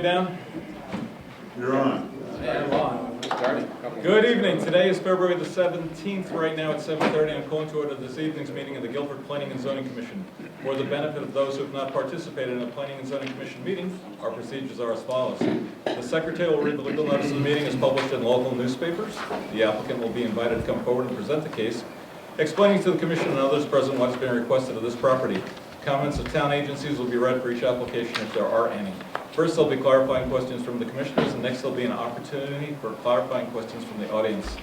down? You're on. I am on. Good evening. Today is February the 17th. Right now at 7:30. I'm calling to order this evening's meeting of the Guilford Planning and Zoning Commission. For the benefit of those who have not participated in a Planning and Zoning Commission meeting, our procedures are as follows. The Secretary will read the legal notice of the meeting as published in local newspapers. The applicant will be invited to come forward and present the case, explaining to the Commission and others present what has been requested of this property. Comments of town agencies will be read for each application if there are any. First, there'll be clarifying questions from the commissioners, and next there'll be an opportunity for clarifying questions from the audience.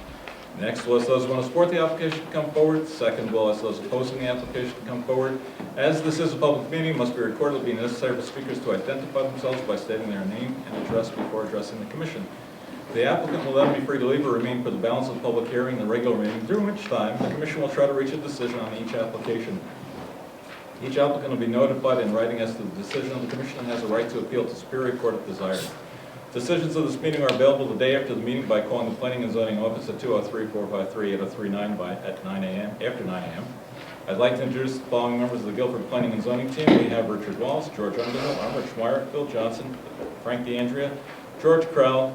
Next, we'll ask those who want to support the application to come forward. Second, we'll ask those opposing the application to come forward. As this is a public meeting, it must be recorded. It will be necessary for speakers to identify themselves by stating their name and address before addressing the commission. The applicant will then be free to leave or remain for the balance of the public hearing and the regular meeting, during which time the commission will try to reach a decision on each application. Each applicant will be notified in writing as to the decision of the commission and has a right to appeal to Superior Court if desired. Decisions of this meeting are available the day after the meeting by calling the Planning and Zoning Office at 203-453-8039 at 9 a.m. after 9 a.m. I'd like to introduce the following members of the Guilford Planning and Zoning team. We have Richard Wallace, George Underhill, Armor Schmeier, Phil Johnson, Frank DeAndrea, George Krell,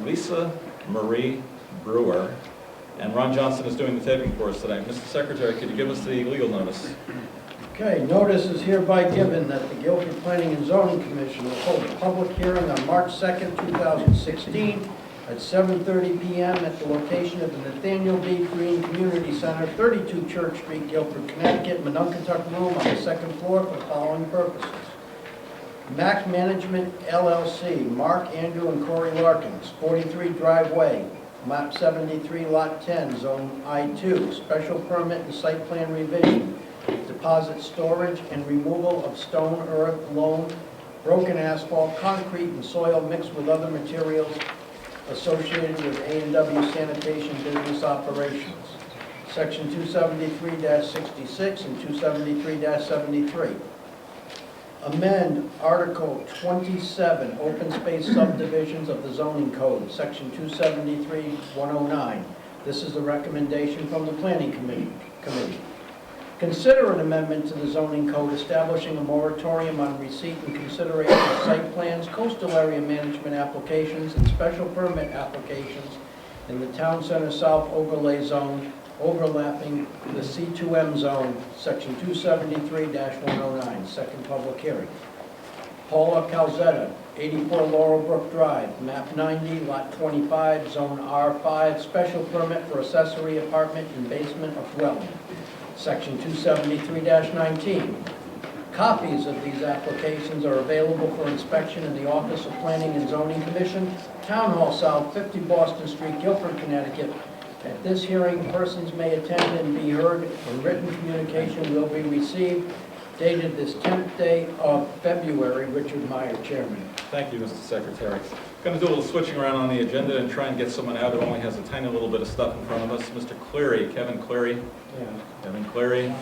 Lisa Marie Brewer, and Ron Johnson is doing the taping for us today. Mr. Secretary, could you give us the legal notice? Okay, notice is hereby given that the Guilford Planning and Zoning Commission will hold a public hearing on March 2nd, 2016 at 7:30 p.m. at the location of the Nathaniel B. Green Community Center, 32 Church Street, Guilford, Connecticut, Monunketuck Room on the second floor for the following purposes. Mac Management LLC, Mark, Andrew, and Corey Larkins, 43 Driveway, map 73, lot 10, zone I2, special permit and site plan revision. Deposit storage and removal of stone, earth, loam, broken asphalt, concrete, and soil mixed with other materials associated with A&W sanitation business operations. Section 273-66 and 273-73. Amend Article 27, Open Space Subdivisions of the Zoning Code, Section 273-109. This is the recommendation from the Planning Committee. Consider an amendment to the zoning code establishing a moratorium on receipt and consideration of site plans, coastal area management applications, and special permit applications in the Town Center South Overlay Zone overlapping the C2M zone, section 273-109, second public hearing. Paula Calzetta, 84 Laurelbrook Drive, map 90, lot 25, zone R5, special permit for accessory apartment and basement of dwelling. Section 273-19. Copies of these applications are available for inspection in the Office of Planning and Zoning Commission, Town Hall South, 50 Boston Street, Guilford, Connecticut. At this hearing, persons may attend and be heard, and written communication will be received. Dated this 10th day of February, Richard Meyer, Chairman. Thank you, Mr. Secretary. Going to do a little switching around on the agenda and try and get someone out who only has a tiny little bit of stuff in front of us. Mr. Cleary, Kevin Cleary. Yeah. Kevin Cleary.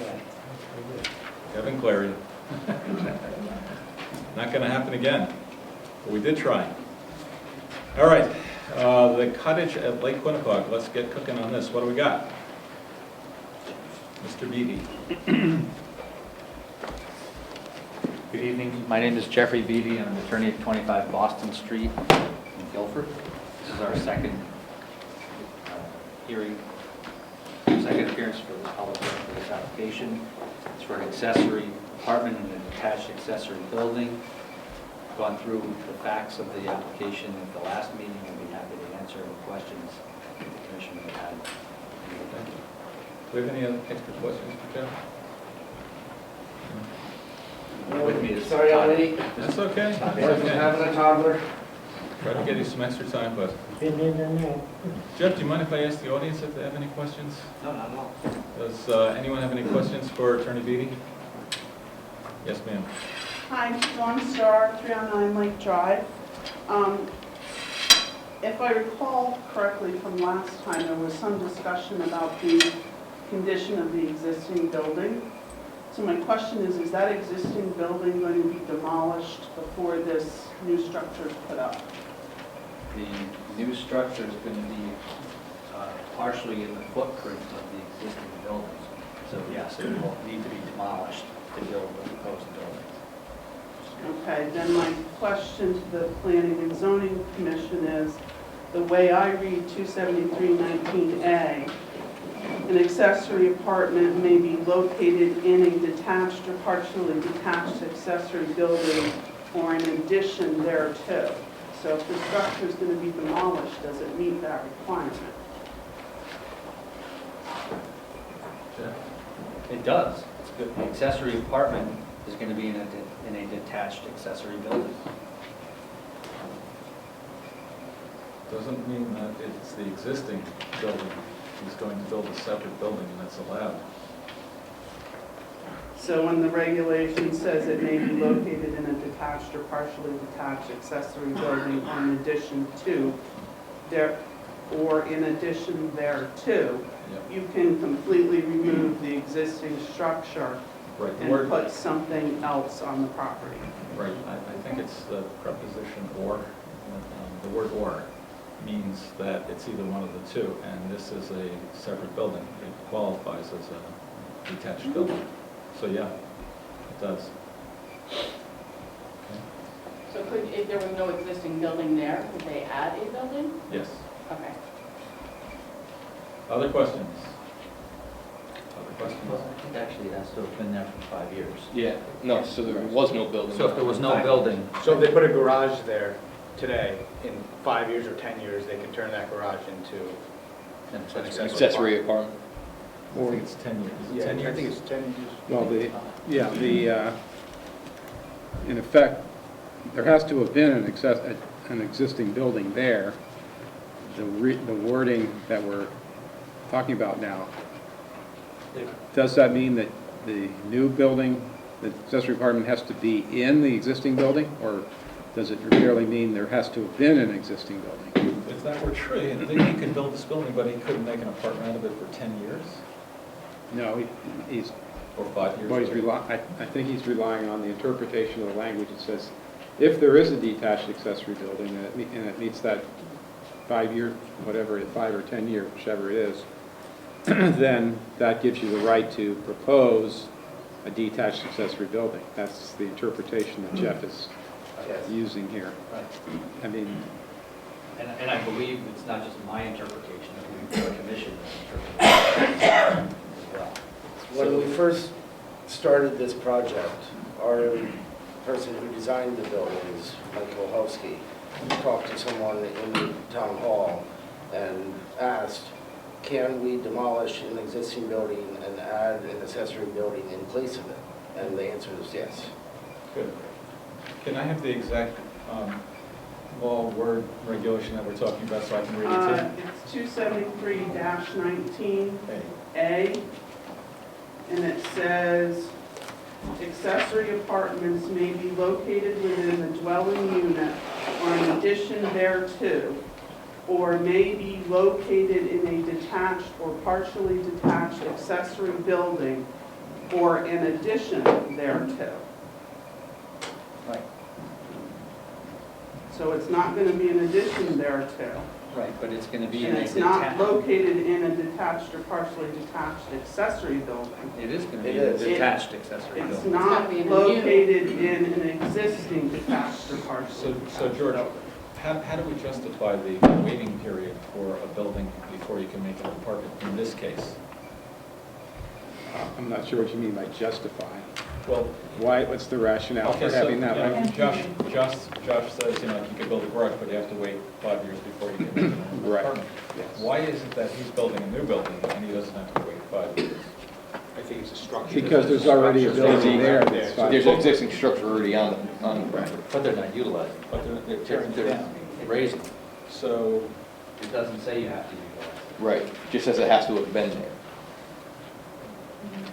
Kevin Cleary. Not going to happen again, but we did try. All right, the cottage at Lake Quinnipiac. Let's get cooking on this. What do we got? Mr. Beatty. Good evening. My name is Jeffrey Beatty. I'm an attorney at 25 Boston Street in Guilford. This is our second second appearance for this public hearing for this application. It's for an accessory apartment and an attached accessory building. Gone through the facts of the application at the last meeting, and be happy to answer any questions the commission may have. Thank you. Do we have any other extra questions for Jeff? With me is Sorry, Todd. Ellie. That's okay. That's Having okay. a toddler. Try to get you some extra time, but Jeff, do you mind if I ask the audience if they have any questions? No, not at all. Does anyone have any questions for Attorney Beatty? Yes, ma'am. Hi, Dawn Starr, 309 Lake Drive. If I recall correctly from last time, there was some discussion about the condition of the existing building. So my question is that existing building going to be demolished before this new structure is put up? The new structure is going to be partially in the footprint of the existing building. So yes, it will need to be demolished to build the proposed building. Okay, then my question to the Planning and Zoning Commission is, the way I read 273-19A, an accessory apartment may be located in a detached or partially detached accessory building or in addition thereto. So if the structure is going to be demolished, does it meet that requirement? It does. The accessory apartment is going to be in a detached accessory building. Doesn't mean that it's the existing building. He's going to build a separate building, and that's allowed. So when the regulation says it may be located in a detached or partially detached accessory building or in addition to, thereto, Yep. you can completely remove the existing structure Right, the and word, put something else on the property. right, I think it's the preposition or. The word or means that it's either one of the two, and this is a separate building. It qualifies as a detached building. So, yeah, it does. Okay. So could, if there was no existing building there, could they add a building? Yes. Okay. Other questions? Other questions? Well, I think actually it has to have been there for 5 years. Yeah, no, so there was no building. So if there was no building, So if they put a garage there today, in 5 years or 10 years, they can turn that garage into then an it's accessory Accessory apartment. I think it's 10 years. Is it 10 years? I think it's 10 years. Well, in effect, there has to have been an existing building there. The wording that we're talking about now, does that mean that the new building, the accessory apartment has to be in the existing building? Or does it merely mean there has to have been an existing building? If that were true, he could build this building, but he couldn't make an apartment out of it for 10 years? No, he's, Or 5 years? well, I think he's relying on the interpretation of the language. It says, if there is a detached accessory building and it meets that 5 year, whatever, 5 or 10 year, whichever it is, then that gives you the right to propose a detached accessory building. That's the interpretation that Jeff is using here. right. I mean, And I believe it's not just my interpretation, I believe the commission's interpretation as well. When we first started this project, our person who designed the buildings, Michael Hofsky, talked to someone in the town hall and asked, can we demolish an existing building and add an accessory building in place of it? And the answer is yes. Good. Can I have the exact law, word, regulation that we're talking about so I can read it It's 273-19A, too? and it says, accessory apartments may be located within the dwelling unit or in addition thereto, or may be located in a detached or partially detached accessory building or in addition thereto. Right, So it's not going to be an addition thereto. right, but it's going to be in And a it's not detached. located in a detached or partially detached accessory building. It is going to be It in a is. detached accessory It's building. not gonna be in a located in an existing detached or partially So detached George, building. how do we justify the waiting period for a building before you can make an apartment in this case? I'm not sure what you mean by justify. Well, Why, what's the rationale okay, for so, having that you know, language? Josh says, you know, you could build a garage, but you have to wait 5 years before you can make an Right. apartment. Yes. Why is it that he's building a new building and he doesn't have to wait 5 years? I think it's a structure. Because there's already a building there that's fine. There's an existing structure already on the property. But they're not utilizing. But they're tearing it They're down. raising. So, It doesn't say you have to utilize it. Right, just says it has to have been there.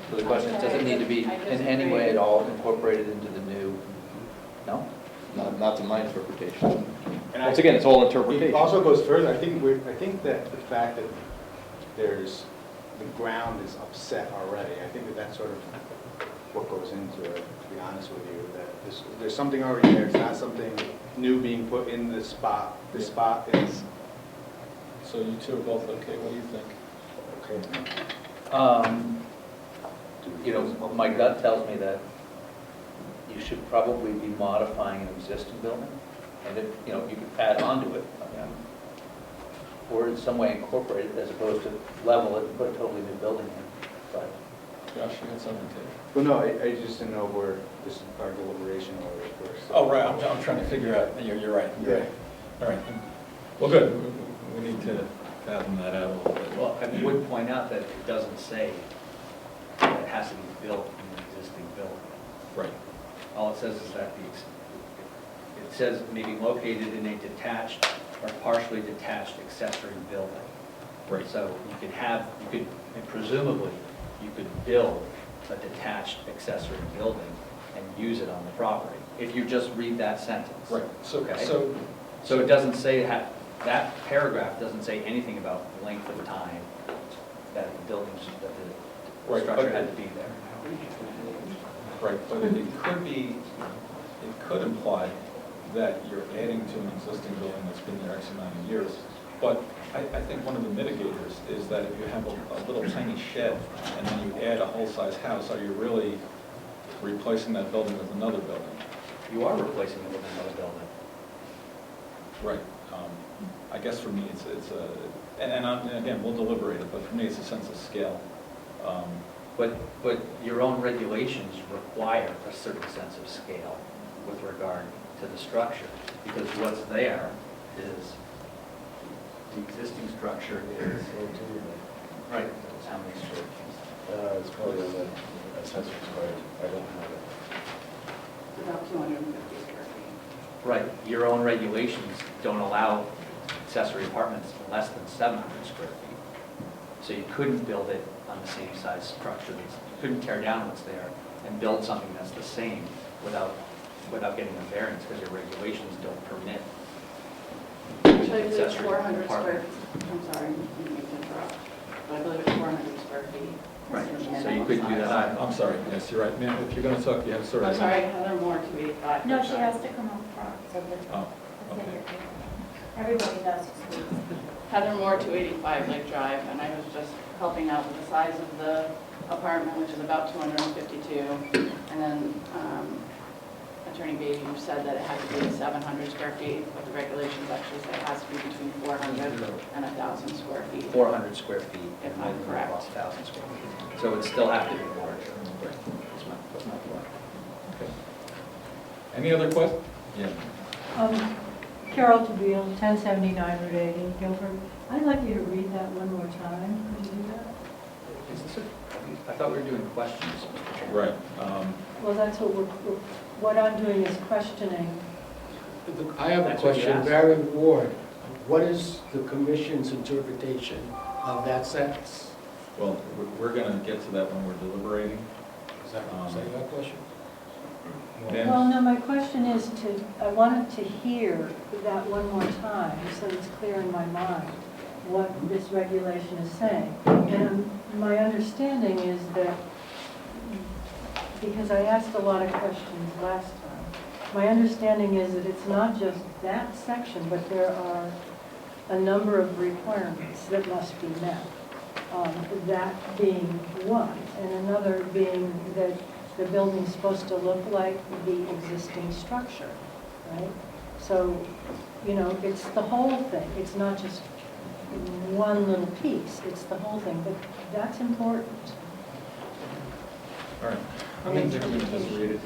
So the question is, does it need to be in any way at all incorporated into the new? No? Not to my interpretation. And Once again, it's all It interpretation. also goes further, I think that the fact that the ground is upset already, I think that that's sort of what goes into it, to be honest with you, that there's something already there, it's not something new being put in the spot. The spot is, so you two are both okay, what do you think? okay. You know, my gut tells me that you should probably be modifying an existing building, and if, you know, you could add on to it, or in some way incorporate it as opposed to level it and put a totally new building in. But Josh, you had something to? Well, no, I just didn't know where this, our deliberation was. Oh, right, I'm trying to figure out, you're right. Yeah. All right, well, good, we need to fathom that out a little bit. Well, I would point out that it doesn't say that it has to be built in an existing building. Right, All it says is that it says may be located in a detached or partially detached accessory building. right. So you could have, and presumably, you could build a detached accessory building and use it on the property, if you just read that sentence. Right, Okay. so So it doesn't say, that paragraph doesn't say anything about length of time that the buildings, that the Right, structure but- had to be there. Right, but it could be, it could imply that you're adding to an existing building that's been there X amount of years. But I think one of the mitigators is that if you have a little tiny shed and then you add a whole-size house, are you really replacing that building with another building? You are replacing it with another building. Right. I guess for me, it's a, and again, we'll deliberate it, but for me, it's a sense of scale. But your own regulations require a certain sense of scale with regard to the structure, because what's there is, the existing structure is, right, that's how many square feet. It's probably on the accessory square, I don't have it. It's about 250 square feet. Right, your own regulations don't allow accessory apartments less than 700 square feet. So you couldn't build it on the same size structure, you couldn't tear down what's there and build something that's the same without getting a variance, because your regulations don't permit. So I believe it's accessory 400 square, apartment. I'm sorry, I didn't mean to interrupt. But I believe it's 400 square feet. Right, Is the so you minimum couldn't do size. that either. I'm sorry, yes, you're right, ma'am, if you're gonna talk, you have sort of. I'm sorry, Heather Moore, 285. No, she has to come up front, so that Oh, it's in okay. your- everybody knows it's me. Heather Moore, 285 Lake Drive, and I was just helping out with the size of the apartment, which is about 252. And then Attorney Beatty, you said that it had to be 700 square feet, but the regulations actually say it has to be between 400 and 1,000 square feet. 400 square feet If and I'm then correct. 1,000 square feet. So it would still have to be larger. That's my point. Okay. Any other questions? Yeah. Carol Tabile, 1079 Route 80, Guilford. I'd like you to read that one more time. Could you do that? Is this I thought we were doing questions, Mr. Chairman. Right. Well, that's what I'm doing is questioning. I have a That's what you question, asked. Barry Ward. What is the commission's interpretation of that sentence? Well, we're gonna get to that when we're deliberating. Is that your question? Ma'am? Well, no, my question is I wanted to hear that one more time so it's clear in my mind what this regulation is saying. And my understanding is that, because I asked a lot of questions last time, my understanding is that it's not just that section, but there are a number of requirements that must be met. That being one, and another being that the building's supposed to look like the existing structure, right? So, you know, it's the whole thing. It's not just one little piece. It's the whole thing, but that's important. All right. I'm going to just read it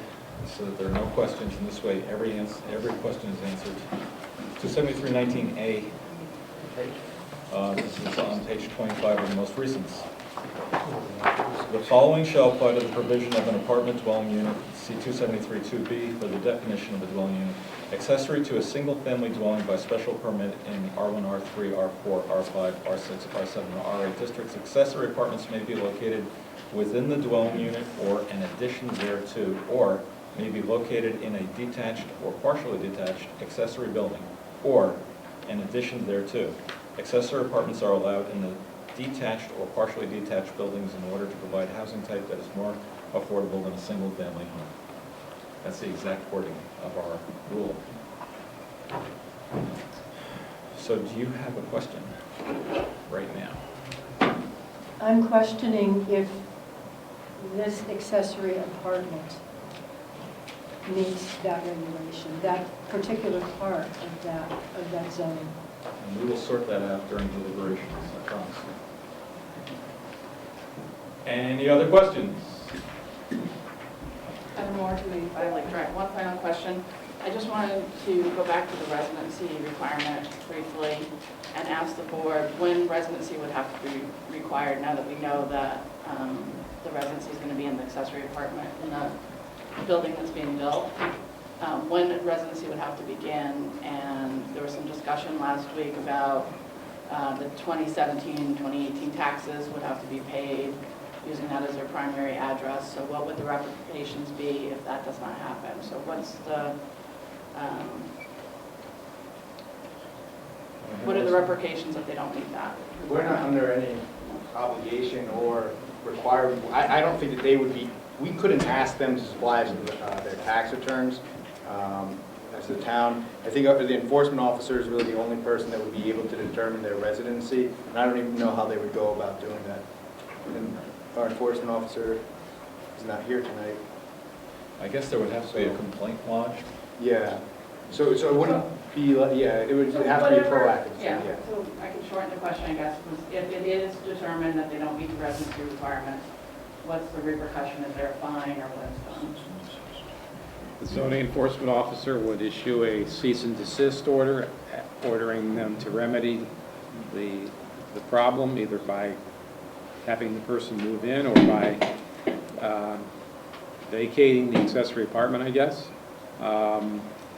so that there are no questions. In this way, every question is answered. 273-19A. This is on page 25 of the most recent. The following shall apply to the provision of an apartment dwelling unit, see 273-2B for the definition of a dwelling unit. Accessory to a single-family dwelling by special permit in R1, R3, R4, R5, R6, R7, and R8 districts. Accessory apartments may be located within the dwelling unit or an addition thereto, or may be located in a detached or partially detached accessory building, or an addition thereto. Accessory apartments are allowed in the detached or partially detached buildings in order to provide housing type that is more affordable than a single-family home. That's the exact wording of our rule. So do you have a question right now? I'm questioning if this accessory apartment meets that regulation, that particular part of that zoning. And we will sort that out during deliberations, I promise. Any other questions? Item more 285 Lake Drive. One final question. I just wanted to go back to the residency requirement briefly and ask the board when residency would have to be required now that we know that the residency is going to be in the accessory apartment in the building that's being built. When residency would have to begin, and there was some discussion last week about the 2017, 2018 taxes would have to be paid using that as their primary address. So what would the ramifications be if that does not happen? So what's the, what are the repercussions if they don't meet that? We're not under any obligation or requirement. I don't think that they would be, we couldn't ask them to supply us with their tax returns as the town. I think the enforcement officer is really the only person that would be able to determine their residency, and I don't even know how they would go about doing that. And our enforcement officer is not here tonight. I guess there would have to be a complaint lodged. Yeah. So it wouldn't be, yeah, it would So have to be whatever- proactive. Yeah, so I can shorten the question, I guess, was if it is determined that they don't meet the residency requirements, what's the repercussion? Is there a fine or what's done? The zoning enforcement officer would issue a cease and desist order, ordering them to remedy the problem, either by having the person move in or by vacating the accessory apartment, I guess.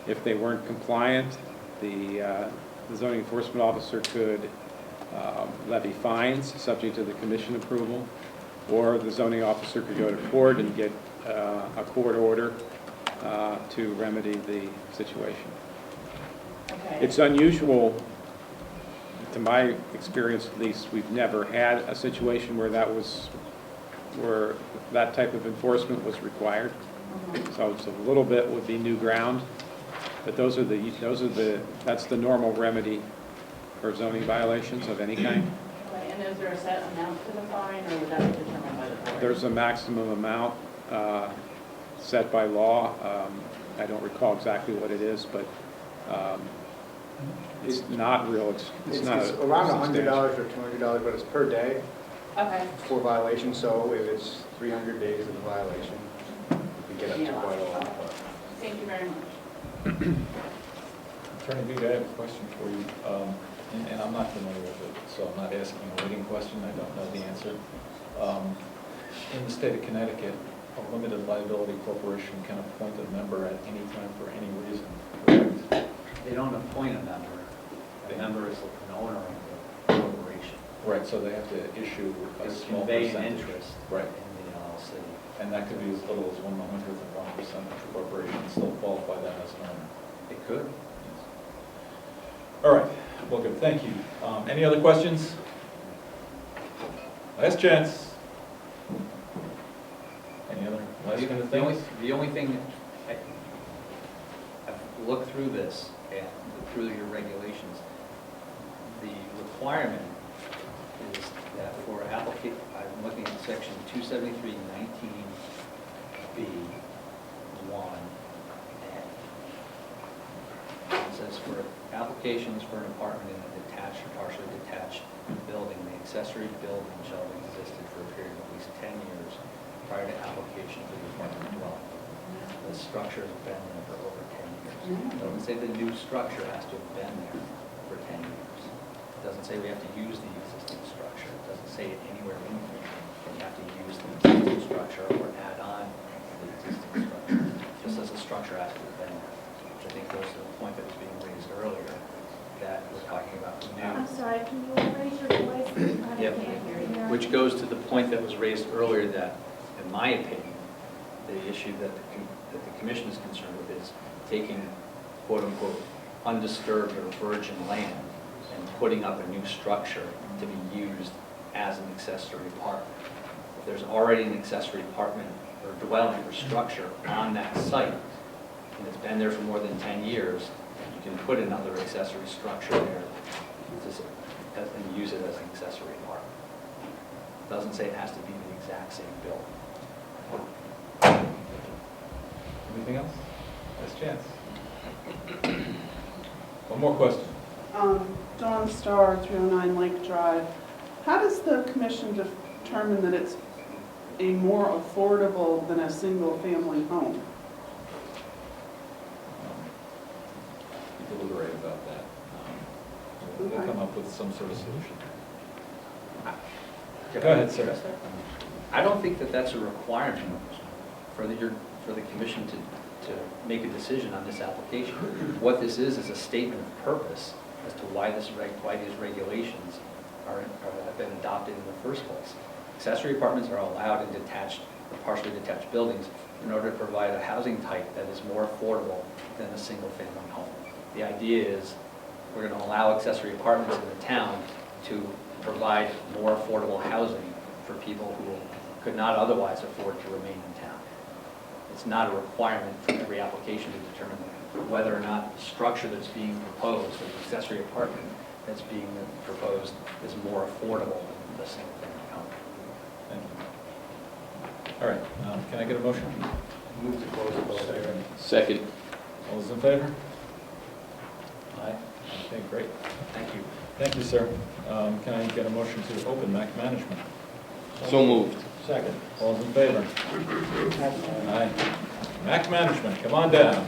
If they weren't compliant, the zoning enforcement officer could levy fines, subject to the commission approval, or the zoning officer could go to court and get a court order to remedy the situation. Okay. It's unusual, to my experience at least, we've never had a situation where where that type of enforcement was required. So it's a little bit would be new ground, but that's the normal remedy for zoning violations of any kind. Okay, and is there a set amount to the fine, or would that be determined by the board? There's a maximum amount set by law. I don't recall exactly what it is, but it's not real. It's not around substantial. $100 or $200, but it's per day Okay. for violation. So if it's 300 days of the violation, we get up to quite a lot. Thank you very much. Attorney Duda, I have a question for you, and I'm not familiar with it, so I'm not asking a leading question. I don't know the answer. In the state of Connecticut, a limited liability corporation can appoint a member at any time for any reason, correct? They don't appoint a member. The member is an owner of the corporation. Right, so they have to issue a They small convey an percentage. interest Right, in the LLC. and that could be as little as 1/100th of 1% of the corporation and still qualify them as an owner. It could. All right, well, good, thank you. Any other questions? Last chance. Any other last minute things? The only thing, I've looked through this and through your regulations, the requirement is that for applicant, I'm looking at section 273-19B1. It says for applications for an apartment in a detached or partially detached building, the accessory building shall have existed for a period of at least 10 years prior to application for the apartment dwelling. The structure has been there for over 10 years. It doesn't say the new structure has to have been there for 10 years. It doesn't say we have to use the existing structure. It doesn't say it anywhere in here that you have to use the existing structure or add on the existing structure. It just says the structure has to have been there. Which I think goes to the point that was being raised earlier, that we're talking about I'm new. sorry, can you raise your voice? I Yep. can't hear you. Which goes to the point that was raised earlier that, in my opinion, the issue that the commission is concerned with is taking quote-unquote undisturbed or virgin land and putting up a new structure to be used as an accessory apartment. If there's already an accessory apartment or dwelling or structure on that site, and it's been there for more than 10 years, you can put another accessory structure there and use it as an accessory apartment. Doesn't say it has to be the exact same building. Anything else? Last chance. One more question. Dawn Star, 309 Lake Drive. How does the commission determine that it's a more affordable than a single-family home? Deliberate about that. We'll come up with some sort of solution. Go ahead, sir. I don't think that that's a requirement for the commission to make a decision on this application. What this is a statement of purpose as to why these regulations have been adopted in the first place. Accessory apartments are allowed in detached or partially detached buildings in order to provide a housing type that is more affordable than a single-family home. The idea is we're going to allow accessory apartments in the town to provide more affordable housing for people who could not otherwise afford to remain in town. It's not a requirement for every application to determine whether or not the structure that's being proposed, or the accessory apartment that's being proposed, is more affordable than the single-family home. Thank you. All right, can I get a motion? Move to close the public hearing. Second. All those in favor? Aye. Okay, great. Thank you. Thank you, sir. Can I get a motion to open Mac Management? So moved. Second. All those in favor? Aye. Mac Management, come on down.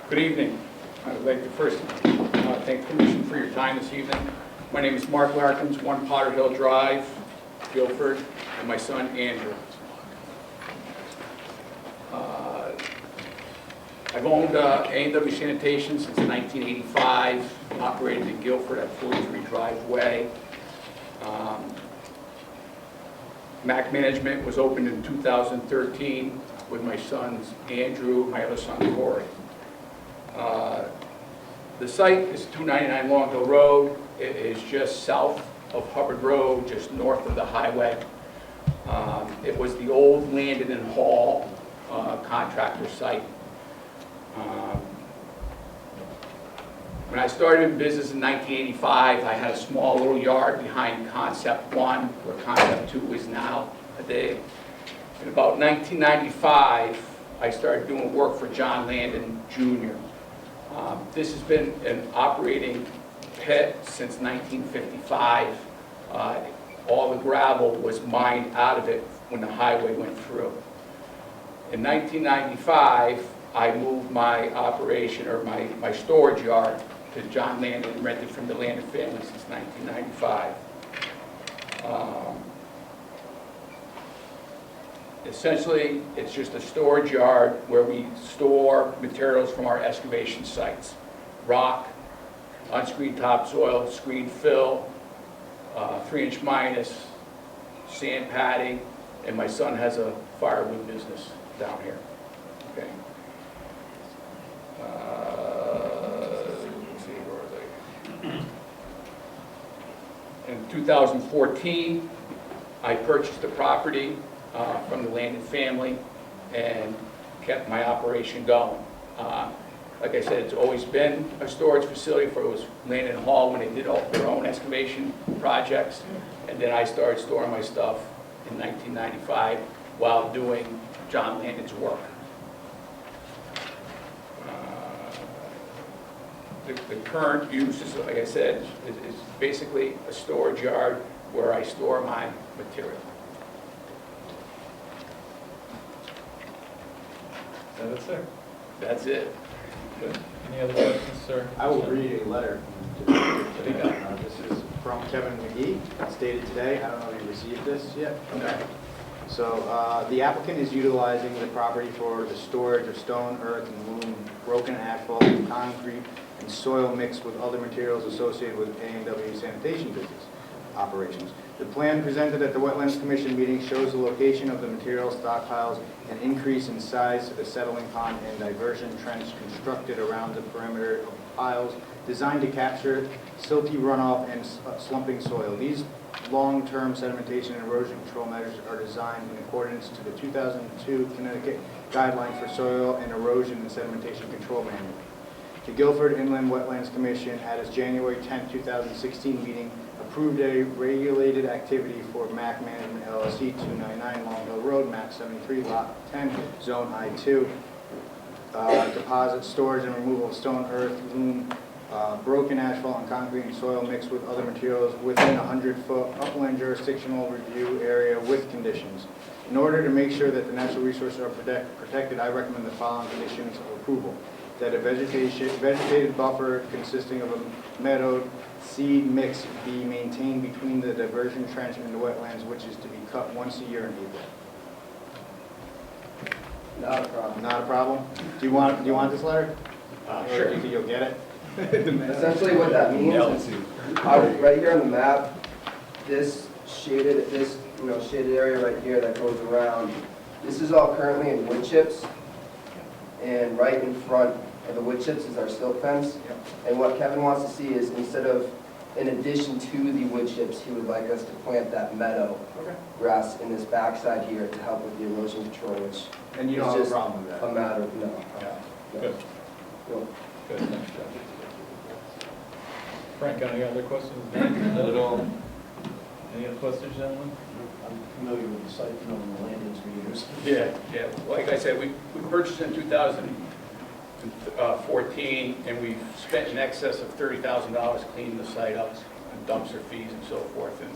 Good evening. I would like to first thank the Commission for your time this evening. My name is Mark Larkins, 1 Potter Hill Drive, Guilford, and my son Andrew. I've owned A&W Sanitation since 1985, operated in Guilford at 43 Drive Way. Mac Management was opened in 2013 with my sons Andrew, my other son Corey. The site is 299 Long Hill Road. It is just south of Hubbard Road, just north of the highway. It was the old Landon and Hall contractor site. When I started in business in 1985, I had a small little yard behind Concept 1, where Concept 2 is now today. In about 1995, I started doing work for John Landon Jr. This has been an operating pit since 1955. All the gravel was mined out of it when the highway went through. In 1995, I moved my operation, or my storage yard, to John Landon, and rented from the Landon family since 1995. Essentially, it's just a storage yard where we store materials from our excavation sites. Rock, unscreened topsoil, screened fill, 3-inch minus, sand padding, and my son has a firewood business down here. Okay. Let's see, where are they? In 2014, I purchased the property from the Landon family and kept my operation going. Like I said, it's always been a storage facility for it was Landon Hall when they did all their own excavation projects. And then I started storing my stuff in 1995 while doing John Landon's work. The current use is, like I said, is basically a storage yard where I store my material. Is that it, sir? That's it. Good. Any other questions, sir? I will read a letter. This is from Kevin McGee, stated today. I don't know if you received this yet. Okay. So the applicant is utilizing the property for the storage of stone, earth, and loam, broken asphalt, concrete, and soil mixed with other materials associated with A&W sanitation business. operations. The plan presented at the Wetlands Commission meeting shows the location of the material stockpiles, an increase in size to the settling pond, and diversion trench constructed around the perimeter of piles designed to capture silty runoff and slumping soil. These long-term sedimentation and erosion control measures are designed in accordance to the 2002 Connecticut Guideline for Soil and Erosion and Sedimentation Control Manual. The Guilford Inland Wetlands Commission, at its January 10, 2016 meeting, approved a regulated activity for MAC Management LLC, 299 Long Hill Road, map 73, lot 10, zone I2. Deposit, storage, and removal of stone, earth, loam, broken asphalt, and concrete and soil mixed with other materials within a 100-foot upland jurisdictional review area with conditions. In order to make sure that the natural resources are protected, I recommend the following conditions of approval. That a vegetated buffer consisting of a meadowed seed mix be maintained between the diversion trench and the wetlands, which is to be cut once a year in April. Not a problem. Not a problem? Do you want this letter? Sure. Or do you think you'll get it? Essentially what that means is, right here on the map, this shaded area right here that goes around, this is all currently in wood chips. And right in front of the wood chips is our silt fence. And what Kevin wants to see is, instead of, in addition to the wood chips, he would like us to plant that meadow grass in this backside here to help with the erosion control, which And you is don't have a just problem with that? a matter of, no. Good. No. Good, thanks, Joe. Frank, any other questions? Not at all. Any other questions, gentlemen? I'm familiar with the site, knowing the land use meters. Yeah. Like I said, we purchased in 2014, and we've spent in excess of $30,000 cleaning the site up, and dumpster fees and so forth, and,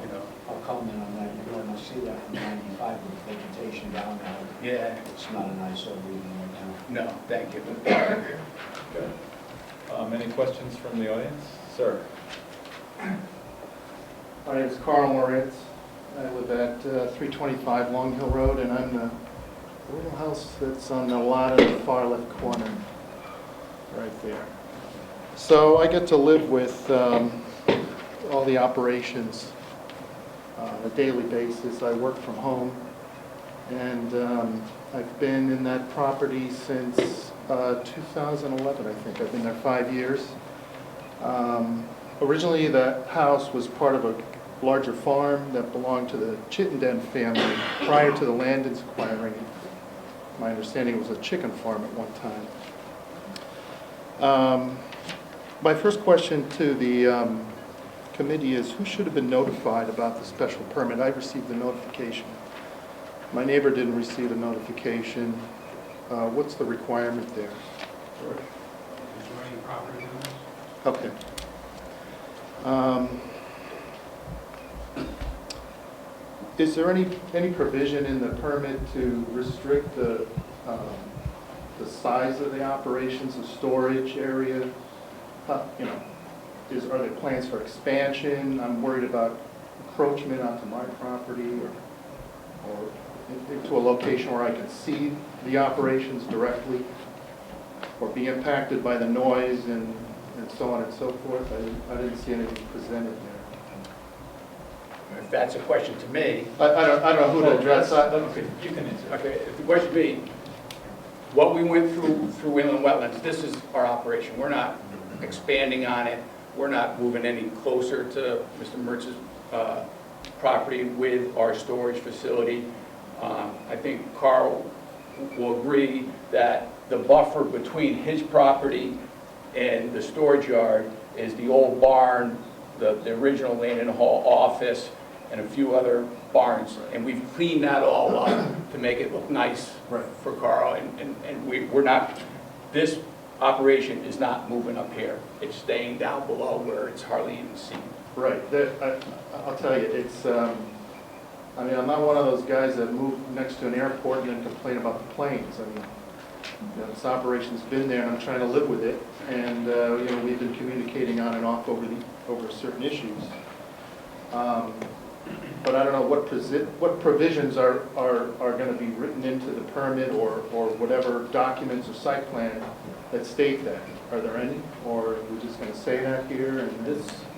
you know. I'll comment on that. You're going to see that from 95 with vegetation down now. Yeah, It's not a nice reading right now. no, thank you. Good. Any questions from the audience? Sir? My name is Carl Moritz. I live at 325 Long Hill Road, and I'm the little house that's on the lot in the far left corner, right there. So I get to live with all the operations on a daily basis. I work from home, and I've been in that property since 2011, I think. I've been there 5 years. Originally, the house was part of a larger farm that belonged to the Chittenden family prior to the land acquiring it. My understanding it was a chicken farm at one time. My first question to the committee is, who should have been notified about the special permit? I received the notification. My neighbor didn't receive a notification. What's the requirement there? Okay. Is there any provision in the permit to restrict the size of the operations, the storage area? Are there plans for expansion? I'm worried about encroachment onto my property or into a location where I can see the operations directly or be impacted by the noise and so on and so forth. I didn't see anything presented there. If that's a question to me. I don't know who to address that. Okay, you can answer. Okay, if the question be, what we went through inland wetlands, this is our operation. We're not expanding on it. We're not moving any closer to Mr. Mertz's property with our storage facility. I think Carl will agree that the buffer between his property and the storage yard is the old barn, the original Land Hall office, and a few other barns. And we've cleaned that all up to make it look nice for Carl. And we're not, this operation is not moving up here. It's staying down below where it's hardly even seen. Right. I'll tell you, it's, I'm not one of those guys that move next to an airport and then complain about the planes. This operation's been there, and I'm trying to live with it. And, we've been communicating on and off over certain issues. but I don't know what provisions are going to be written into the permit or whatever documents or site plan that state that. Are there any? Or are we just going to say that here and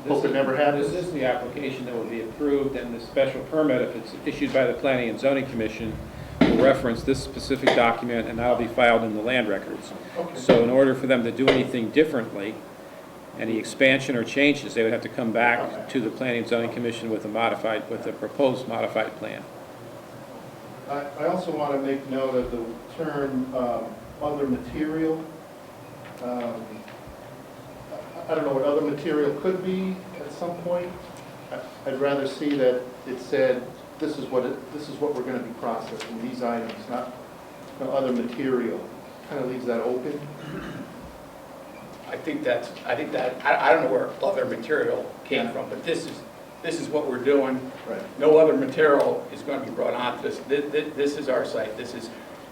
hope it never happens? This is the application that will be approved, and the special permit, if it's issued by the Planning and Zoning Commission, will reference this specific document, and that'll be filed in the land records. Okay. So in order for them to do anything differently, any expansion or changes, they would have to come back to the Planning and Zoning Commission with a proposed modified plan. I also want to make note of the term other material. I don't know what other material could be at some point. I'd rather see that it said, this is what we're going to be processing, these items, not no other material. Kind of leaves that open. I don't know where other material came from, but this is what we're doing. Right. No other material is going to be brought onto this. This is our site. This is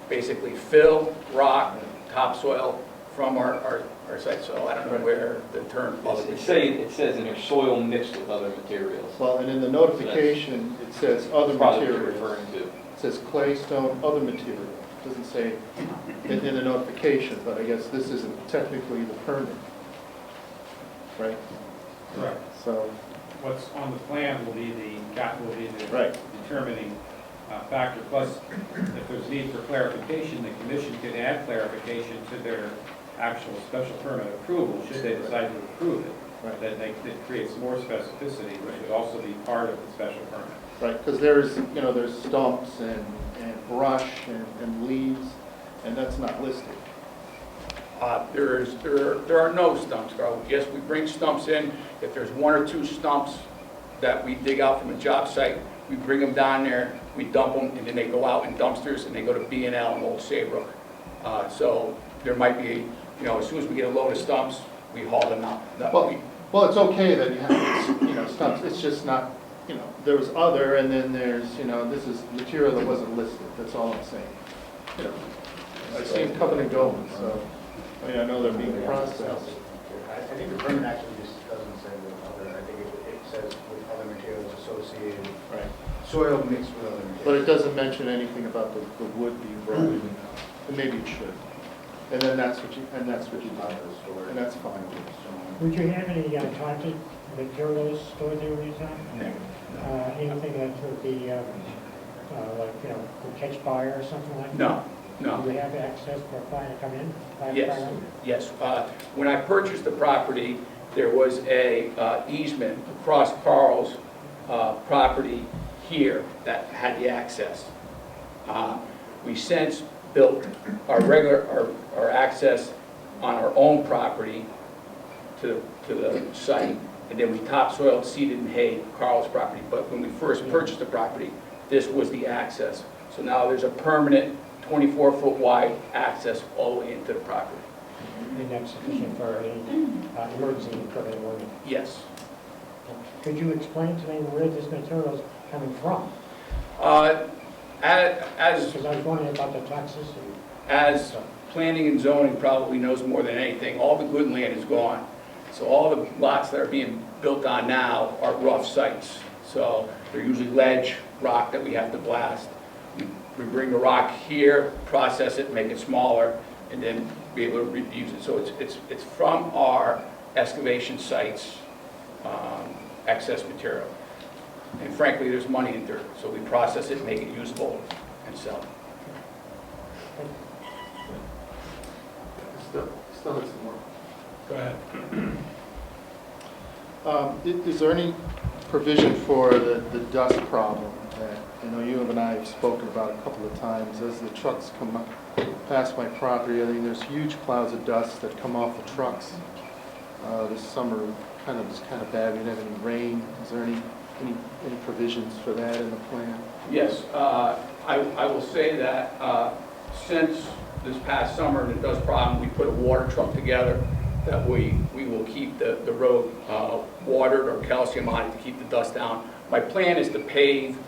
basically fill, rock, topsoil from our site. So I don't know where the term other material. It says in your soil mixed with other materials. Well, and in the notification, it says other Probably what you're materials. referring to. It says clay, stone, other material. It doesn't say in the notification, but I guess this isn't technically the permit. Right? Correct. So, What's on the plan will be the Right. determining factor. Plus, if there's need for clarification, the commission could add clarification to their actual special permit approval, should they decide to approve it. Right. That creates more specificity, which would also be part of the special permit. right, because there's stumps and brush and leaves, and that's not listed. There are no stumps, Carl. Yes, we bring stumps in. If there's one or two stumps that we dig out from a job site, we bring them down there, we dump them, and then they go out in dumpsters, and they go to B&L in Old Saybrook. So there might be, as soon as we get a load of stumps, we haul them out. Well, it's okay that you have, stumps, it's just not, there was other, and then there's, this is material that wasn't listed, that's all I'm saying. I see them coming and going, so, I know they're being processed. I think the permit actually just doesn't say with other, I think it says with other materials associated, Right. soil mixed with other materials. But it doesn't mention anything about the wood being broken, and maybe it should. And then that's what you do, and that's fine. Would you have any toxic materials stored there anytime? No. Anything that would be, could catch fire or something like that? No. Do you have access for fire to come in? Yes. When I purchased the property, there was a easement across Carl's property here that had the access. We since built our access on our own property to the site, and then we topsoiled, seeded, and hayed Carl's property. But when we first purchased the property, this was the access. So now there's a permanent 24-foot wide access all the way into the property. And that's sufficient for any emergency equipment or? Yes. Could you explain to me where this material is coming from? As Because I was wondering about the toxicity. As planning and zoning probably knows more than anything, all the good land is gone. So all the lots that are being built on now are rough sites. So they're usually ledge, rock that we have to blast. We bring the rock here, process it, make it smaller, and then be able to reuse it. So it's from our excavation sites, excess material. And frankly, there's money in dirt, so we process it, make it usable, and sell it. Still has some more. Go ahead. Is there any provision for the dust problem that, you and I have spoken about a couple of times? As the trucks come up past my property, I think there's huge clouds of dust that come off the trucks. This summer, it's kind of bad. We didn't have any rain. Is there any provisions for that in the plan? Yes, I will say that since this past summer and the dust problem, we put a water truck together that we will keep the road watered or calcium on it to keep the dust down. My plan is to pave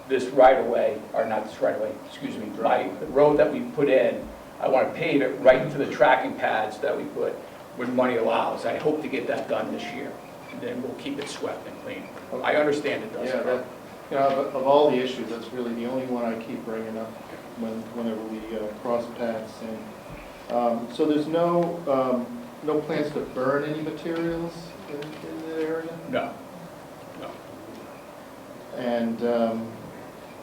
this right-of-way, or not this right-of-way, excuse me, the road that we put in. I want to pave it right into the tracking pads that we put when money allows. I hope to get that done this year, and then we'll keep it swept and clean. I understand it does. Yeah, Yeah, of all the issues, that's really the only one I keep bringing up whenever we cross paths. And so there's no plans to burn any materials in the area? No, no. And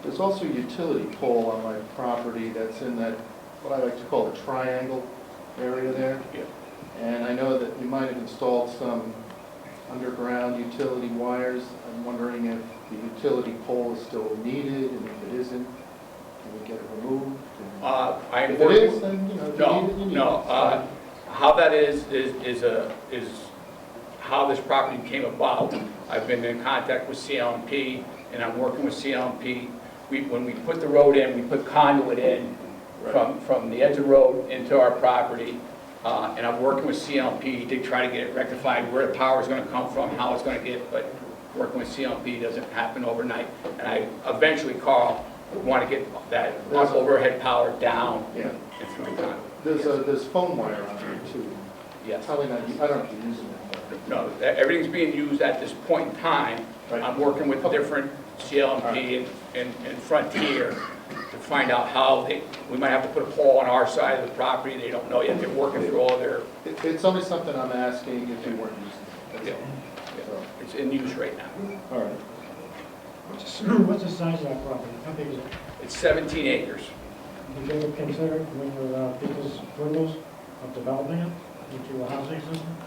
there's also a utility pole on my property that's in that, what I like to call the triangle area there. Yeah. And I know that you might have installed some underground utility wires. I'm wondering if the utility pole is still needed, and if it isn't, can we get it removed? I am If it working. is, then, you know, if you need it, you need it. No. How that is how this property came about. I've been in contact with CLMP, and I'm working with CLMP. When we put the road in, we put conduit in from the edge of the road into our property. And I'm working with CLMP to try to get it rectified, where the power is going to come from, how it's going to get, but working with CLMP doesn't happen overnight. And I eventually, Carl, want to get that overhead power down. Yeah. And through the conduit. There's phone wire on there too. Yes. Probably not, I don't know if you're using it. No, everything's being used at this point in time. Right. I'm working with different CLMP and Frontier to find out how we might have to put a pole on our side of the property. They don't know yet. They're working through all their, It's only something I'm asking if you weren't using it. yeah, So, it's in use right now. all right. What's the size of that property? How big is it? It's 17 acres. Did you ever consider, when your business dwindles, of developing it into a housing system?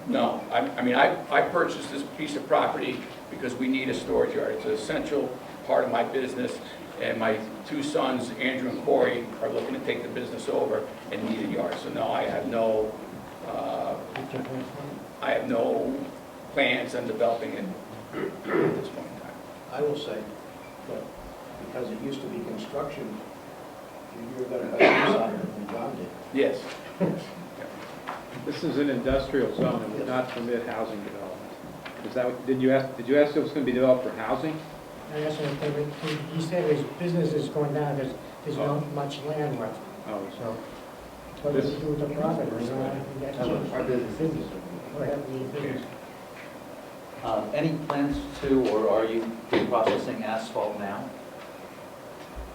No, I mean, I purchased this piece of property because we need a storage yard. It's an essential part of my business, and my two sons, Andrew and Corey, are looking to take the business over and need a yard. So no, I have no plans on developing it at this point in time. I will say that because it used to be construction, you're going to have use on it when John did. Yes. This is an industrial zone that would not permit housing development. Is that, did you ask if it was going to be developed for housing? I asked him, if he said his business is going down, there's not much land left. Oh, So, what does he do with the property? You know, he got changed. Our business. What happened to your business? Any plans to, or are you processing asphalt now?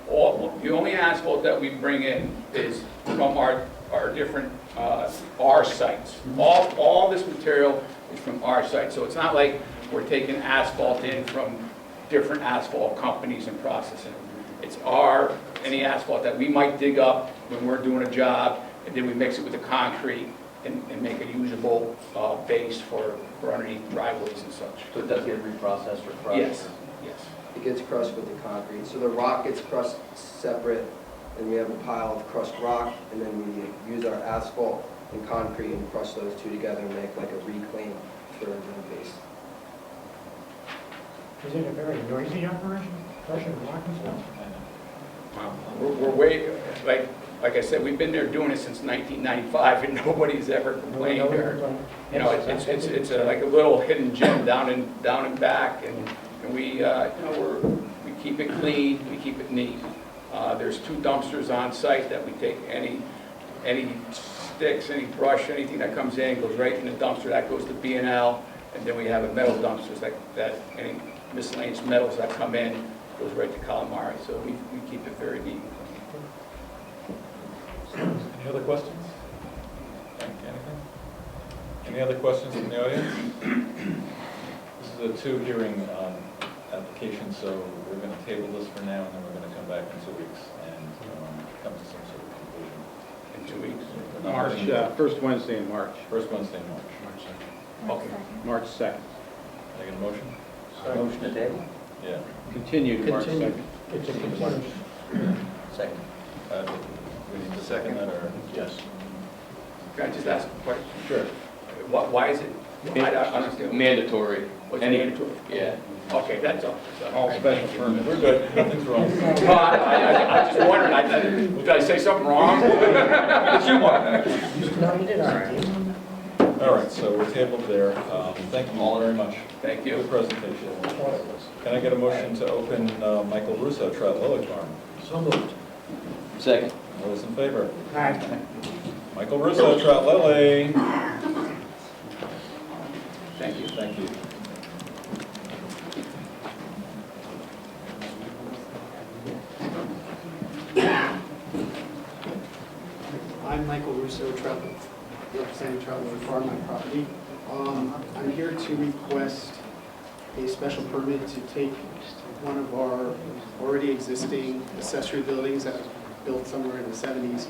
The only asphalt that we bring in is from our different, our sites. All this material is from our site. So it's not like we're taking asphalt in from different asphalt companies and processing. It's any asphalt that we might dig up when we're doing a job, and then we mix it with the concrete and make a usable base for underneath driveways and such. So it does get reprocessed or crushed? Yes, yes. It gets crushed with the concrete. So the rock gets crushed separate, and we have a pile of crushed rock, and then we use our asphalt and concrete and crush those two together and make like a reclaim for the base. Is it a very noisy operation, crushing rock and stuff? We're way, like I said, we've been there doing it since 1995, and nobody's ever complained or, you know, it's like a little hidden gem down and back, and we, you know, we keep it clean, we keep it neat. There's 2 dumpsters on site that we take any sticks, any brush, anything that comes in goes right in the dumpster. That goes to B&L, and then we have a metal dumpsters that any miscellaneous metals that come in goes right to Calamari. So we keep it very neat. Any other questions? Anything? Any other questions from the audience? This is a 2 hearing application, so we're going to table this for now, and then we're going to come back in 2 weeks and come to some sort of conclusion. In 2 weeks? March, first Wednesday in March. First Wednesday in March. Okay. March 2nd. Can I get a motion? Motion to table? Yeah. Continue to March 2nd. It's a continuation. Second. We need to second that, or? Yes. Can I just ask a question? Sure. Why is it, I don't understand. Mandatory. What's mandatory? Yeah. Okay, that's all. All special permits. We're good, nothing's wrong. No, I just wondered, did I say something wrong? Did you want? No, you did all right. All right, so we're tabled there. Thank you all very much. Thank for you. the presentation. Can I get a motion to open Michael Russo, Trout Lily Farm? So moved. Second. All those in favor? Aye. Michael Russo, Trout Lily. Thank you. Thank you. Truttle, representing Truttle Farm, my property. I'm here to request a special permit to take one of our already existing accessory buildings that was built somewhere in the 70s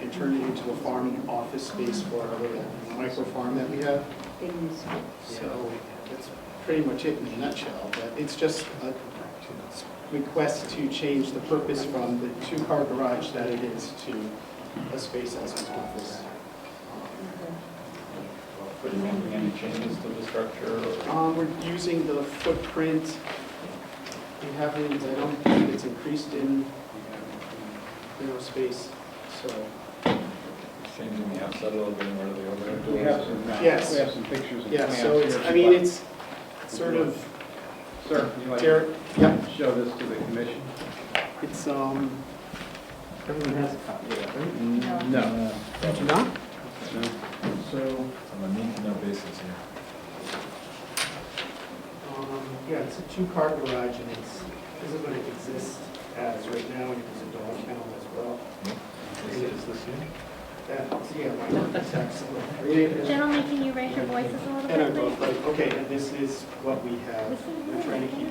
and turn it into a farm office space for our little micro farm that we have. So that's pretty much it in a nutshell. But it's just a request to change the purpose from the two-car garage that it is to a space as an office. Are you making any changes to the structure? Or? We're using the footprint. We haven't, I don't think it's increased in, space, so. Changing the outside a little bit in order to the overhead doors? We have some, Yes. we have some pictures and Yeah, plans so it's, here. I mean, it's sort of, Sir, would you like Derek, to yep, show this to the commission? it's, Everyone has a copy of that, right? No. did you not? No. So, On a need-to-know basis here. yeah, it's a two-car garage and this is what it exists as right now, and it's a dog kennel as well. Is this you? That's, yeah, my text. Gentlemen, can you raise your voices a little And I bit, both, please? like, okay, and this is what we have. We're trying to keep,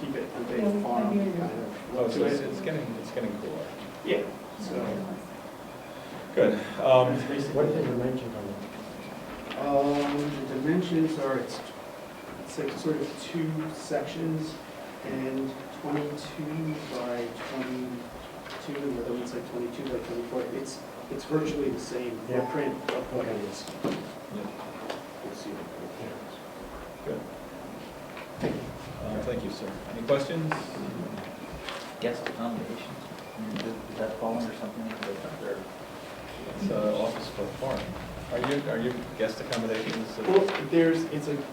keep it a big farm kind of Oh, look so to it's it. getting cooler. Yeah, so. Good. That's basically What are it. the dimensions on The dimensions are, it's like sort of two sections and 22 by 22, and the other one's like 22 by 24. It's virtually the same Yeah. footprint of what it is. Yeah. We'll see. Good. Thank you, sir. Any questions? Guest accommodations, does that fall under something like that? It's office for farm. Are you guest accommodations? Well,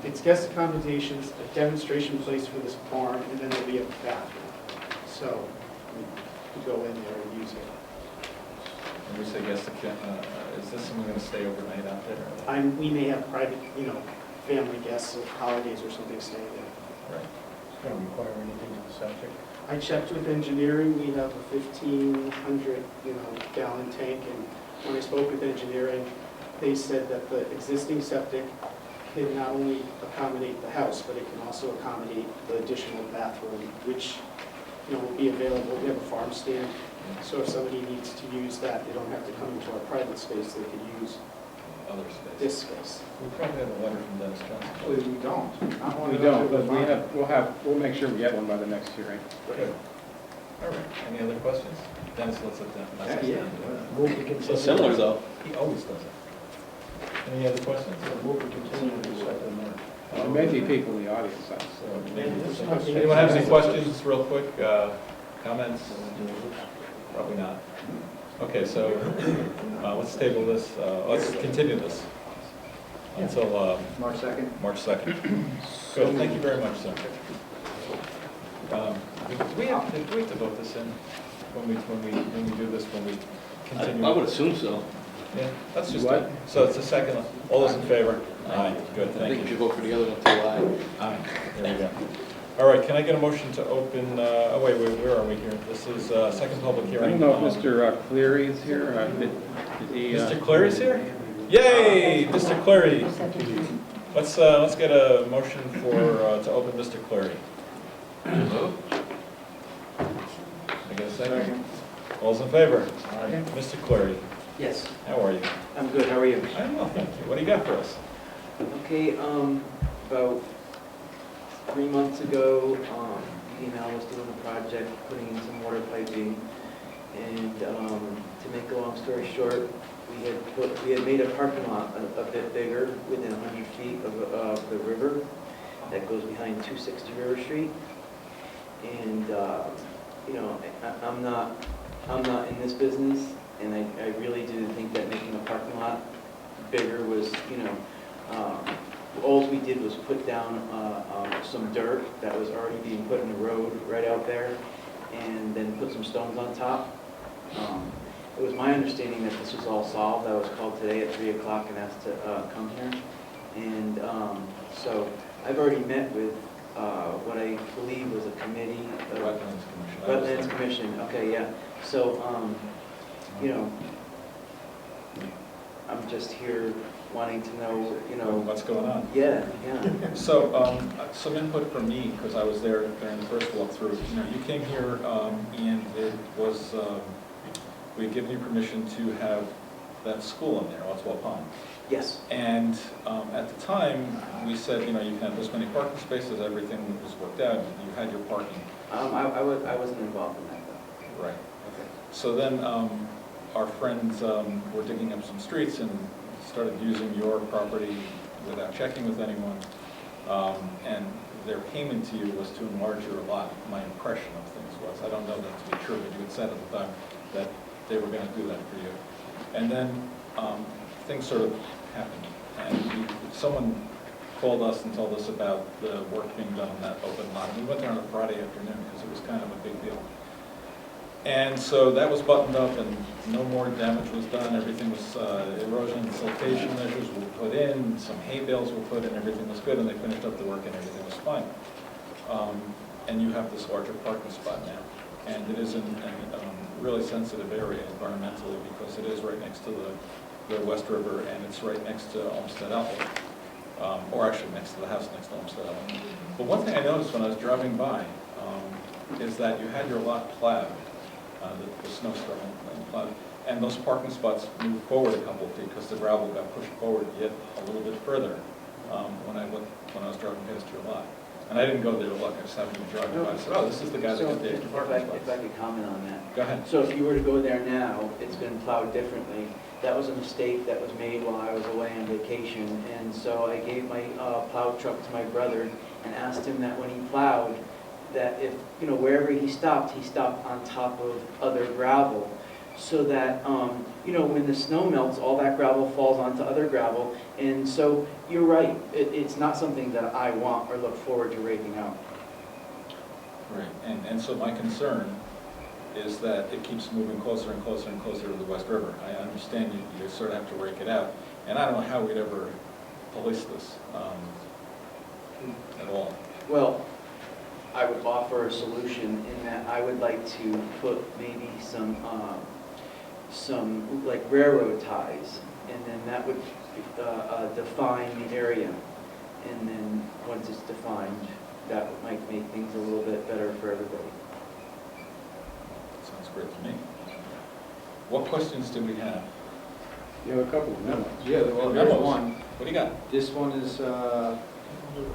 it's guest accommodations, a demonstration place for this barn, and then there'll be a bathroom. So we go in there and use it. When we say guest, is this someone going to stay overnight out there? We may have private, family guests of holidays or something staying there. Right. It's going to require anything to the septic? I checked with engineering, we have a 1,500, gallon tank, and when I spoke with engineering, they said that the existing septic can not only accommodate the house, but it can also accommodate the additional bathroom, which, will be available. We have a farm stand, so if somebody needs to use that, they don't have to come into our private space, they could use Other space. this space. We probably have a letter from Dennis Johnson. Actually, we don't. Not one We of those don't, but we find. we'll make sure we get one by the next hearing. Good. All right. Any other questions? Dennis, let's let Dennis. Yeah. Move to continue. So similar though. He always does it. Any other questions? Move to continue to second March. There may be people in the audience, so. Anyone have any questions, real quick? Comments? Probably not. Okay, so let's table this, let's continue this until March 2nd? March 2nd. Good, thank you very much, sir. Do we have to vote this in when we do this, when we continue? I would assume so. Yeah, that's just What? it. So it's a second. All those in favor? Aye. Good, I thank think you you. should vote for the other one too. Aye. There we go. All right, can I get a motion to open, wait, where are we here? This is second public I hearing. don't know if Mr. Cleary is here. Did he, Mr. Cleary's here? Yay, Mr. Cleary. Let's get a motion for, to open Mr. Cleary. I get a second? All's in favor? Mr. Cleary, Yes, how are you? I'm good, how are you? I'm well, thank you. What do you got for us? Okay, about 3 months ago, P&L was doing a project, putting in some water piping, and to make a long story short, we had made a parking lot a bit bigger, within 100 feet of the river that goes behind 260 River Street. And, I'm not in this business, and I really do think that making a parking lot bigger was, all we did was put down some dirt that was already being put in the road right out there, and then put some stones on top. It was my understanding that this was all solved. I was called today at 3 o'clock and asked to come here. And so I've already met with what I believe was a committee. Wetlands Commission. Wetlands Commission, okay, yeah. So, I'm just here wanting to know, you know. What's going on? Yeah. So, some input from me, because I was there during the first walkthrough. You know, you came here, and it was, we had given you permission to have that school in there, Oswald Pond. Yes. And at the time, we said, you know, you can have this many parking spaces, everything was worked out, you had your parking. I wasn't involved in that, though. Right. Okay. So then, our friends were digging up some streets and started using your property without checking with anyone. And their payment to you was to enlarge your lot. My impression of things was, I don't know that to be true, but you had said at the time that they were going to do that for you. And then things sort of happened. And someone called us and told us about the work being done on that open lot. And we went there on a Friday afternoon because it was kind of a big deal. And so that was buttoned up and no more damage was done. Everything was, erosion and siltation measures were put in, some hay bales were put in, everything was good, and they finished up the work and everything was fine. And you have this larger parking spot now. And it is in a really sensitive area environmentally because it is right next to the West River and it's right next to Olmsted Outlet. Or actually next to the house next to Olmsted Outlet. But one thing I noticed when I was driving by is that you had your lot plowed. The snowstorm and plowed, and those parking spots moved forward a couple of feet because the gravel got pushed forward yet a little bit further when I was driving past your lot. And I didn't go there to look, I just happened to be driving by. I said, oh, this is the guy that got the extra parking spots. If I could comment on that. Go ahead. So if you were to go there now, it's been plowed differently. That was a mistake that was made while I was away on vacation. And so I gave my plow truck to my brother and asked him that when he plowed, that if, you know, wherever he stopped on top of other gravel, so that, you know, when the snow melts, all that gravel falls onto other gravel. And so you're right, it's not something that I want or look forward to raking out. Right, and so my concern is that it keeps moving closer and closer and closer to the West River. I understand you sort of have to rake it out, and I don't know how we'd ever police this at all. Well, I would offer a solution in that I would like to put maybe some like railroad ties, and then that would define the area. And then once it's defined, that might make things a little bit better for everybody. Sounds great to me. What questions do we have? You have a couple of memos. Yeah, well, there's Memos. one. What do you got? This one is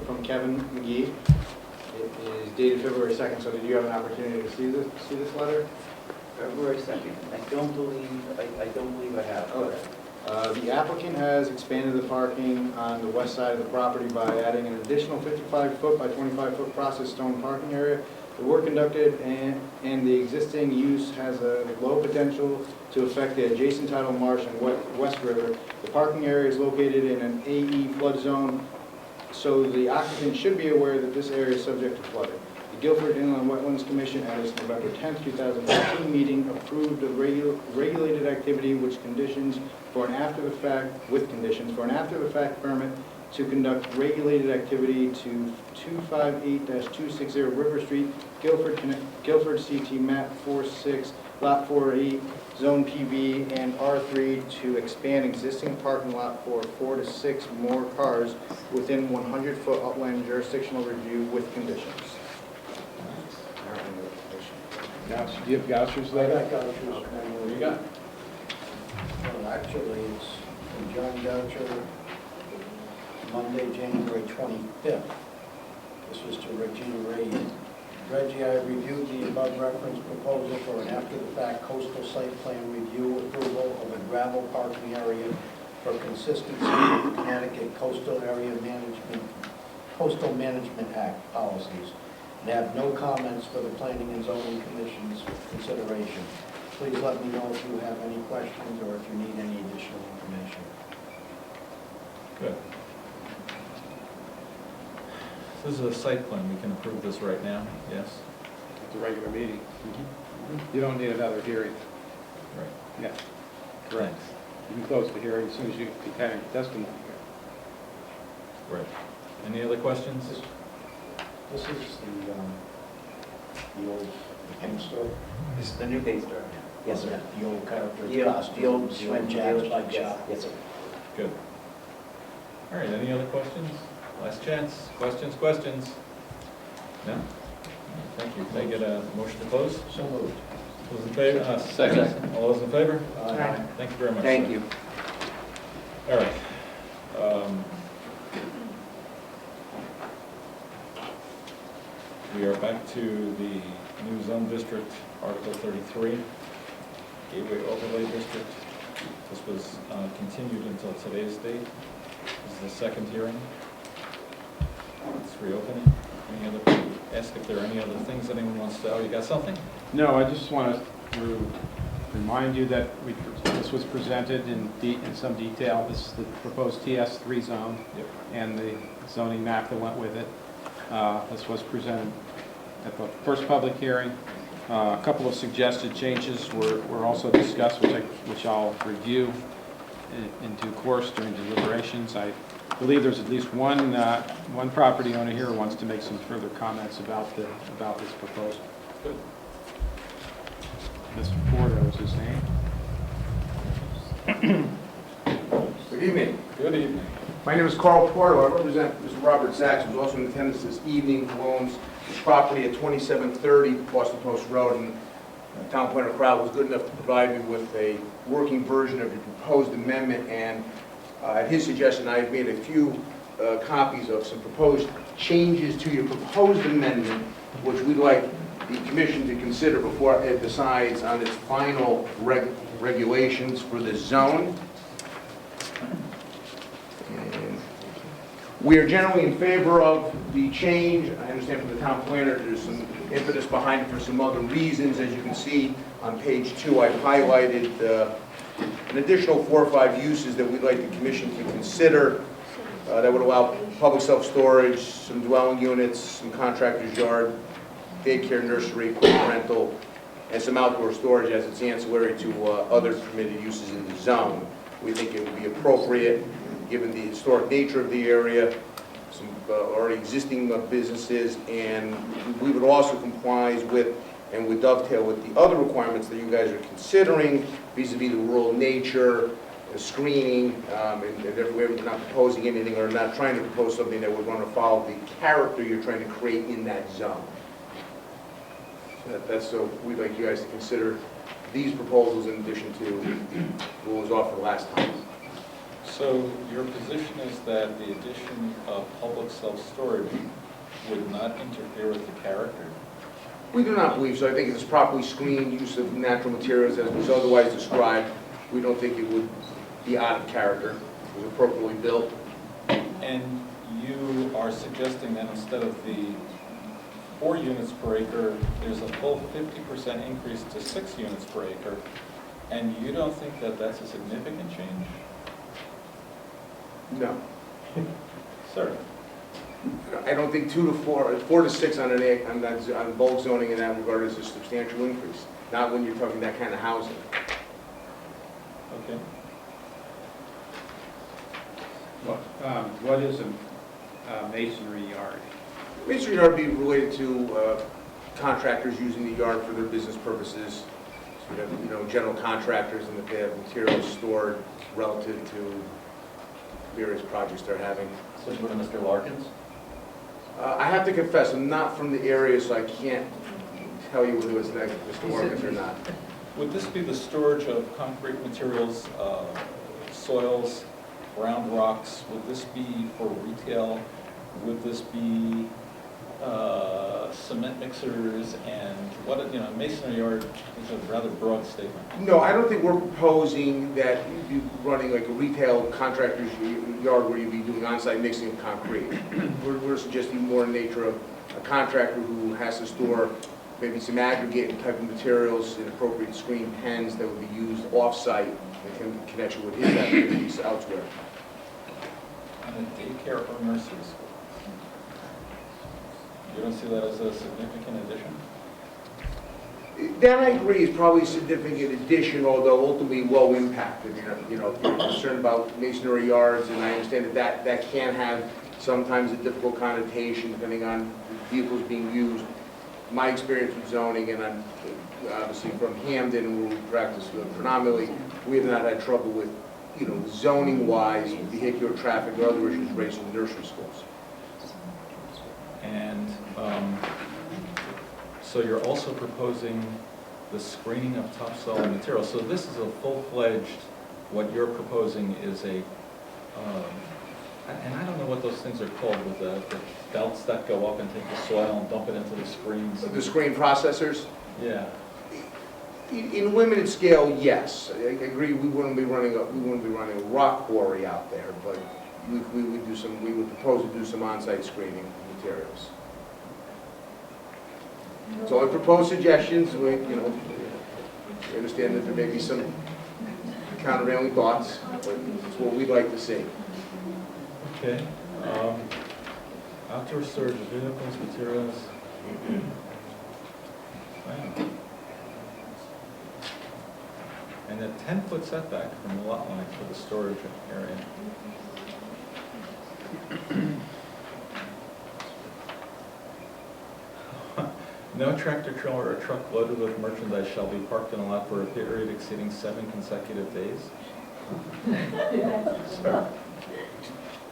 from Kevin McGee. It is dated February 2nd, so did you have an opportunity to see this letter? February 2nd. I don't believe I have. Okay. The applicant has expanded the parking on the west side of the property by adding an additional 55-foot by 25-foot process stone parking area. The work conducted and the existing use has a low potential to affect the adjacent tidal marsh and West River. The parking area is located in an AE flood zone, so the occupant should be aware that this area is subject to flooding. The Guilford Inland Wetlands Commission at its November 10th, 2015 meeting approved a regulated activity with conditions for an after-the-fact permit to conduct regulated activity to 258-260 River Street, Guilford, CT map 46, lot 48, zone PB and R3 to expand existing parking lot for 4 to 6 more cars within 100-foot upland jurisdictional review with conditions. Do you have Goucher's I letter? got Goucher's. What do you got? Well, actually, it's from John Goucher, Monday, January 25th. This was to Regina Reagan. Reggie, I reviewed the above referenced proposal for an after-the-fact coastal site plan review approval of a gravel parking area for consistency with the Connecticut Coastal Management Act policies, and have no comments for the Planning and Zoning Commission's consideration. Please let me know if you have any questions or if you need any additional information. Good. This is a site plan, we can approve this right now, yes? It's a regular meeting. You don't need another hearing. Right. Yeah. Correct. You can close the hearing as soon as you have your testimony here. Right. Any other questions? This is the old paint store. This is the new paint store. Yes, sir. The old character The costume. the old Swim Jack's Yes, bike shop. Yes, sir. Good. All right, any other questions? Last chance. Questions? No? Thank you. Can I get a motion to close? So moved. Those in favor? Second. All those in favor? Aye. Thank you very much. Thank sir. you. All right. We are back to the new zone district, Article 33, Gateway Overlay District. This was continued until today's date. This is the second hearing. It's reopening. Ask if there are any other things anyone wants to, oh, you got something? No, I just want to remind you that this was presented in some detail. This is the proposed TS3 zone Yep. and the zoning map that went with it. This was presented at the first public hearing. A couple of suggested changes were also discussed, which I'll review in due course during deliberations. I believe there's at least one property owner here who wants to make some further comments about this proposal. Good. Mr. Porter is his name. Good evening. Good evening. My name is Carl Porter. I represent Mr. Robert Sachs, who's also in attendance this evening, who owns his property at 2730 Boston Post Road. And Town Planner Crowell was good enough to provide me with a working version of your proposed amendment. And at his suggestion, I have made a few copies of some proposed changes to your proposed amendment, which we'd like the commission to consider before it decides on its final regulations for this zone. And we are generally in favor of the change. I understand from the town planner there's some impetus behind it for some other reasons. As you can see on page 2, I've highlighted an additional 4 or 5 uses that we'd like the commission to consider that would allow public self-storage, some dwelling units, some contractor's yard, daycare, nursery, rental, and some outdoor storage as it's ancillary to other permitted uses in the zone. We think it would be appropriate, given the historic nature of the area, some already existing businesses, and we would also comply with and would dovetail with the other requirements that you guys are considering vis-a-vis the rural nature, the screening, and therefore we're not proposing anything or not trying to propose something that would run afoul of the character you're trying to create in that zone. That's so we'd like you guys to consider these proposals in addition to what was offered last time. So your position is that the addition of public self-storage would not interfere with the character? We do not believe so. I think it's properly screened use of natural materials as was otherwise described. We don't think it would be out of character. It was appropriately built. And you are suggesting that instead of the 4 units per acre, there's a full 50% increase to 6 units per acre, and you don't think that that's a significant change? No. Sir? I don't think 2 to 4, 4 to 6 on bulk zoning in that regard is a substantial increase. Not when you're talking that kind of housing. Okay. What is a masonry yard? Masonry yard would be related to contractors using the yard for their business purposes. So we have, general contractors and that they have materials stored relative to various projects they're having. Similar to Mr. Larkins? I have to confess, I'm not from the area, so I can't tell you whether it was like Mr. Morgan's or not. Would this be the storage of concrete materials, soils, ground rocks? Would this be for retail? Would this be cement mixers and masonry yard is a rather broad statement. No, I don't think we're proposing that you'd be running like a retail contractor's yard where you'd be doing on-site mixing of concrete. We're suggesting more in nature of a contractor who has to store maybe some aggregate and type of materials in appropriate screen pens that would be used off-site in connection with his activities elsewhere. And a daycare or nursery school? You don't see that as a significant addition? That I agree is probably a significant addition, although ultimately low impacted. If you're concerned about masonry yards, and I understand that can have sometimes a difficult connotation depending on vehicles being used. My experience with zoning, and I'm obviously from Hamden, where we practice predominantly, we have not had trouble with, zoning-wise, vehicular traffic or other issues raised in nursery schools. And so you're also proposing the screening of topsoil material. So this is a full-fledged, what you're proposing is a, and I don't know what those things are called, with the belts that go up and take the soil and dump it into the screens. The screen processors? Yeah. In limited scale, yes. I agree, we wouldn't be running a rock quarry out there, but we would propose to do some on-site screening of materials. So I propose suggestions, we understand that there may be some countervailing thoughts, but it's what we'd like to see. Okay. Outdoor storage of vehicles, materials. Wow. And a 10-foot setback from the lot line for the storage area. No tractor trailer or truck loaded with merchandise shall be parked in a lot for a period exceeding 7 consecutive days. Sorry.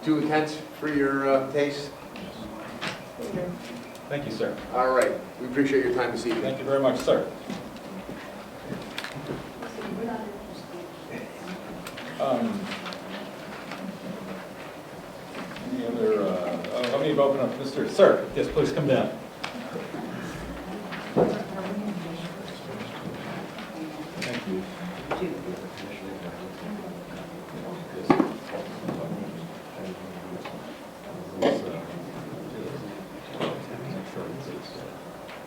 Too intense for your taste? Thank you, sir. All right, we appreciate your time this evening. Thank you very much, sir. Any other, let me open up, Mr. Sir, yes, please come down. Thank you.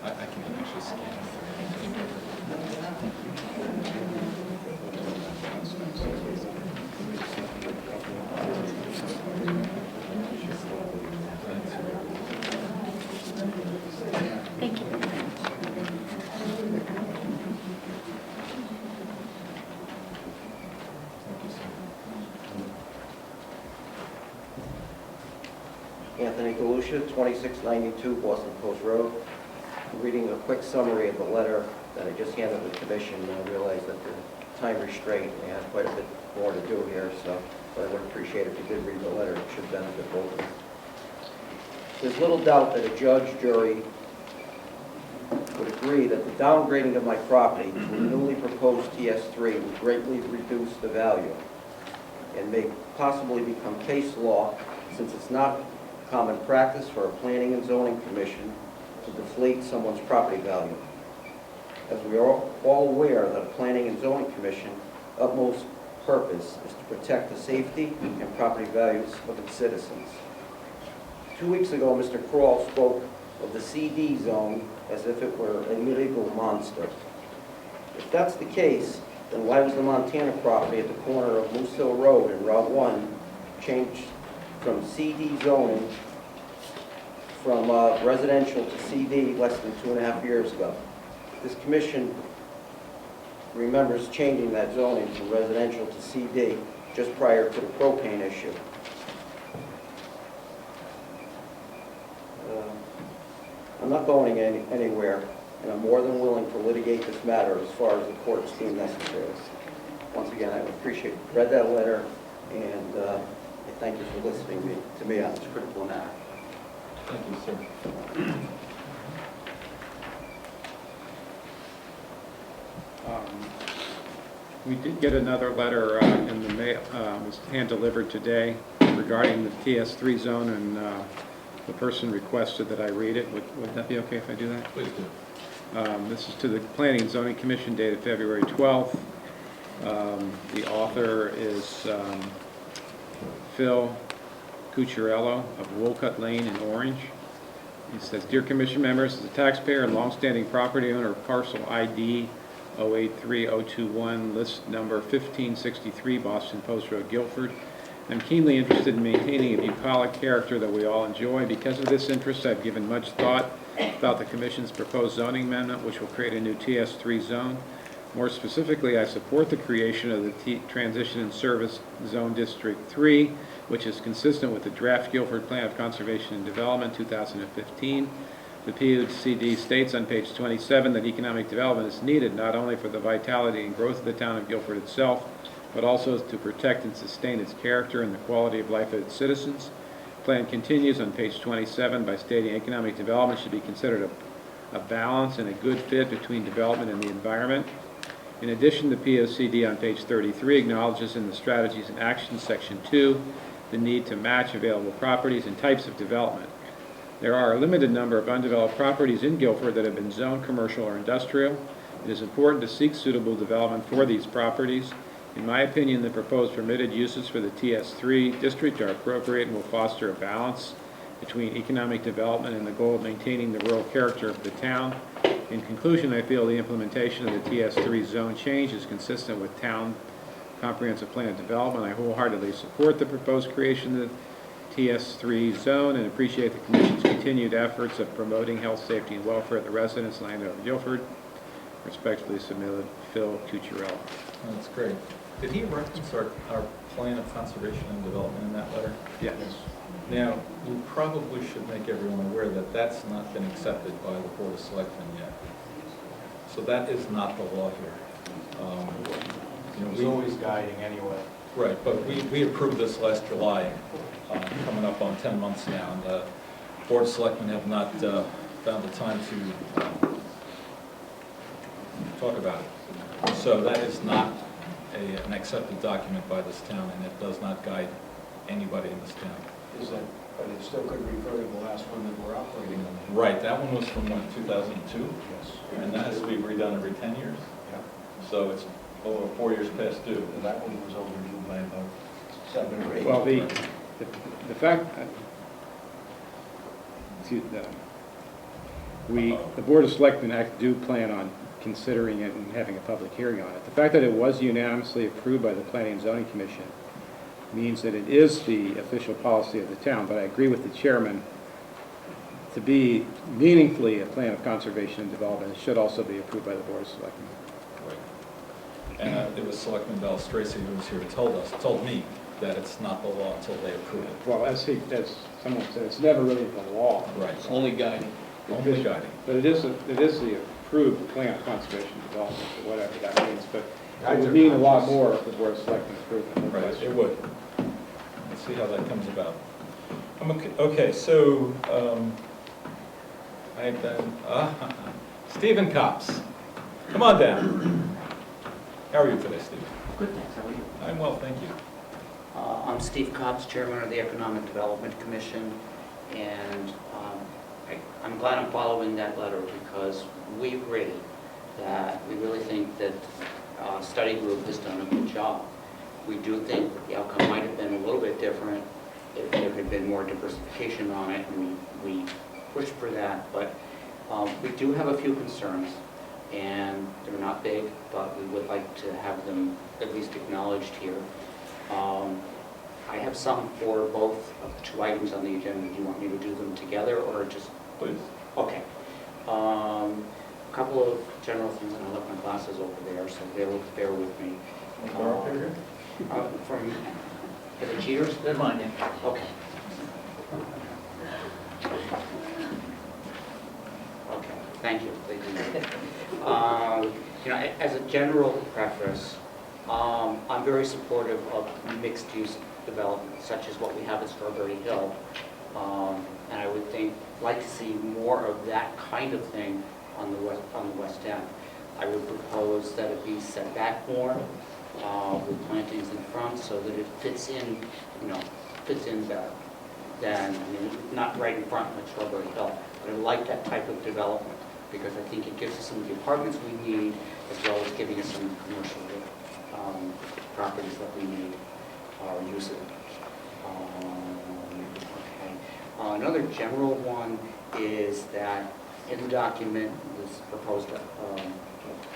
I can actually scan. Thank you. Anthony Galusha, 2692 Boston Post Road. Reading a quick summary of the letter that I just handed the commission, I realized that the time restraint, we have quite a bit more to do here, but I would appreciate if you did read the letter. It should benefit both of us. There's little doubt that a judge, jury would agree that the downgrading of my property to the newly proposed TS3 would greatly reduce the value and may possibly become case law, since it's not common practice for a planning and zoning commission to deflate someone's property value. As we are all aware that a planning and zoning commission utmost purpose is to protect the safety and property values of its citizens. 2 weeks ago, Mr. Kroll spoke of the CD zone as if it were a medieval monster. If that's the case, then why was the Montana property at the corner of Moose Hill Road and Route 1 changed from CD zoning from residential to CD less than 2.5 years ago? This commission remembers changing that zoning from residential to CD just prior to the propane issue. I'm not going anywhere, and I'm more than willing to litigate this matter as far as the courts deem necessary. Once again, I appreciate you read that letter, and I thank you for listening to me on this critical matter. Thank you, sir. We did get another letter in the mail, was hand-delivered today regarding the TS3 zone, and the person requested that I read it. Would that be okay if I do that? Please do. This is to the Planning and Zoning Commission dated February 12th. The author is Phil Cucciarello of Woolcut Lane in Orange. He says, "Dear Commission members, as a taxpayer and longstanding property owner of parcel ID 083021, list number 1563, Boston Post Road, Guilford, I'm keenly interested in maintaining a bucolic character that we all enjoy. Because of this interest, I've given much thought about the Commission's proposed zoning amendment, which will create a new TS3 zone. More specifically, I support the creation of the Transition and Service Zone District 3, which is consistent with the draft Guilford Plan of Conservation and Development 2015. The PUCD states on page 27 that economic development is needed not only for the vitality and growth of the town of Guilford itself, but also to protect and sustain its character and the quality of life of its citizens. The plan continues on page 27 by stating economic development should be considered a balance and a good fit between development and the environment. In addition, the POCD on page 33 acknowledges in the Strategies and Actions section 2 the need to match available properties and types of development. There are a limited number of undeveloped properties in Guilford that have been zoned commercial or industrial. It is important to seek suitable development for these properties. In my opinion, the proposed permitted uses for the TS3 district are appropriate and will foster a balance between economic development and the goal of maintaining the rural character of the town. In conclusion, I feel the implementation of the TS3 zone change is consistent with town comprehensive plan development. I wholeheartedly support the proposed creation of the TS3 zone and appreciate the Commission's continued efforts of promoting health, safety, and welfare of the residents and landowners of Guilford. Respectfully submitted, Phil Cucciarella. Oh, that's great. Did he reference our plan of conservation and development in that letter? Yes. Now, we probably should make everyone aware that that's not been accepted by the Board of Selectmen yet. So that is not the law here. It's always guiding anyway. Right, but we approved this last July, coming up on 10 months now, and the Board of Selectmen have not found the time to talk about it. So that is not an accepted document by this town, and it does not guide anybody in this town. Is that, but it still could refer to the last one that we're operating on. Right, that one was from, what, 2002? Yes. And that has to be redone every 10 years? Yeah. So it's over 4 years past due. And that one was overdue by about 7 or 8. Well, the fact, excuse me, the Board of Selectmen do plan on considering it and having a public hearing on it. The fact that it was unanimously approved by the Planning and Zoning Commission means that it is the official policy of the town, but I agree with the chairman, to be meaningfully a plan of conservation and development, it should also be approved by the Board of Selectmen. Right. And it was Selectman Belstraci who was here, told me that it's not the law until they approve it. Well, as someone said, it's never really the law. Right. It's only guiding. Only guiding. But it is the approved plan of conservation and development, or whatever that means, but it would mean a lot more if the Board of Selectmen approved it. Right, it would. Let's see how that comes about. Okay, so I have done, Stephen Copps. Come on down. How are you today, Stephen? Good, thanks. How are you? I'm well, thank you. I'm Steve Copps, Chairman of the Economic Development Commission, and I'm glad I'm following that letter because we agree that we really think that study group has done a good job. We do think that the outcome might have been a little bit different if there had been more diversification on it, and we pushed for that, but we do have a few concerns, and they're not big, but we would like to have them at least acknowledged here. I have some for both of the two items on the agenda. Do you want me to do them together or just? Please. Okay. A couple of general things, and I left my glasses over there, so bear with me. From the cheaters? They're mine, yeah. Okay. Okay, thank you. You know, as a general preface, I'm very supportive of mixed-use development, such as what we have at Strawberry Hill. And I would like to see more of that kind of thing on the west end. I would propose that it be set back more with plantings in front so that it fits in, fits in better than, not right in front like Strawberry Hill, but I like that type of development because I think it gives us some of the apartments we need as well as giving us some commercial properties that we need or use it. Another general one is that in the document, this proposed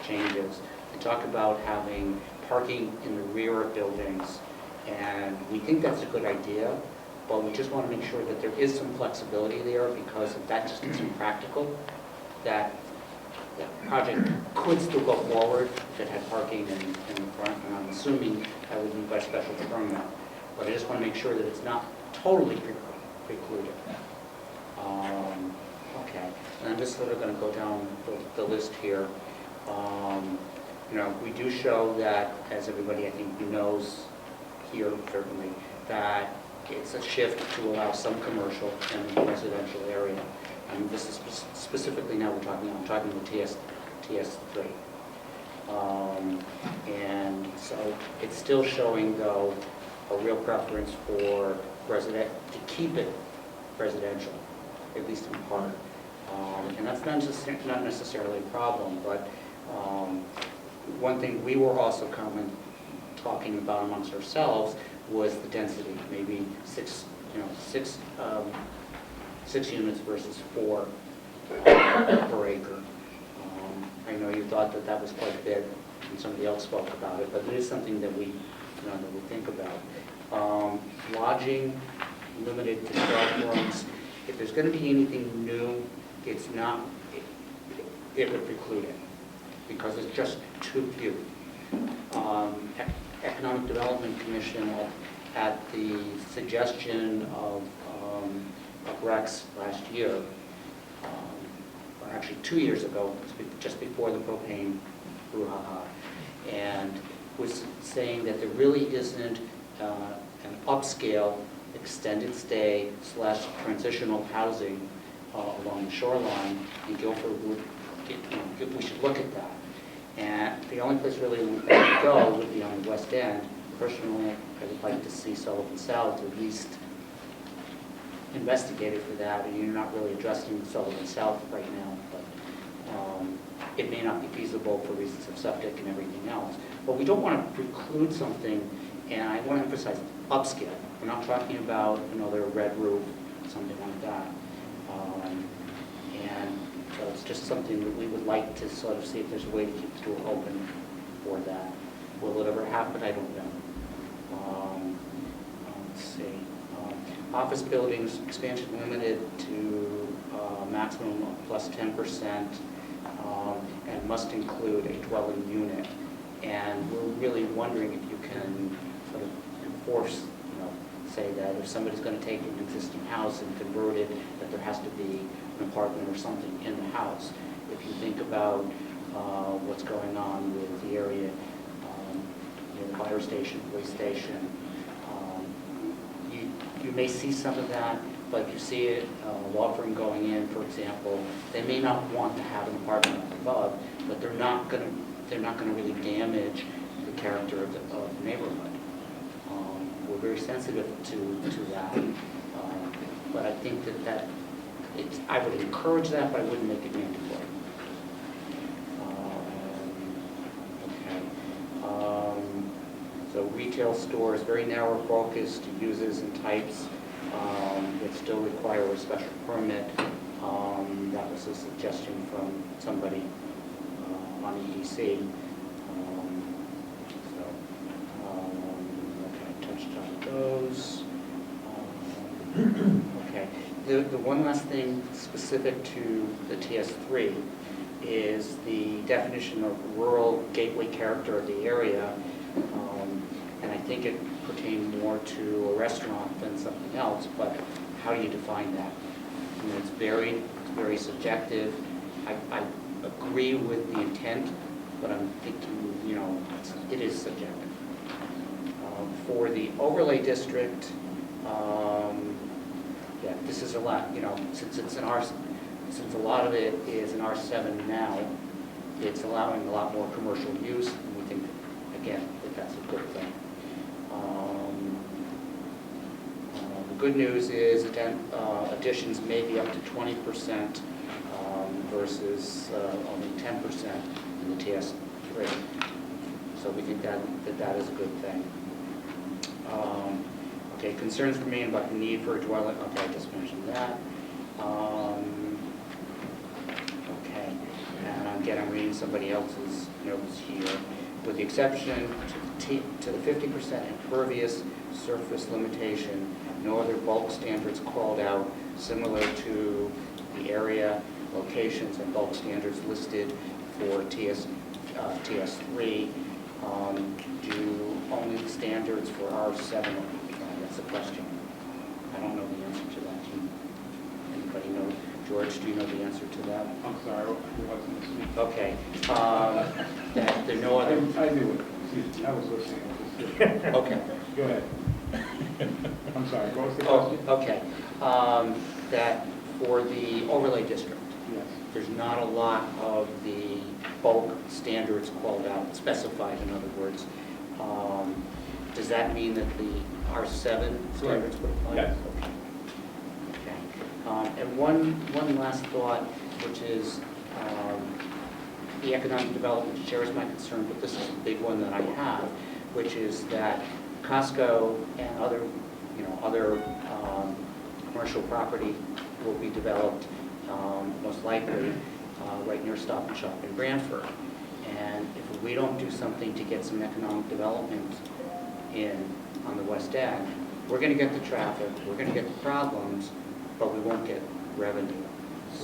changes, we talk about having parking in the rear of buildings, and we think that's a good idea, but we just want to make sure that there is some flexibility there because if that just isn't practical, that the project could still go forward if it had parking in the front, and I'm assuming that would be by special permit. But I just want to make sure that it's not totally precluded. Okay, and I'm just sort of going to go down the list here. You know, we do show that, as everybody I think knows here certainly, that it's a shift to allow some commercial in the residential area. And this is specifically now I'm talking about TS3. And so it's still showing, though, a real preference for to keep it residential, at least in part. And that's not necessarily a problem, but one thing we were also talking about amongst ourselves was the density, maybe six units versus 4 per acre. I know you thought that that was quite a bit, and somebody else spoke about it, but it is something that we think about. Lodging limited to 12 rooms. If there's going to be anything new, it would preclude it because it's just too few. Economic Development Commission, at the suggestion of Rex last year, or actually 2 years ago, just before the propane brouhaha, and was saying that there really isn't an upscale extended stay / transitional housing along the shoreline, and Guilford we should look at that. And the only place really we could go would be on the West End. Personally, I would like to see Sullivan South at least investigated for that, and you're not really addressing Sullivan South right now, but it may not be feasible for reasons of septic and everything else. But we don't want to preclude something, and I want to emphasize upscale. We're not talking about another red roof, something like that. And so it's just something that we would like to sort of see if there's a way to keep the door open for that. Will it ever happen? I don't know. Let's see. Office buildings, expansion limited to maximum of plus 10%, and must include a dwelling unit. And we're really wondering if you can sort of enforce, say that if somebody's going to take an existing house and convert it, that there has to be an apartment or something in the house. If you think about what's going on with the area, near the fire station, police station, you may see some of that, but you see it, a law firm going in, for example, they may not want to have an apartment up above, but they're not going to really damage the character of the neighborhood. We're very sensitive to that, but I think that I would encourage that, but I wouldn't make it mandatory. So retail stores, very narrow focused, uses and types that still require a special permit. That was a suggestion from somebody on EDC. Okay, touched on those. Okay, the one last thing specific to the TS3 is the definition of rural gateway character of the area. And I think it pertained more to a restaurant than something else, but how do you define that? I mean, it's very subjective. I agree with the intent, but I'm thinking, it is subjective. For the overlay district, yeah, this is a lot, since a lot of it is in R7 now, it's allowing a lot more commercial use, and we think, again, that's a good thing. The good news is additions may be up to 20% versus only 10% in the TS3. So we think that is a good thing. Okay, concerns remain about the need for a dwelling. Okay, I just mentioned that. Okay, and again, I'm reading somebody else's notes here. With the exception to the 50% impervious surface limitation, no other bulk standards called out similar to the area, locations, and bulk standards listed for TS3. Do only the standards for R7 apply? That's the question. I don't know the answer to that. Anybody know? George? George, do you know the answer to that? I'm sorry, I wasn't listening. Okay. That there are no other, I knew it. Excuse me, I was listening. okay. Go ahead. I'm sorry, what was the Oh, question? okay. That for the overlay district, Yes. there's not a lot of the bulk standards called out, specified in other words. Does that mean that the R7 standards would apply? Yes. Okay. And one last thought, which is the economic development shares my concern, but this is a big one that I have, which is that Costco and other commercial property will be developed most likely right near Stop and Shop in Branford. And if we don't do something to get some economic development on the West End, we're going to get the traffic, we're going to get the problems, but we won't get revenue.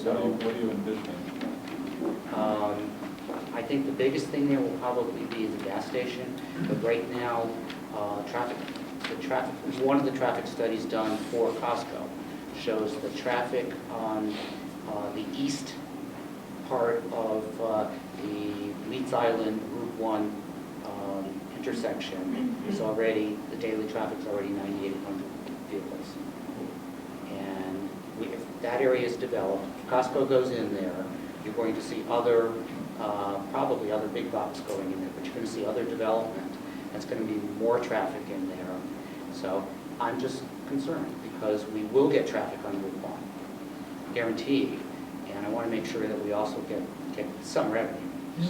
So what are you envisioning? I think the biggest thing there will probably be the gas station, but right now, one of the traffic studies done for Costco shows the traffic on the east part of the Leeds Island Route 1 intersection is already, the daily traffic's already 9,800 vehicles. And if that area is developed, if Costco goes in there, you're going to see other, probably other big box going in there, but you're going to see other development. That's going to be more traffic in there. So I'm just concerned because we will get traffic on Route 1, guaranteed. And I want to make sure that we also get some revenue.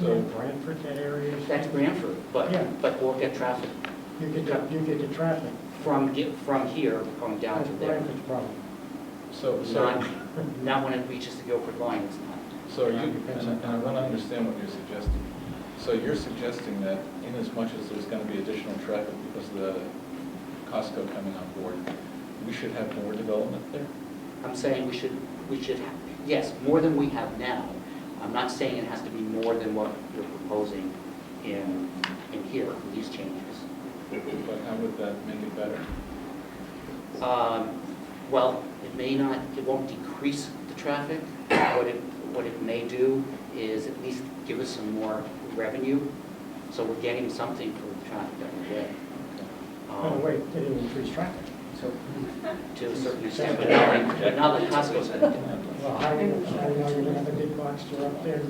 So Brantford, that area? That's Branford, but Yeah. but we'll get traffic You get the traffic. from here going down to That's there. Brantford's problem. Not when it reaches the Guilford line, it's not. So you, and I want to understand what you're suggesting. So you're suggesting that in as much as there's going to be additional traffic because of the Costco coming on board, we should have more development there? I'm saying we should have, yes, more than we have now. I'm not saying it has to be more than what you're proposing in here, for these changes. But how would that make it better? Well, it won't decrease the traffic. What it may do is at least give us some more revenue, so we're getting something for the traffic that we get. Oh, wait, it'll increase traffic. So, to a certain extent, but now that Costco's going to do it. Well, how do you know you're going to have a big box store up there on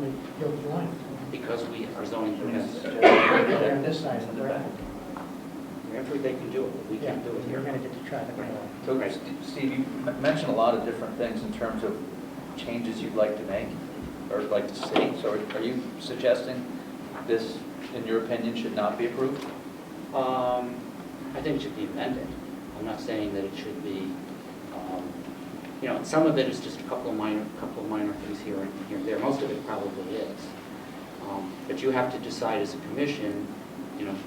the Guilford line? Because we are zoning permits. They're on this side of the Brantford. Branford, they can do it, but we can't do it You're here. going to get the traffic. So, Steve, you mentioned a lot of different things in terms of changes you'd like to make or like to see. So are you suggesting this, in your opinion, should not be approved? I think it should be amended. I'm not saying that it should be, some of it is just a couple of minor things here and there. Most of it probably is. But you have to decide as a commission,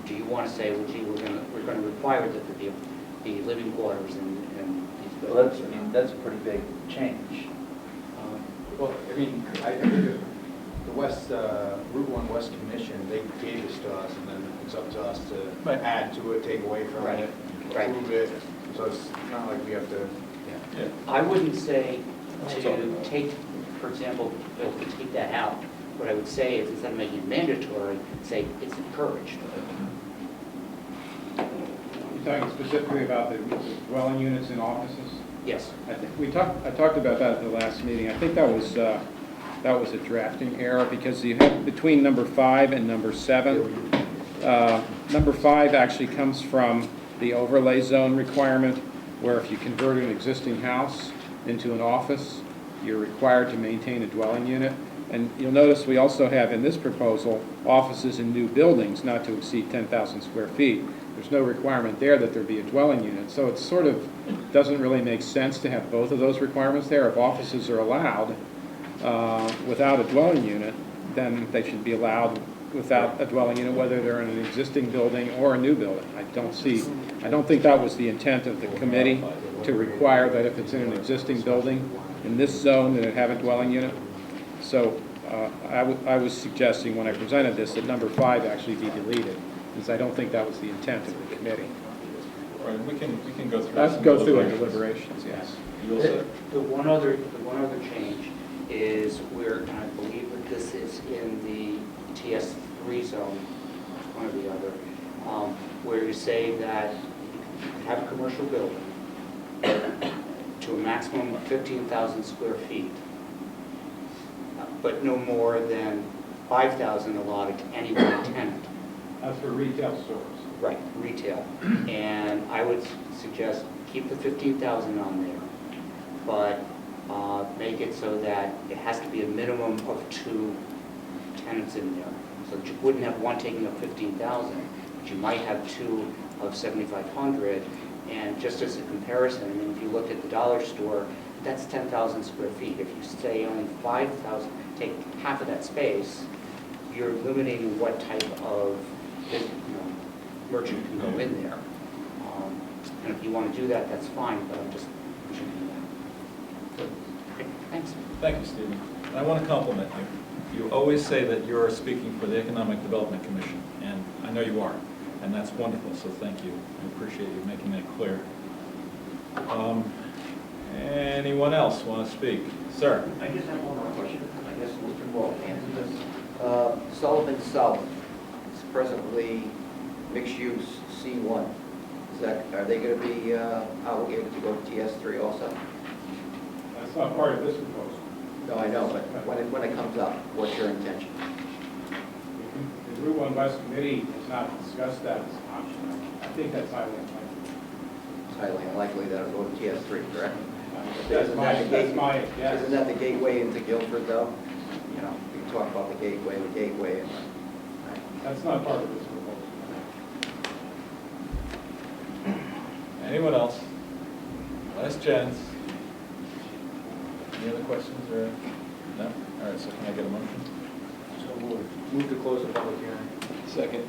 do you want to say, well, gee, we're going to require that there be living quarters in these Well, buildings? that's a pretty big change. Well, I mean, I think the West, Route 1 West Commission, they gave this to us, and then it's up to us to add to it, take away from it, approve it. So it's not like we have to. Yeah. I wouldn't say to take, for example, to take that out. What I would say is, instead of making it mandatory, say it's encouraged. You're talking specifically about the dwelling units in offices? Yes. I think I talked about that at the last meeting. I think that was a drafting error because you have between number 5 and number 7. Number 5 actually comes from the overlay zone requirement, where if you convert an existing house into an office, you're required to maintain a dwelling unit. And you'll notice we also have in this proposal offices in new buildings not to exceed 10,000 square feet. There's no requirement there that there be a dwelling unit. So it sort of doesn't really make sense to have both of those requirements there. If offices are allowed without a dwelling unit, then they should be allowed without a dwelling unit, whether they're in an existing building or a new building. I don't think that was the intent of the committee, to require that if it's in an existing building in this zone that it have a dwelling unit. So I was suggesting when I presented this that number 5 actually be deleted, because I don't think that was the intent of the committee. Right, we can go through. Let's some go through our deliberations. deliberations, yes. You all set? The one other change is where, and I believe that this is in the TS3 zone, one or the other, where you say that you can have a commercial building to a maximum of 15,000 square feet, but no more than 5,000 allotted to any one tenant. That's for retail stores. Right, retail. And I would suggest keep the 15,000 on there, but make it so that it has to be a minimum of 2 tenants in there. So that you wouldn't have one taking up 15,000, but you might have 2 of 7,500. And just as a comparison, I mean, if you looked at the dollar store, that's 10,000 square feet. If you say only 5,000, take half of that space, you're limiting what type of merchant can go in there. And if you want to do that, that's fine, but I'm just pushing that. Okay, thanks. Thank you, Stephen. And I want to compliment you. You always say that you're speaking for the Economic Development Commission, and I know you are, and that's wonderful, so thank you. I appreciate you making that clear. Anyone else want to speak? Sir? I just have one more question. I guess Mr. Wall answered this. Sullivan South is presently mixed-use C1. Are they going to be obligated to go to TS3 also? That's not part of this proposal. No, I know, but when it comes up, what's your intention? The Route 1 West Committee has not discussed that as an option. I think that's highly unlikely. It's highly unlikely that it'll go to TS3, correct? That's my guess. Isn't that the gateway into Guilford, though? You know, we can talk about the gateway. And, That's not part of this proposal. Anyone else? Last chance. Any other questions or? No? All right, so can I get a motion? So move to close the public hearing. Second.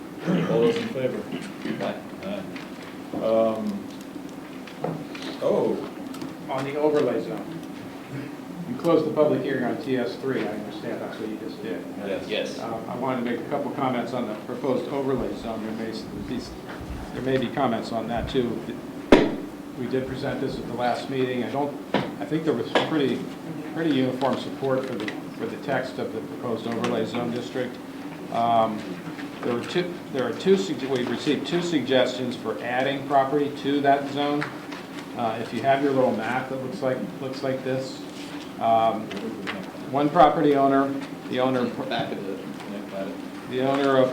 All those in favor? Aye. On the overlay zone. You closed the public hearing on TS3, I understand that's what you just did. Yes. I wanted to make a couple comments on the proposed overlay zone. There may be comments on that too. We did present this at the last meeting. I think there was pretty uniform support for the text of the proposed overlay zone district. We received 2 suggestions for adding property to that zone. If you have your little map that looks like this, one property owner, the owner of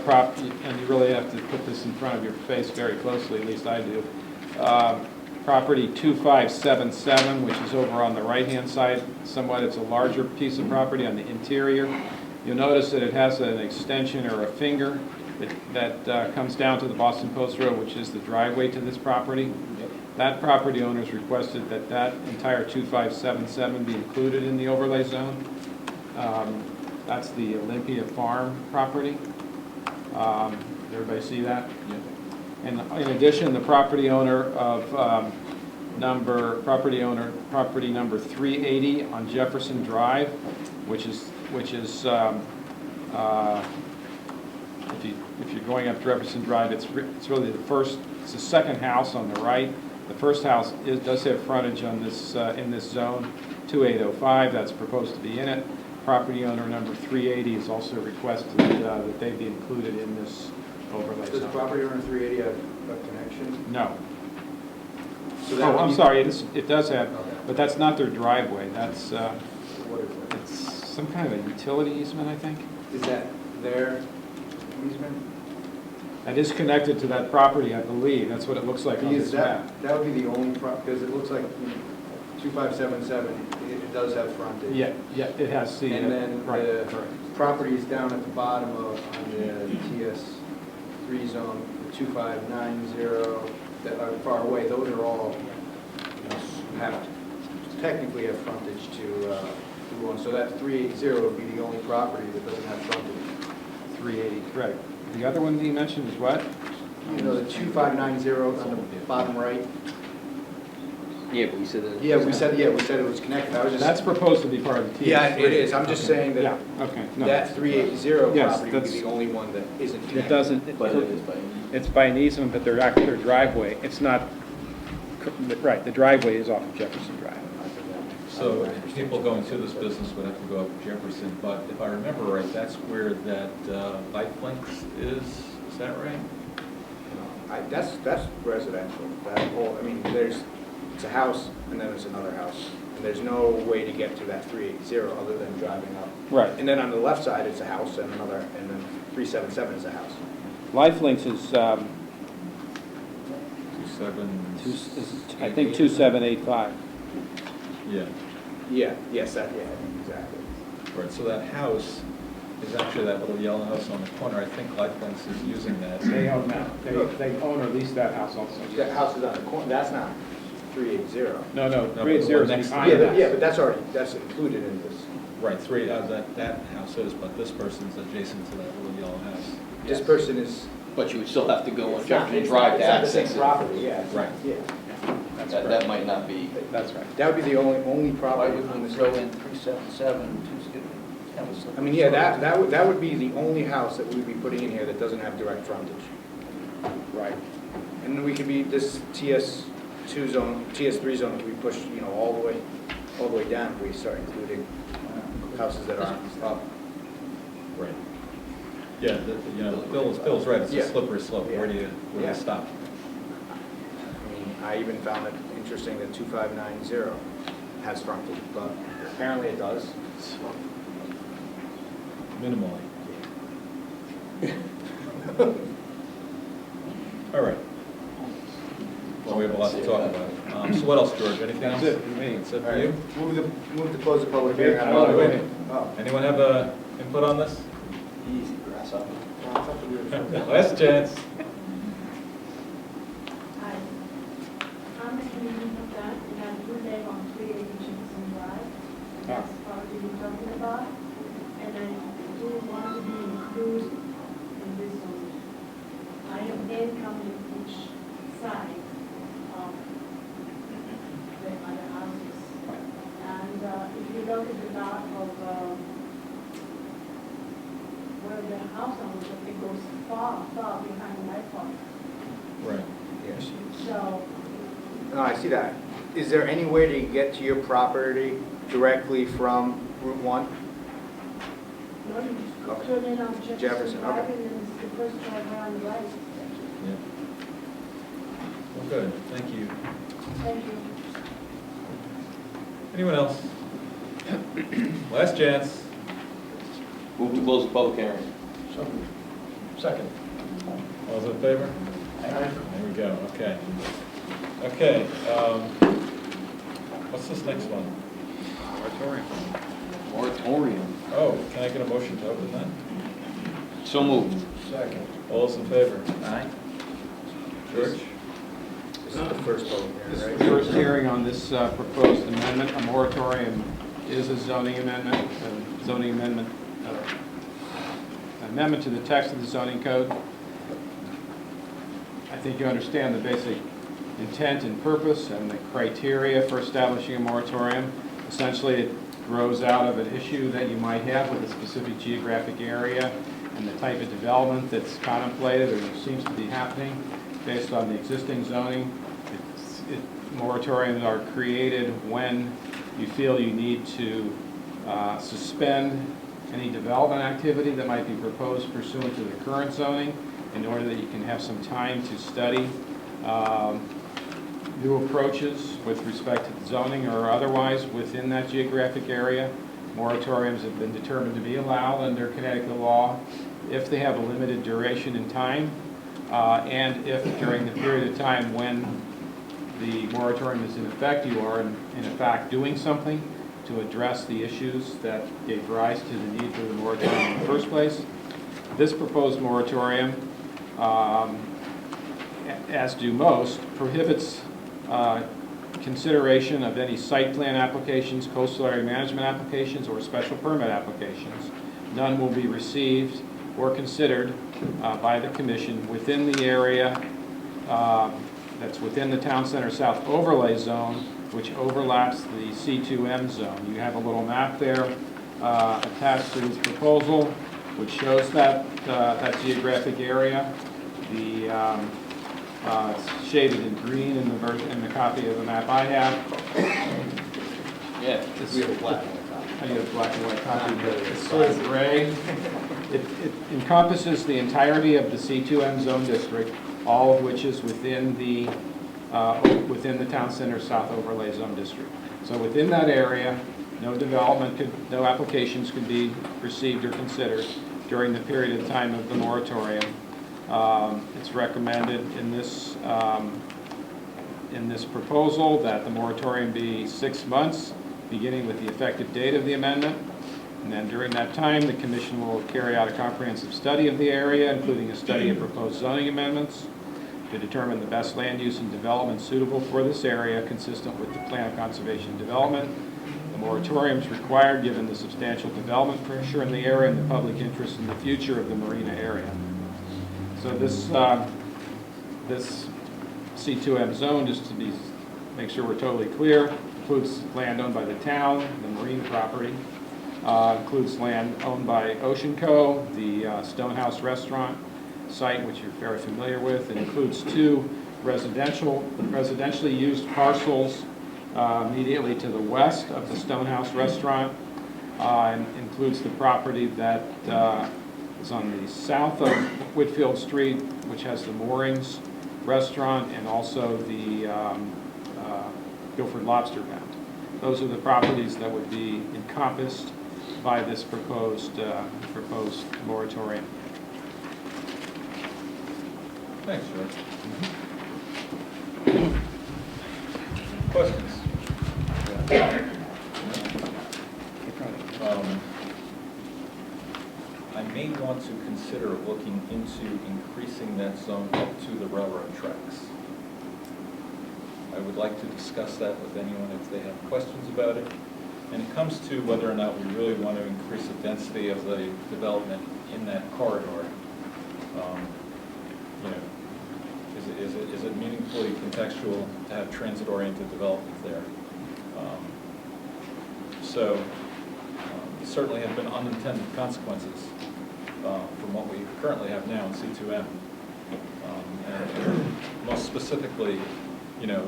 property, and you really have to put this in front of your face very closely, at least I do. Property 2577, which is over on the right-hand side somewhat. It's a larger piece of property on the interior. You'll notice that it has an extension or a finger that comes down to the Boston Post Road, which is the driveway to this property. That property owner's requested that entire 2577 be included in the overlay zone. That's the Olympia Farm property. Everybody see that? Yeah. And in addition, the property owner of property number 380 on Jefferson Drive, which is if you're going up Jefferson Drive, it's really it's the second house on the right. The first house does have frontage on this in this zone, 2805. That's proposed to be in it. Property owner number 380 has also requested that they be included in this overlay zone. Does property owner 380 have a connection? No. So I'm sorry, it does have, but that's not their driveway. That's what is it? it's some kind of a utility easement, I think. Is that their easement? That is connected to that property, I believe. That's what it looks like on this map. That would be the only, because it looks like 2577, it does have frontage. Yeah, it has C. And then right, the correct. properties down at the bottom on the TS3 zone, the 2590 that are far away, those are all, technically have frontage to one. So that 380 would be the only property that doesn't have frontage. 380, correct. The other one that you mentioned is what? You know, the 2590 on the bottom right. Yeah, but we said that. Yeah, we said it was connected. I was just. That's proposed to be part of the TS3. Yeah, it is. I'm just saying that. Yeah, okay. No. That 380 Yes, property would be the only one that isn't connected. It doesn't. But it is by. It's by an easement, but their driveway. It's not right, the driveway is off of Jefferson Drive. So people going through this business would have to go up Jefferson, but if I remember right, that's where that Lifelinks is that right? That's residential, that whole, I mean, it's a house, and then there's another house. And there's no way to get to that 380 other than driving up. Right. And then on the left side, it's a house, and another, and then 377 is a house. Lifelinks is, 27. I think 2785. Yeah. Yeah, yes, exactly. Right, so that house is actually that little yellow house on the corner. I think Lifelinks is using that. They own that, they own or lease that house also. That house is on the corner, that's not 380. No, but 380 is next to behind it. that. Yeah, but that's included in this. Right, that house is, but this person's adjacent to that little yellow house. This person is. But you would still have to go on It's not- Jefferson it's Drive not- to it's not the access same it. property, yeah. Right. Yeah. That might not be. That's right. That would be the only Why property would on we this. throw in 377, that was I mean, yeah, that would be the only house that we'd be putting in here that doesn't have direct frontage. Right. And then we could be, this TS2 zone, TS3 zone could be pushed, all the way down if we start including houses that are up. Right. Yeah, Phil's right, it's Yeah. a slippery slope. Yeah. Where do you Yeah. stop? I mean, I even found it interesting that 2590 has frontage, but apparently it does. Minimally. All right. Well, we have a lot to talk about. So what else, George? Anything else? That's it for me. That's it All for right, you? move to close the public hearing. on Oh, wait. Oh. Anyone have input on this? easy grasshopper. Last chance. Hi. I'm Amy Muttan, and I do live on 380 Jefferson Drive. That's what we're talking about. And I do want to be included in this zone. I am incoming each side of the other houses. And if you look at the map of where the house is, it goes far, far behind my farm. Right. Yes. So, No, I see that. Is there any way to get to your property directly from Route 1? no, you Okay. turn in on Jefferson, Jefferson Drive, okay. and then it's the first drive around the right. Yeah. Well, good. Thank you. Thank you. Anyone else? Last chance. Move to close the public hearing. Second. All those in favor? There we go. Okay. Okay. What's this next one? Moratorium. Moratorium. Oh, can I get a motion to open that? So moved. Second. All those in favor? Aye. George? This is the first public This is hearing, the right? first hearing on this proposed amendment. A moratorium is a zoning amendment, amendment to the text of the zoning code. I think you understand the basic intent and purpose and the criteria for establishing a moratorium. Essentially, it grows out of an issue that you might have with a specific geographic area and the type of development that's contemplated or seems to be happening based on the existing zoning. Moratoriums are created when you feel you need to suspend any development activity that might be proposed pursuant to the current zoning in order that you can have some time to study new approaches with respect to zoning or otherwise within that geographic area. Moratoriums have been determined to be allowed under Connecticut law if they have a limited duration in time and if during the period of time when the moratorium is in effect, you are in fact doing something to address the issues that gave rise to the need for the moratorium in the first place. This proposed moratorium, as do most, prohibits consideration of any site plan applications, coastal area management applications, or special permit applications. None will be received or considered by the commission within the area that's within the Town Center South Overlay Zone, which overlaps the C2M zone. You have a little map there attached to this proposal, which shows that geographic area. It's shaded in green in the copy of the map I have. Yeah, It's- we have a black and white copy. I need a black and white copy, but it's sort of gray. It encompasses the entirety of the C2M zone district, all of which is within the town center south overlay zone district. So within that area, no applications could be received or considered during the period of time of the moratorium. It's recommended in this proposal that the moratorium be 6 months, beginning with the effective date of the amendment. And then during that time, the commission will carry out a comprehensive study of the area, including a study of proposed zoning amendments, to determine the best land use and development suitable for this area, consistent with the plan of conservation and development. The moratorium is required given the substantial development pressure in the area and the public interest in the future of the marina area. So this C2M zone, just to make sure we're totally clear, includes land owned by the town, the marine property, includes land owned by Ocean Co., the Stonehouse Restaurant site, which you're very familiar with. It includes 2 residentially used parcels immediately to the west of the Stonehouse Restaurant. And includes the property that is on the south of Whitfield Street, which has the Moorings Restaurant and also the Guilford Lobster Pound. Those are the properties that would be encompassed by this proposed moratorium. Thanks, George. Questions? I may want to consider looking into increasing that zone up to the railroad tracks. I would like to discuss that with anyone if they have questions about it. And it comes to whether or not we really want to increase the density of the development in that corridor. Is it meaningfully contextual to have transit-oriented development there? Certainly have been unintended consequences from what we currently have now in C2M. And most specifically, there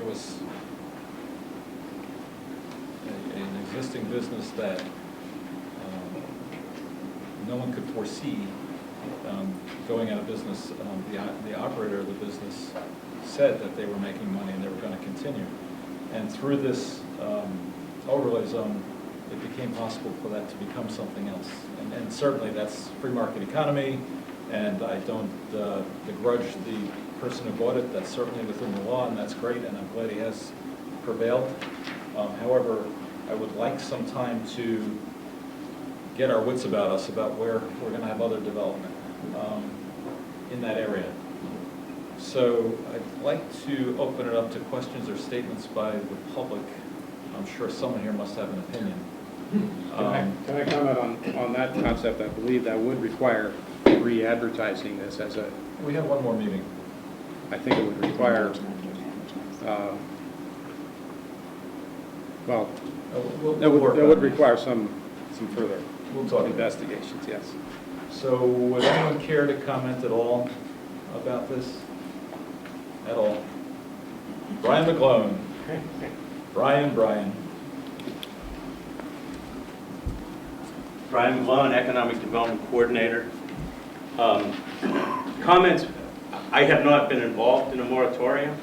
was an existing business that no one could foresee going out of business. The operator of the business said that they were making money and they were going to continue. And through this overlay zone, it became possible for that to become something else. And certainly that's free market economy, and I don't begrudge the person who bought it. That's certainly within the law, and that's great, and I'm glad he has prevailed. However, I would like some time to get our wits about us about where we're going to have other development in that area. So I'd like to open it up to questions or statements by the public. I'm sure someone here must have an opinion. Can I comment on that concept? I believe that would require re-advertising this as a... We have one more meeting. I think it would require, that would require some further investigations, yes. So would anyone care to comment at all about this? At all? Brian McGlone. Brian. Brian McGlone, Economic Development Coordinator. Comments, I have not been involved in a moratorium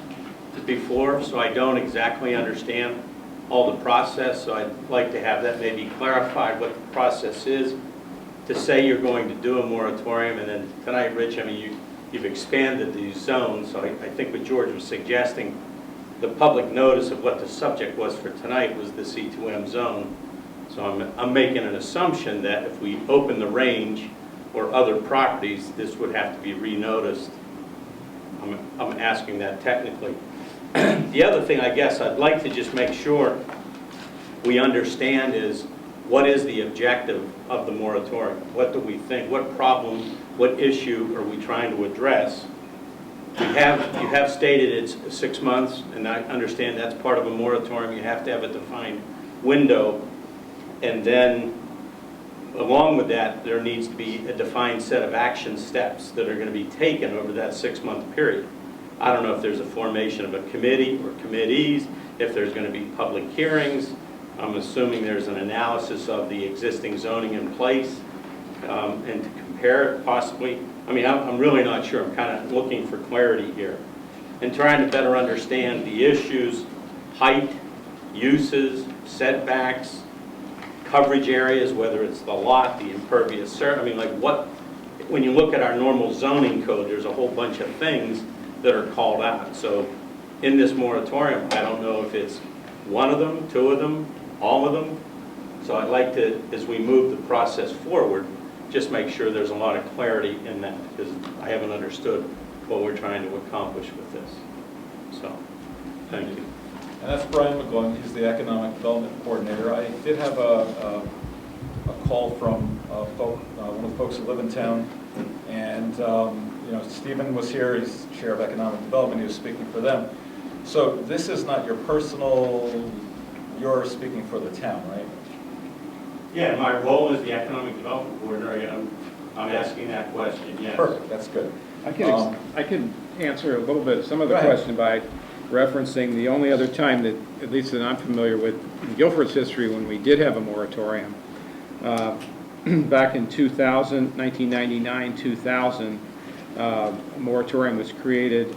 before, so I don't exactly understand all the process, so I'd like to have that maybe clarified what the process is to say you're going to do a moratorium, and then tonight, Rich, I mean, you've expanded these zones, so I think what George was suggesting, the public notice of what the subject was for tonight was the C2M zone. So I'm making an assumption that if we open the range or other properties, this would have to be re-noticed. I'm asking that technically. The other thing I guess I'd like to just make sure we understand is what is the objective of the moratorium? What do we think? What problem, what issue are we trying to address? You have stated it's 6 months, and I understand that's part of a moratorium. You have to have a defined window. And then along with that, there needs to be a defined set of action steps that are going to be taken over that 6-month period. I don't know if there's a formation of a committee or committees, if there's going to be public hearings. I'm assuming there's an analysis of the existing zoning in place, and to compare it possibly. I mean, I'm really not sure. I'm kind of looking for clarity here and trying to better understand the issues, height, uses, setbacks, coverage areas, whether it's the lot, the impervious surface. I mean, like what, when you look at our normal zoning code, there's a whole bunch of things that are called out. So in this moratorium, I don't know if it's one of them, two of them, all of them. So I'd like to, as we move the process forward, just make sure there's a lot of clarity in that, because I haven't understood what we're trying to accomplish with this. So, thank you. And that's Brian McGlung. He's the Economic Development Coordinator. I did have a call from one of the folks who live in town, and you know, Stephen was here. He's Chair of Economic Development. He was speaking for them. So this is not your personal, you're speaking for the town, right? Yeah, my role as the Economic Development Coordinator, I'm asking that question, yes. Perfect, that's good. I can answer a little bit, some of the Go ahead. question by referencing the only other time that, at least that I'm familiar with, in Guilford's history when we did have a moratorium. Back in 2000, 1999, 2000, a moratorium was created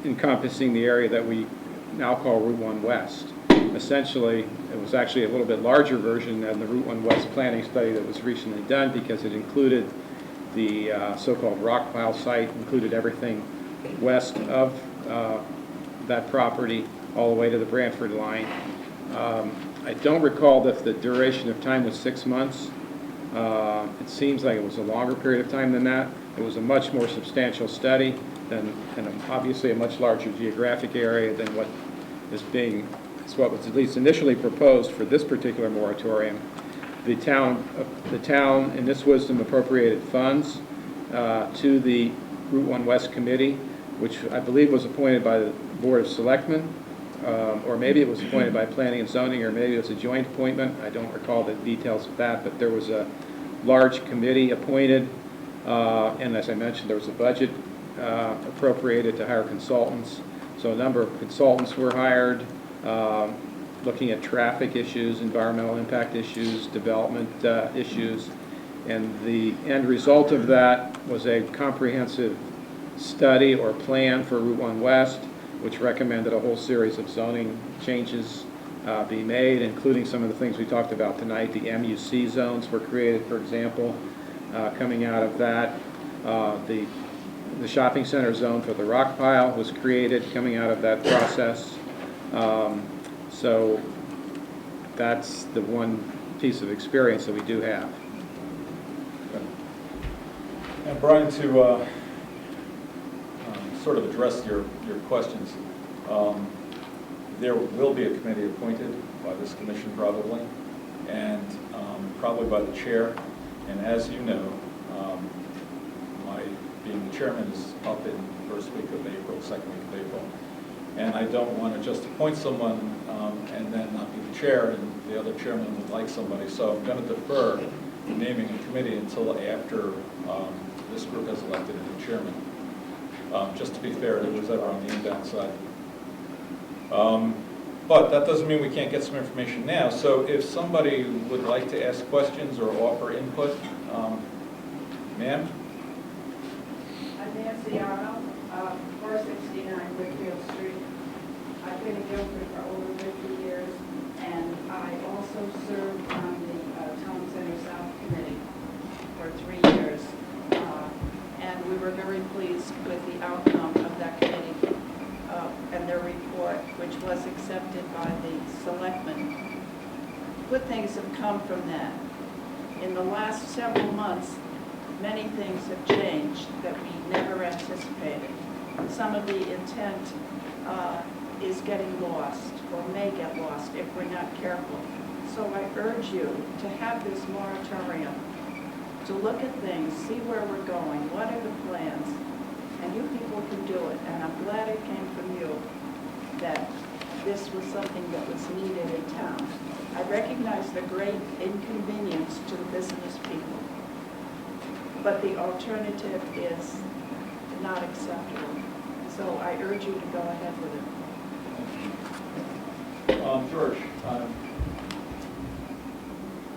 encompassing the area that we now call Route 1 West. Essentially, it was actually a little bit larger version than the Route 1 West planning study that was recently done, because it included the so-called rock pile site, included everything west of that property all the way to the Brantford line. I don't recall if the duration of time was 6 months. It seems like it was a longer period of time than that. It was a much more substantial study and obviously a much larger geographic area than what what was at least initially proposed for this particular moratorium. The town in this wisdom appropriated funds to the Route 1 West Committee, which I believe was appointed by the Board of Selectmen, or maybe it was appointed by Planning and Zoning, or maybe it was a joint appointment. I don't recall the details of that, but there was a large committee appointed, and as I mentioned, there was a budget appropriated to hire consultants. So a number of consultants were hired, looking at traffic issues, environmental impact issues, development issues, and the end result of that was a comprehensive study or plan for Route 1 West, which recommended a whole series of zoning changes be made, including some of the things we talked about tonight. The MUC zones were created, for example, coming out of that. The shopping center zone for the rock pile was created coming out of that process. So that's the one piece of experience that we do have. And Brian, to sort of address your questions, there will be a committee appointed by this commission probably, and probably by the chair. And as you know, my being the chairman is up in the first week of April, second week of April. And I don't want to just appoint someone and then not be the chair, and the other chairman would like somebody. So I'm going to defer naming a committee until after this group has elected a new chairman. Just to be fair, it was ever on the inbound side. But that doesn't mean we can't get some information now. So if somebody would like to ask questions or offer input, ma'am? I'm Nancy Arnold, 469 Whitfield Street. I've been in Guilford for over 50 years, and I also served on the Town Center South Committee for 3 years. And we were very pleased with the outcome of that committee and their report, which was accepted by the selectmen. Good things have come from that. In the last several months, many things have changed that we never anticipated. Some of the intent is getting lost or may get lost if we're not careful. So I urge you to have this moratorium, to look at things, see where we're going, what are the plans, and you people can do it. And I'm glad it came from you, that this was something that was needed in town. I recognize the great inconvenience to the business people, but the alternative is not acceptable. So I urge you to go ahead with it. George,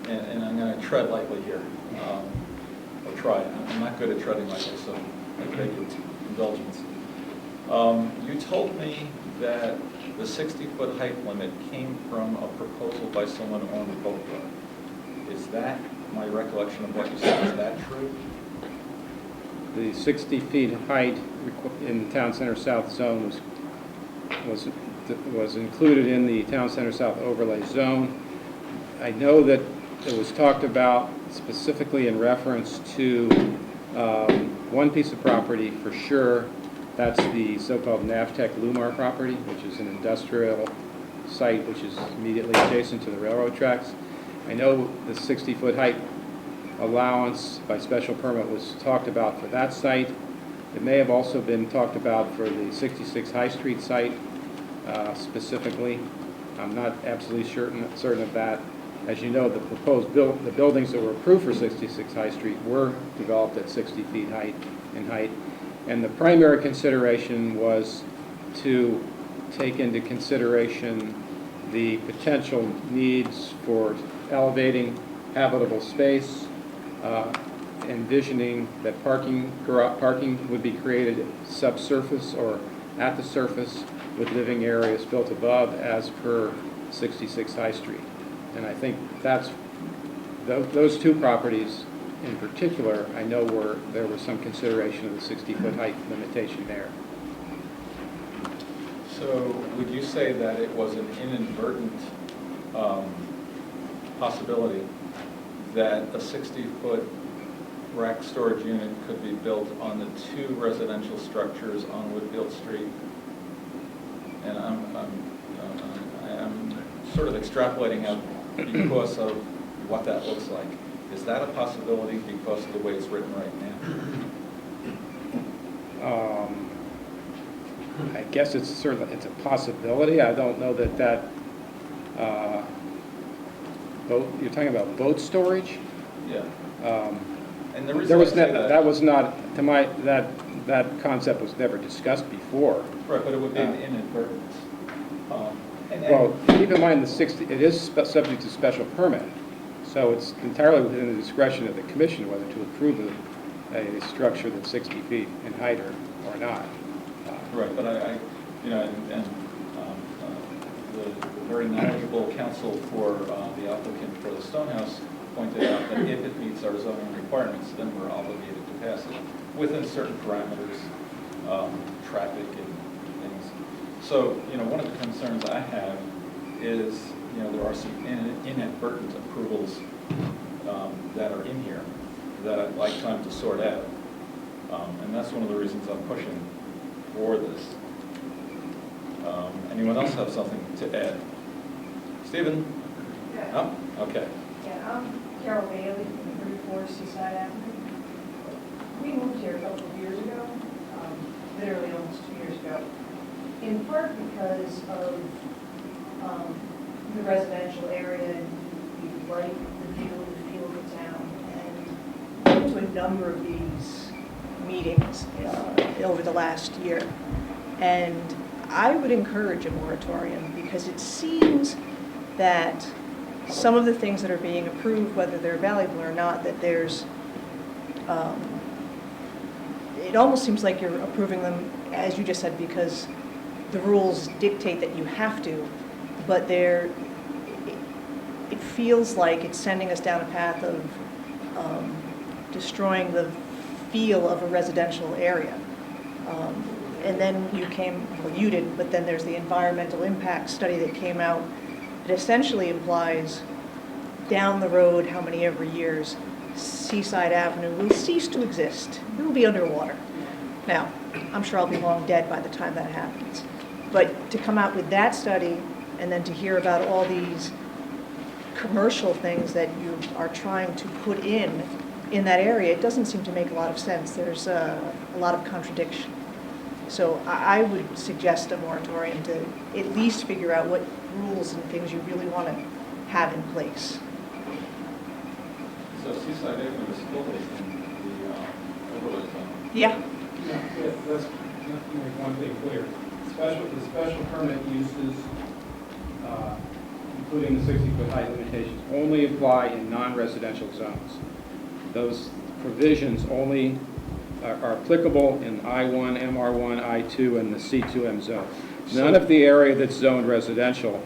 and I'm going to tread lightly here, or try. I'm not good at treading lightly, so I beg your indulgence. You told me that the 60-foot height limit came from a proposal by someone on the boat road. Is that my recollection of what you said? Is that true? The 60 feet height in the Town Center South zone was included in the Town Center South overlay zone. I know that it was talked about specifically in reference to one piece of property for sure. That's the so-called Navtech Lumar property, which is an industrial site which is immediately adjacent to the railroad tracks. I know the 60-foot height allowance by special permit was talked about for that site. It may have also been talked about for the 66 High Street site specifically. I'm not absolutely certain of that. As you know, the proposed the buildings that were approved for 66 High Street were developed at 60 feet in height. And the primary consideration was to take into consideration the potential needs for elevating habitable space, envisioning that parking would be created subsurface or at the surface with living areas built above as per 66 High Street. And I think that's those two properties in particular, I know there was some consideration of the 60-foot height limitation there. So would you say that it was an inadvertent possibility that a 60-foot rack storage unit could be built on the two residential structures on Woodfield Street? And I'm sort of extrapolating out because of what that looks like. Is that a possibility because of the way it's written right now? I guess it's a possibility. I don't know that boat. You're talking about boat storage. Yeah. And the reason there was that was not to my that concept was never discussed before. Right, but it would be an inadvertence. Well, keep in mind the 60. It is subject to special permit. So it's entirely within the discretion of the commission whether to approve a structure that's 60 feet in height or not. Right, but the very knowledgeable counsel for the applicant for the Stonehouse pointed out that if it meets our zoning requirements, then we're obligated to pass it within certain parameters, traffic and things. So, one of the concerns I have is, there are some inadvertent approvals that are in here that I'd like time to sort out. And that's one of the reasons I'm pushing for this. Anyone else have something to add? Stephen? Yeah. Oh, okay. Yeah, I'm Carol Bailey from 34 Seaside Avenue. We moved here a couple of years ago, literally almost 2 years ago, in part because of the residential area, and we like the view of the feel of the town. And I went to a number of these meetings over the last year. And I would encourage a moratorium because it seems that some of the things that are being approved, whether they're valuable or not, that there's, it almost seems like you're approving them, as you just said, because the rules dictate that you have to, but it feels like it's sending us down a path of destroying the feel of a residential area. And then you didn't, but then there's the environmental impact study that came out. It essentially implies down the road, how many ever years, Seaside Avenue will cease to exist. It will be underwater. Now, I'm sure I'll be long dead by the time that happens. But to come out with that study and then to hear about all these commercial things that you are trying to put in that area, it doesn't seem to make a lot of sense. There's a lot of contradiction. So I would suggest a moratorium to at least figure out what rules and things you really want to have in place. So Seaside Avenue is fully in the overlay zone. Yeah. Let's make one thing clear. The special permit uses, including the 60-foot height limitations, only apply in non-residential zones. Those provisions only are applicable in I-1, MR1, I-2, and the C2M zone. None of the area that's zoned residential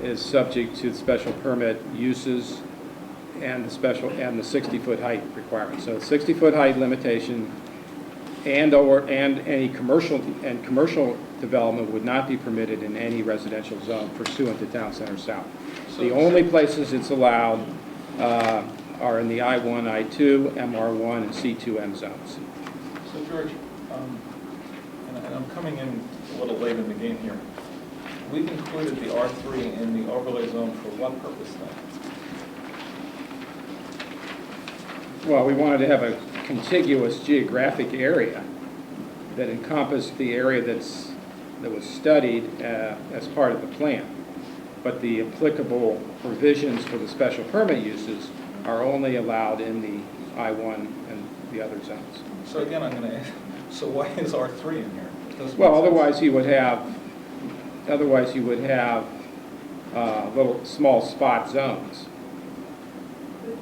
is subject to special permit uses and the 60-foot height requirement. So 60-foot height limitation and any commercial development would not be permitted in any residential zone pursuant to Town Center South. The only places it's allowed are in the I-1, I-2, MR1, and C2M zones. So George, and I'm coming in a little late in the game here. We've included the R3 in the overlay zone for what purpose then? Well, we wanted to have a contiguous geographic area that encompassed the area that was studied as part of the plan. But the applicable provisions for the special permit uses are only allowed in the I-1 and the other zones. So again, I'm going to ask, so why is R3 in here? Well, otherwise you would have little small spot zones.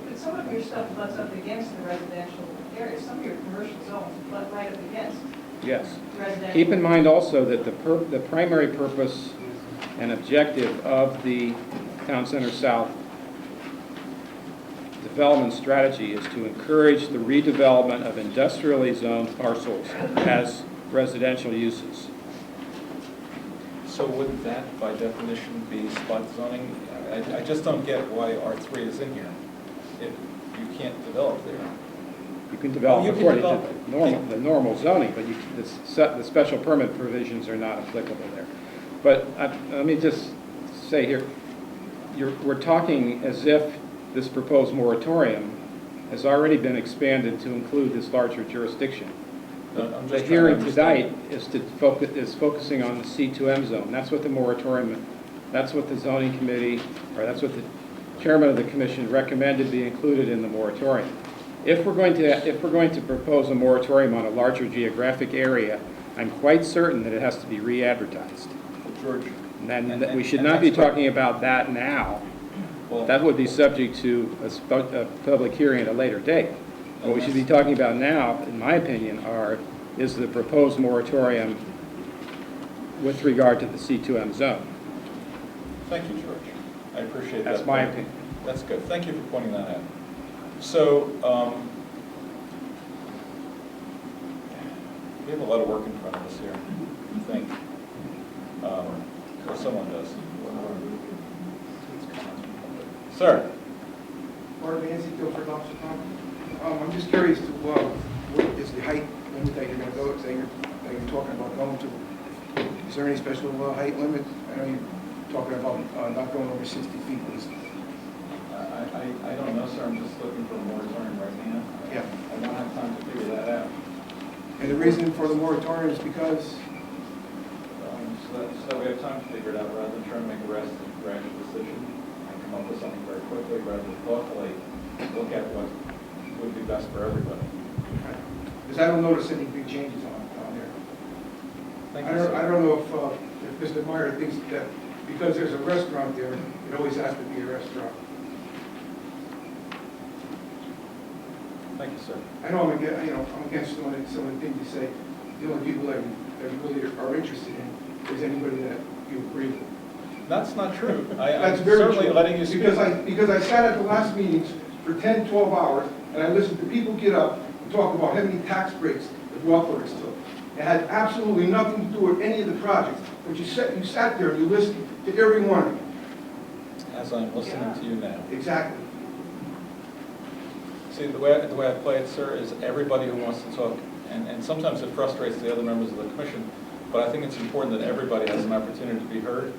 But some of your stuff butts up against the residential areas. Some of your commercial zones butt right up against Yes. residential. Keep in mind also that the primary purpose and objective of the Town Center South development strategy is to encourage the redevelopment of industrially zoned parcels as residential uses. So wouldn't that, by definition, be spot zoning? I just don't get why R3 is in here. If you can't develop there. You can develop you can according develop. to the normal zoning, but the special permit provisions are not applicable there. But let me just say here, we're talking as if this proposed moratorium has already been expanded to include this larger jurisdiction. The hearing tonight is focusing on the C2M zone. That's what the moratorium, that's what the zoning committee, or that's what the chairman of the commission recommended be included in the moratorium. If we're going to propose a moratorium on a larger geographic area, I'm quite certain that it has to be re-advertised. George. And we should not be talking about that now. Well, that would be subject to a public hearing at a later date. What we should be talking about now, in my opinion, is the proposed moratorium with regard to the C2M zone. Thank you, George. I appreciate that. That's my opinion. That's good. Thank you for pointing that out. So, we have a lot of work in front of us here, I think. Or someone does. Sir. Mark Manzi, Guilford Officer Company. I'm just curious to what is the height limit that you're going to go, that you're talking about going to? Is there any special height limit? I know you're talking about not going over 60 feet. I don't know, sir. I'm just looking for a moratorium right now. Yeah. I don't have time to figure that out. And the reason for the moratorium is because? So we have time to figure it out rather than trying to make a rash decision and come up with something very quickly, rather than thoughtfully look at what would be best for everybody. Because I don't notice any big changes on there. I don't know if Mr. Meyer thinks that because there's a restaurant there, it always has to be a restaurant. Thank you, sir. I know I'm against some of the things you say. The only people that really are interested in is anybody that you agree with. That's not true. That's I'm very certainly true. letting you speak. Because I sat at the last meetings for 10, 12 hours, and I listened to people get up and talk about how many tax breaks the developers took. It had absolutely nothing to do with any of the projects. But you sat there and you listened to every one of them. As I'm listening to you now. Exactly. See, the way I play it, sir, is everybody who wants to talk, and sometimes it frustrates the other members of the commission, but I think it's important that everybody has an opportunity to be heard.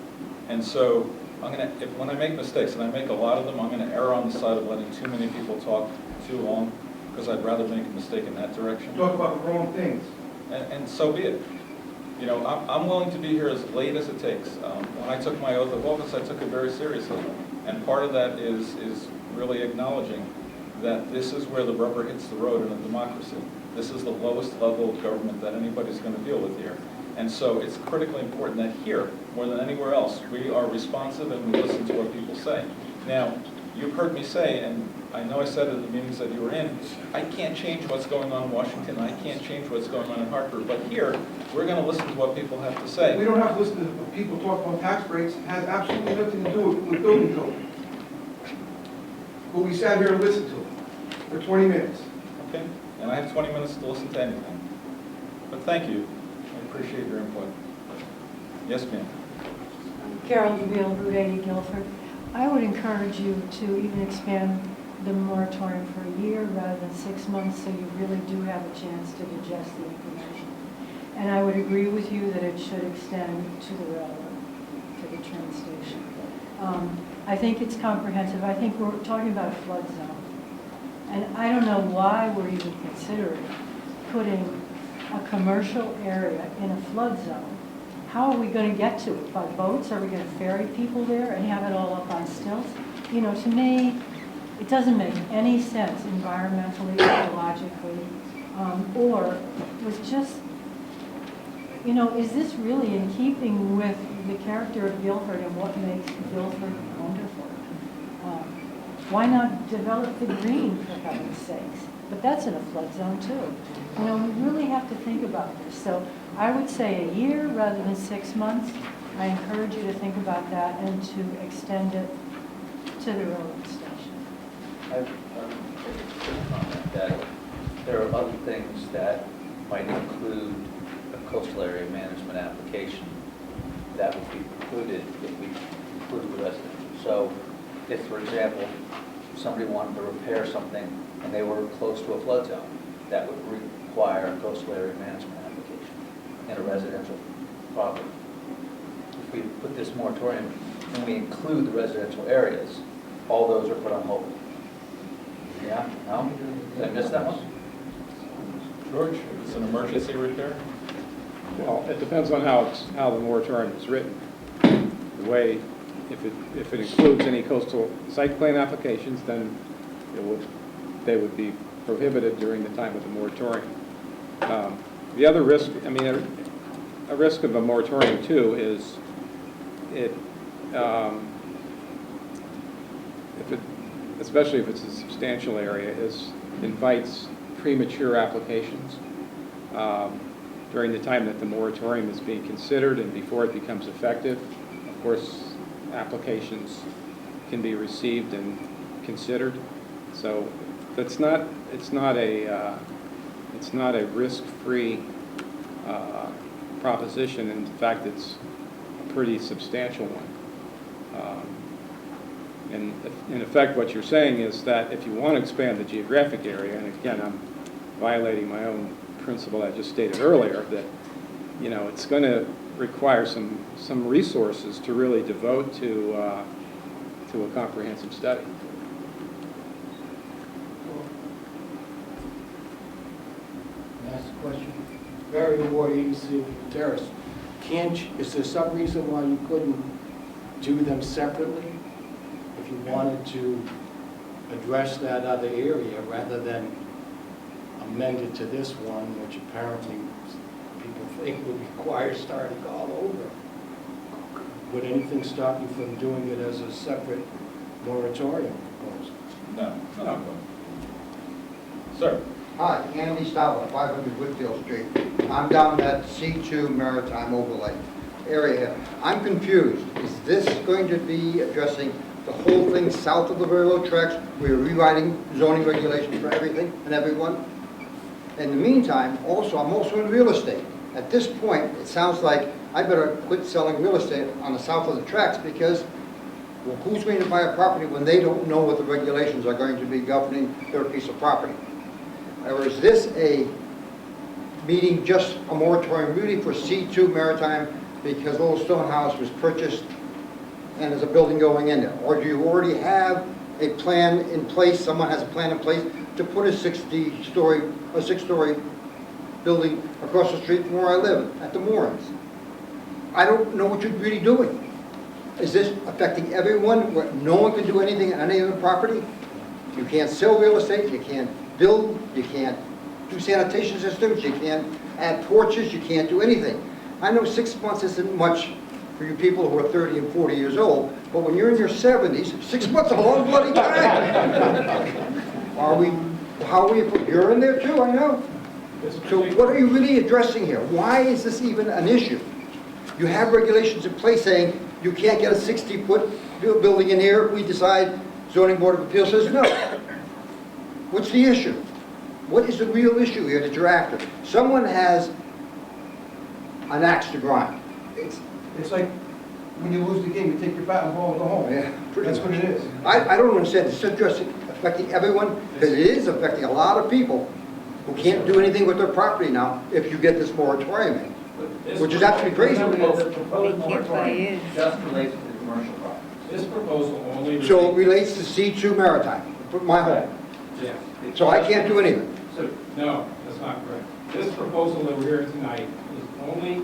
And so when I make mistakes, and I make a lot of them, I'm going to err on the side of letting too many people talk too long, because I'd rather make a mistake in that direction. Talk about the wrong things. And so be it. You know, I'm willing to be here as late as it takes. When I took my oath of office, I took it very seriously. And part of that is really acknowledging that this is where the rubber hits the road in a democracy. This is the lowest level of government that anybody's going to deal with here. And so it's critically important that here, more than anywhere else, we are responsive and we listen to what people say. Now, you've heard me say, and I know I said it at the meetings that you were in, I can't change what's going on in Washington, I can't change what's going on in Hartford, but here, we're going to listen to what people have to say. We don't have to listen to people talk about tax breaks. It has absolutely nothing to do with building code. But we sat here and listened to it for 20 minutes. Okay, and I have 20 minutes to listen to anything. But thank you. I appreciate your input. Yes, ma'am. Carol DeVille, Route 80, Guilford. I would encourage you to even expand the moratorium for a year rather than 6 months, so you really do have a chance to digest the information. And I would agree with you that it should extend to the railroad, to the train station. I think it's comprehensive. I think we're talking about a flood zone. And I don't know why we're even considering putting a commercial area in a flood zone. How are we going to get to it? By boats? Are we going to ferry people there and have it all up on stilts? You know, to me, it doesn't make any sense environmentally, ecologically, or was just, you know, is this really in keeping with the character of Guilford and what makes Guilford wonderful? Why not develop the green, for heaven's sakes? But that's in a flood zone too. You know, we really have to think about this. So I would say a year rather than 6 months. I encourage you to think about that and to extend it to the railroad station. I've comment that there are other things that might include a coastal area management application that would be precluded if we include the residential. So if, for example, somebody wanted to repair something and they were close to a flood zone, that would require a coastal area management application in a residential property. If we put this moratorium and we include the residential areas, all those are put on hold. Yeah? No? Did I miss that one? George, it's an emergency repair? Well, it depends on how the moratorium is written. The way, if it includes any coastal site plan applications, then they would be prohibited during the time of the moratorium. The other risk, I mean, a risk of a moratorium too is especially if it's a substantial area, invites premature applications during the time that the moratorium is being considered and before it becomes effective. Of course, applications can be received and considered. So it's not a risk-free proposition. In fact, it's a pretty substantial one. And in effect, what you're saying is that if you want to expand the geographic area, and again, I'm violating my own principle I just stated earlier, that it's going to require some resources to really devote to a comprehensive study. Ask a question. Barry Ward, EDC Terrace. Is there some reason why you couldn't do them separately? If you wanted to address that other area rather than amend it to this one, which apparently people think would require starting all over. Would anything stop you from doing it as a separate moratorium proposal? No, no. Sir. Hi, Andy Stava, 500 Whitfield Street. I'm down at C2 Maritime Overlay area. I'm confused. Is this going to be addressing the whole thing south of the railroad tracks? We're rewriting zoning regulations for everything and everyone? In the meantime, I'm also in real estate. At this point, it sounds like I better quit selling real estate on the south of the tracks because, well, who's going to buy a property when they don't know what the regulations are going to be governing their piece of property? Or is this a meeting just a moratorium really for C2 Maritime because Old Stone House was purchased and there's a building going in there? Or do you already have a plan in place, someone has a plan in place to put a 6-story building across the street from where I live, at the Moorings. I don't know what you're really doing. Is this affecting everyone, where no one can do anything on any of the property? You can't sell real estate, you can't build, you can't do sanitation systems, you can't add porches, you can't do anything. I know 6 months isn't much for you people who are 30 and 40 years old, but when you're in your 70s, 6 months is a long bloody time. How are we, you're in there too, I know. So what are you really addressing here? Why is this even an issue? You have regulations in place saying you can't get a 60-foot building in here if we decide zoning board of appeals says no. What's the issue? What is the real issue here that you're after? Someone has an axe to grind. It's like when you lose the game, you take your bat and ball and go home. Yeah, That's what it is. I don't understand. It's affecting everyone, because it is affecting a lot of people who can't do anything with their property now if you get this moratorium in, which is absolutely crazy. The proposed moratorium just relates to the commercial property. This proposal only. So it relates to C2 Maritime, my home. Yeah. So I can't do anything. So, no, that's not correct. This proposal that we're hearing tonight is only,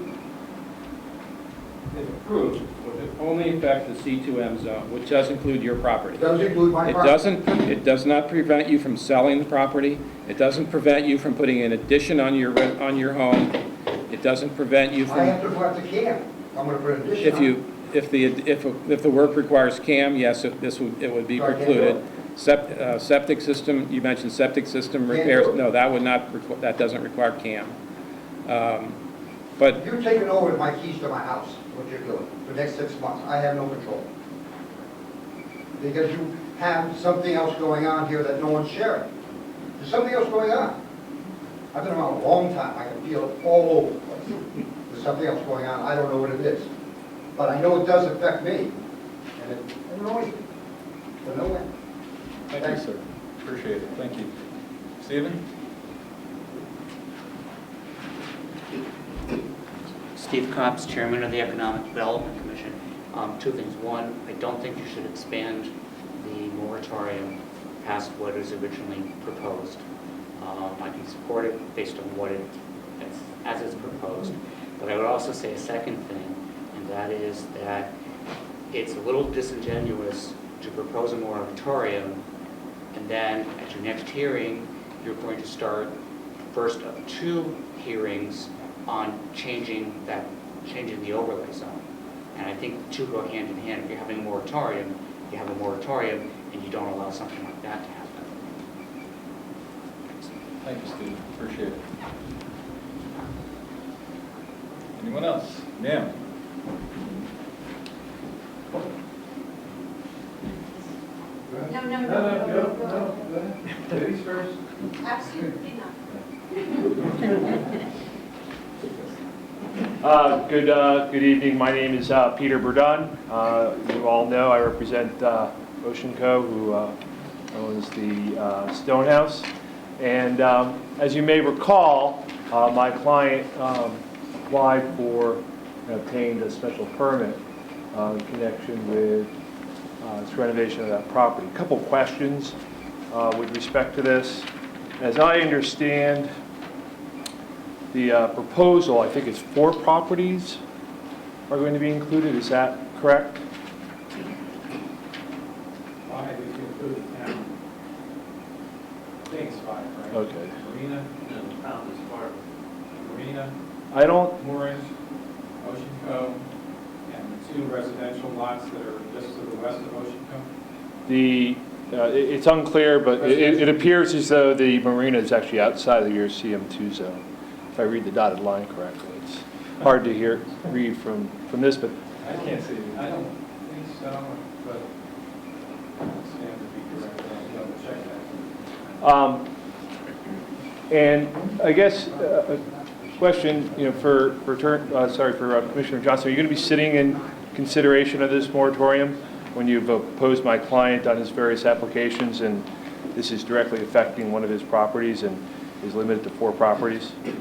if approved, would only affect the C2M zone, which does include your property. Does include my property. It does not prevent you from selling the property. It doesn't prevent you from putting an addition on your home. It doesn't prevent you from. I have to go out to camp. I'm going to put an addition on. If the work requires CAM, yes, it would be precluded. Septic system, you mentioned septic system repairs. No, that doesn't require CAM. But You're taking over my keys to my house, what you're doing, for the next 6 months. I have no control. Because you have something else going on here that no one's sharing. There's something else going on. I've been around a long time. I can feel it all over the place. There's something else going on. I don't know what it is. But I know it does affect me. And it annoys me. But no way. Thank you, sir. Appreciate it. Thank you. Stephen? Steve Copps, Chairman of the Economic Development Commission. Two things. One, I don't think you should expand the moratorium past what is originally proposed. I can support it based on what as it's proposed. But I would also say a second thing, and that is that it's a little disingenuous to propose a moratorium, and then at your next hearing, you're going to start first of 2 hearings on changing the overlay zone. And I think the 2 go hand in hand. If you're having a moratorium, you have a moratorium, and you don't allow something like that to happen. Thank you, Steve. Appreciate it. Anyone else? Ma'am? No. Ladies first. Absolutely not. Good evening. My name is Peter Bourdon. You all know I represent Ocean Co., who owns the Stonehouse. And as you may recall, my client applied for and obtained a special permit in connection with its renovation of that property. A couple questions with respect to this. As I understand the proposal, I think it's 4 properties are going to be included. Is that correct? 5 if you include the town. I think it's 5, right? Okay. Marina, the town is part of Marina. I don't. Moorings, Ocean Cove, and the 2 residential lots that are just to the west of Ocean Cove. It's unclear, but it appears as though the marina is actually outside of your CM2 zone. If I read the dotted line correctly, it's hard to read from this, but I can't see it. I don't think so, but I stand to be corrected. I'll double check that. And I guess a question, for Commissioner Johnson, are you going to be sitting in consideration of this moratorium when you've opposed my client on his various applications, and this is directly affecting one of his properties and is limited to 4 properties? If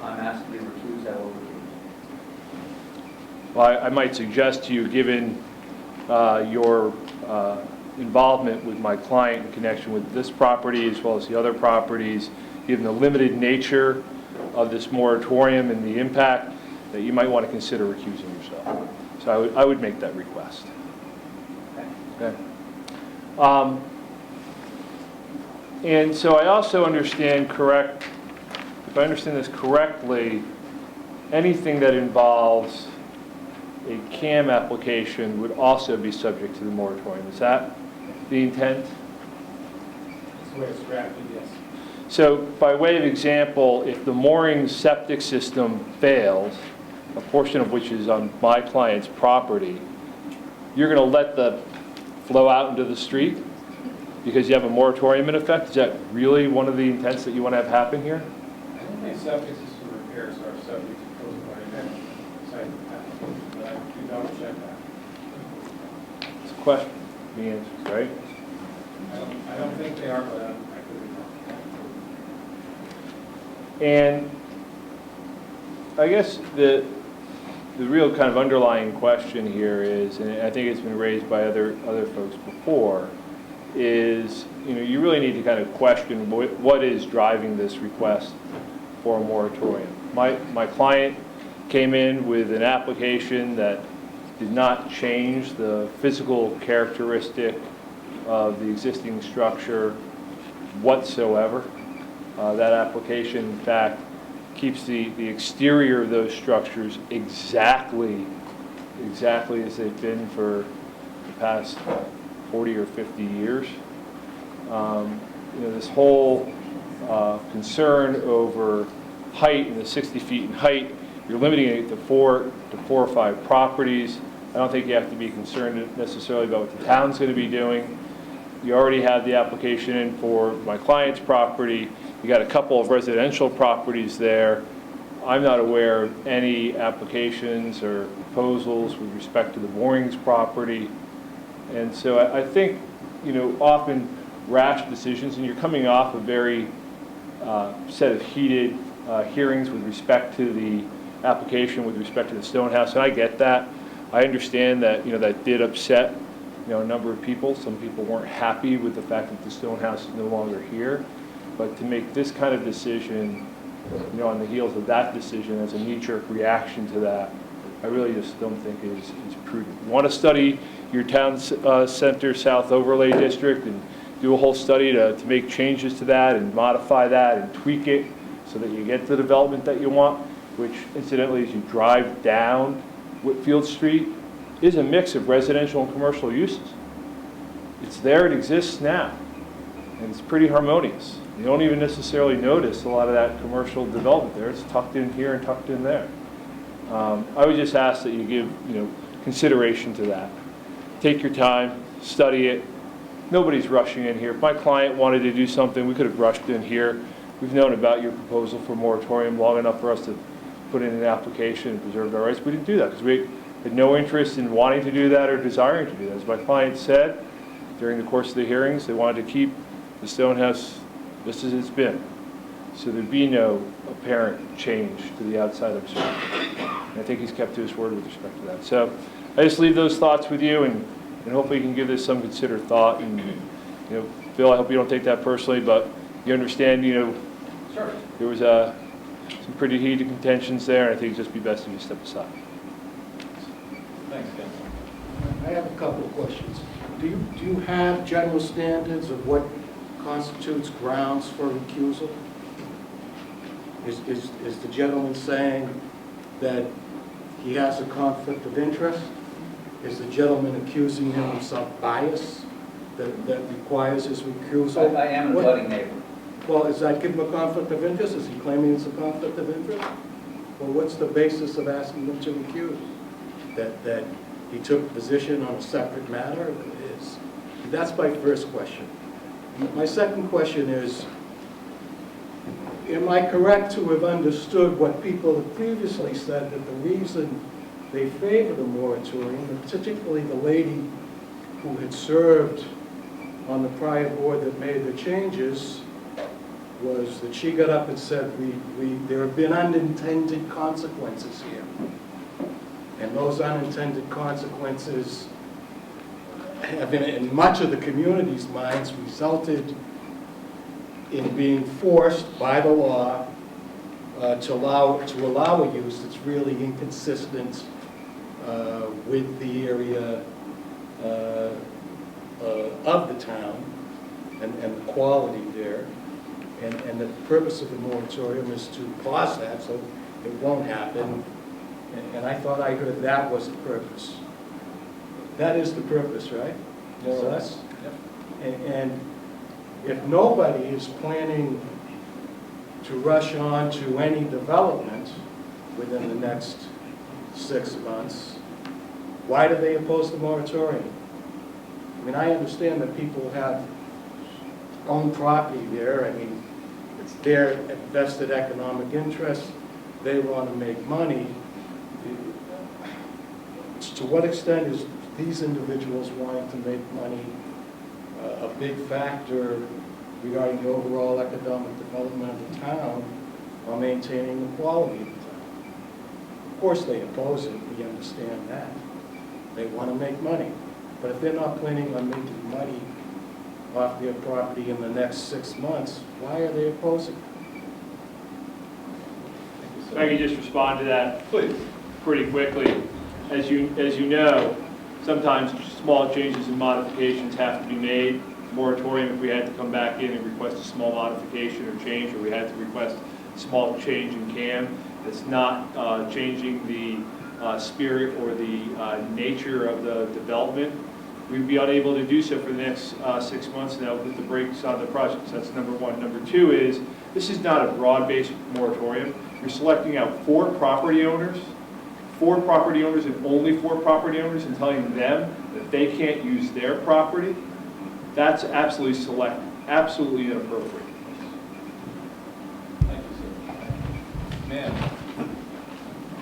I'm asked to be recused, I will recuse. Well, I might suggest to you, given your involvement with my client in connection with this property as well as the other properties, given the limited nature of this moratorium and the impact, that you might want to consider recusing yourself. So I would make that request. Okay. And so I also understand if I understand this correctly, anything that involves a CAM application would also be subject to the moratorium. Is that the intent? That's the way it's drafted, yes. So by way of example, if the mooring septic system fails, a portion of which is on my client's property, you're going to let the flow out into the street because you have a moratorium in effect? Is that really one of the intents that you want to have happen here? I don't think septic system repairs are subject to code environmental site application, but I do double check that. It's a question. The answer is right. I don't think they are, but I could be wrong. And I guess the real kind of underlying question here is, and I think it's been raised by other folks before, is, you really need to kind of question what is driving this request for a moratorium. My client came in with an application that did not change the physical characteristic of the existing structure whatsoever. That application, in fact, keeps the exterior of those structures exactly as they've been for the past 40 or 50 years. This whole concern over height and the 60 feet in height, you're limiting it to four or five properties. I don't think you have to be concerned necessarily about what the town's going to be doing. You already have the application in for my client's property. You got a couple of residential properties there. I'm not aware of any applications or proposals with respect to the Moorings property. And so I think, often rash decisions, and you're coming off a very set of heated hearings with respect to the application, with respect to the Stonehouse, and I get that. I understand that, that did upset, a number of people. Some people weren't happy with the fact that the Stonehouse is no longer here. But to make this kind of decision, on the heels of that decision as a knee-jerk reaction to that, I really just don't think is prudent. You want to study your town center south overlay district and do a whole study to make changes to that and modify that and tweak it so that you get the development that you want, which incidentally, as you drive down Whitfield Street, is a mix of residential and commercial uses. It's there, it exists now, and it's pretty harmonious. You don't even necessarily notice a lot of that commercial development there. It's tucked in here and tucked in there. I would just ask that you give, consideration to that. Take your time, study it. Nobody's rushing in here. If my client wanted to do something, we could have rushed in here. We've known about your proposal for moratorium long enough for us to put in an application and preserve our rights. We didn't do that because we had no interest in wanting to do that or desiring to do that. As my client said during the course of the hearings, they wanted to keep the Stonehouse just as it's been. So there'd be no apparent change to the outside observer. And I think he's kept to his word with respect to that. So I just leave those thoughts with you, and hopefully you can give this some considered thought. And, Bill, I hope you don't take that personally, but you understand, Sure. there was some pretty heated contentions there, and I think it'd just be best if you step aside. Thanks, Ken. I have a couple of questions. Do you have general standards of what constitutes grounds for recusal? Is the gentleman saying that he has a conflict of interest? Is the gentleman accusing him of some bias that requires his recusal? I am a budding neighbor. Well, is that giving him a conflict of interest? Is he claiming it's a conflict of interest? Well, what's the basis of asking him to recuse? That he took a position on a separate matter? That's my first question. My second question is, am I correct to have understood what people have previously said, that the reason they favor the moratorium, and particularly the lady who had served on the prior board that made the changes, was that she got up and said, there have been unintended consequences here. And those unintended consequences have, in much of the community's minds, resulted in being forced by the law to allow a use that's really inconsistent with the area of the town and the quality there. And the purpose of the moratorium is to pause that so it won't happen. And I thought I heard that was the purpose. That is the purpose, right? More or less? And if nobody is planning to rush on to any development within the next 6 months, why do they oppose the moratorium? I mean, I understand that people have own property there. I mean, it's their vested economic interest. They want to make money. To what extent is these individuals wanting to make money a big factor regarding the overall economic development of the town while maintaining the quality of the town? Of course they oppose it, we understand that. They want to make money. But if they're not planning on making money off their property in the next 6 months, why are they opposing? If I could just respond to that, please, pretty quickly. As you know, sometimes small changes and modifications have to be made. Moratorium, if we had to come back in and request a small modification or change, or we had to request a small change in CAM, it's not changing the spirit or the nature of the development. We'd be unable to do so for the next 6 months now with the brakes on the projects. That's number one. Number two is, this is not a broad-based moratorium. You're selecting out 4 property owners and only 4 property owners, and telling them that they can't use their property. That's absolutely selective, absolutely inappropriate. Thank you, sir. Ma'am.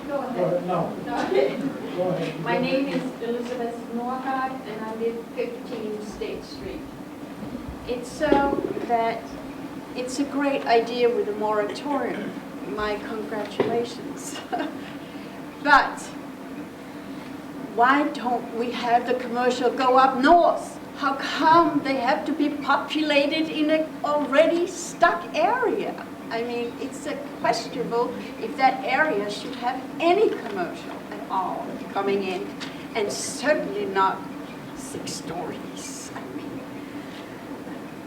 Go ahead. No. Go ahead. My name is Elizabeth Norhart, and I live 15 State Street. It's so that it's a great idea with a moratorium. My congratulations. But why don't we have the commercial go up north? How come they have to be populated in an already stuck area? I mean, it's questionable if that area should have any commercial at all coming in, and certainly not 6 stories. I mean,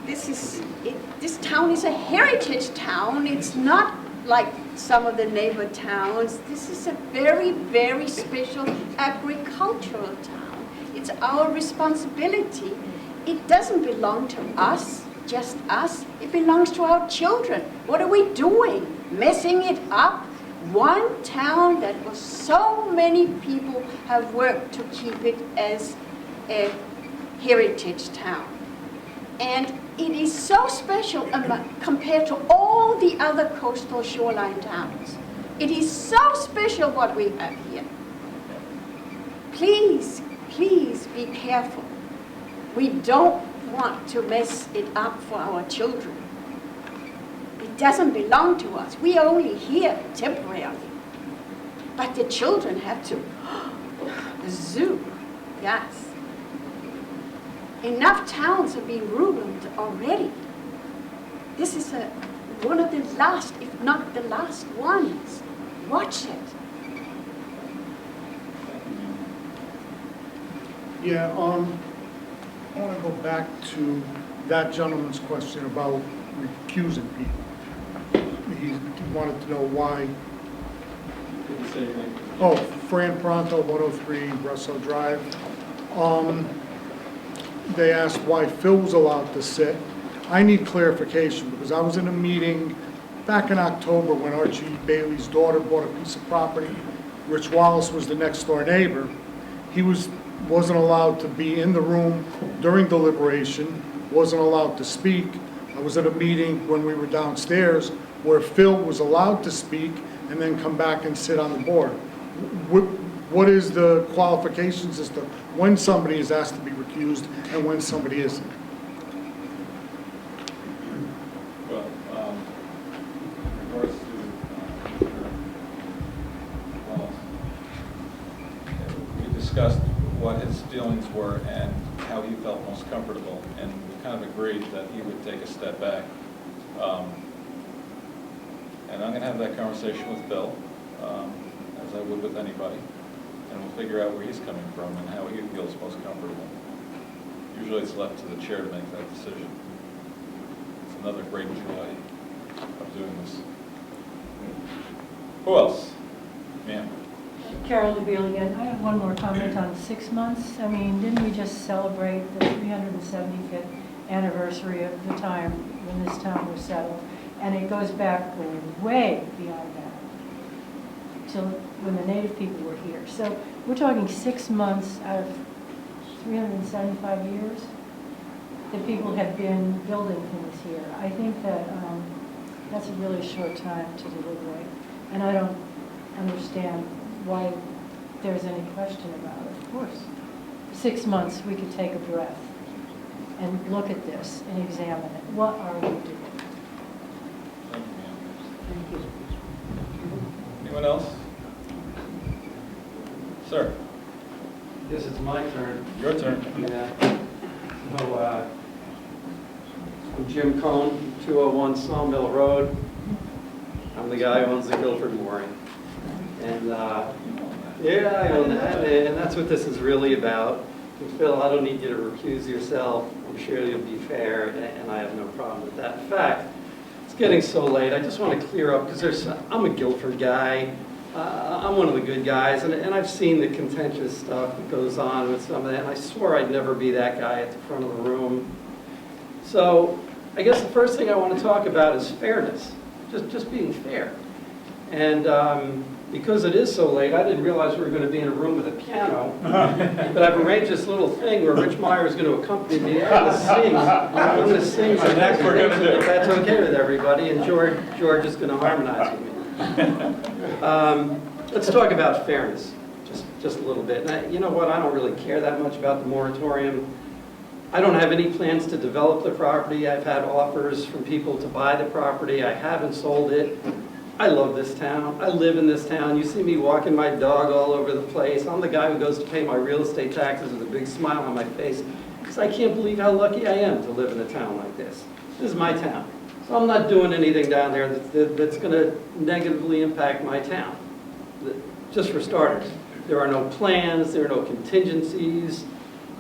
this town is a heritage town. It's not like some of the neighbor towns. This is a very, very special agricultural town. It's our responsibility. It doesn't belong to us, just us. It belongs to our children. What are we doing? Messing it up? One town that was so many people have worked to keep it as a heritage town. And it is so special compared to all the other coastal shoreline towns. It is so special what we have here. Please, please be careful. We don't want to mess it up for our children. It doesn't belong to us. We are only here temporarily. But the children have to. The zoo, yes. Enough towns have been ruined already. This is one of the last, if not the last ones. Watch it. Yeah, I want to go back to that gentleman's question about recusing people. He wanted to know why. Oh, Fran Pronto, 103 Russell Drive. They asked why Phil was allowed to sit. I need clarification because I was in a meeting back in October when Archie Bailey's daughter bought a piece of property. Rich Wallace was the next door neighbor. He wasn't allowed to be in the room during deliberation, wasn't allowed to speak. I was at a meeting when we were downstairs where Phil was allowed to speak and then come back and sit on the board. What is the qualifications as to when somebody is asked to be recused and when somebody isn't? Well, in regards to Wallace, we discussed what his feelings were and how he felt most comfortable, and we kind of agreed that he would take a step back. And I'm gonna have that conversation with Bill, as I would with anybody, and we'll figure out where he's coming from and how he feels most comfortable. Usually it's left to the chair to make that decision. It's another great joy of doing this. Who else? Ma'am? Carol DeBeal again. I have one more comment on 6 months. I mean, didn't we just celebrate the 375th anniversary of the time when this town was settled? And it goes back way beyond that, till when the native people were here. So we're talking 6 months out of 375 years that people have been building things here. I think that that's a really short time to deliberate. And I don't understand why there's any question about it. Of course, 6 months we could take a breath and look at this and examine it. What are we doing? Thank you. Anyone else? Sir? Yes, it's my turn. Your turn. Yeah. So, I'm Jim Cohn, 201 Sawmill Road. I'm the guy who owns the Guilford Mooring. And, yeah, I own that, and that's what this is really about. And Phil, I don't need you to recuse yourself. I'm sure you'll be fair, and I have no problem with that. In fact, it's getting so late. I just want to clear up, because I'm a Guilford guy. I'm one of the good guys, and I've seen the contentious stuff that goes on with some of that, and I swore I'd never be that guy at the front of the room. So I guess the first thing I want to talk about is fairness, just being fair. And because it is so late, I didn't realize we were going to be in a room with a piano, but I've arranged this little thing where Rich Meyer is going to accompany me. I'm going to sing some next we're going to do. If that's okay with everybody, and George is going to harmonize with me. Let's talk about fairness, just a little bit. And you know what? I don't really care that much about the moratorium. I don't have any plans to develop the property. I've had offers from people to buy the property. I haven't sold it. I love this town. I live in this town. You see me walking my dog all over the place. I'm the guy who goes to pay my real estate taxes with a big smile on my face, because I can't believe how lucky I am to live in a town like this. This is my town. So I'm not doing anything down there that's going to negatively impact my town. Just for starters, there are no plans, there are no contingencies.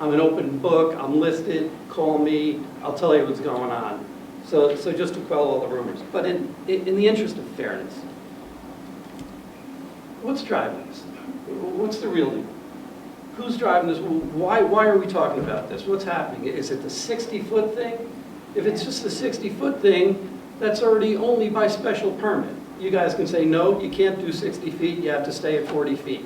I'm an open book, I'm listed, call me, I'll tell you what's going on. So just to quell all the rumors. But in the interest of fairness, what's driving this? What's the real deal? Who's driving this? Why are we talking about this? What's happening? Is it the 60-foot thing? If it's just the 60-foot thing, that's already only by special permit. You guys can say, no, you can't do 60 feet, you have to stay at 40 feet.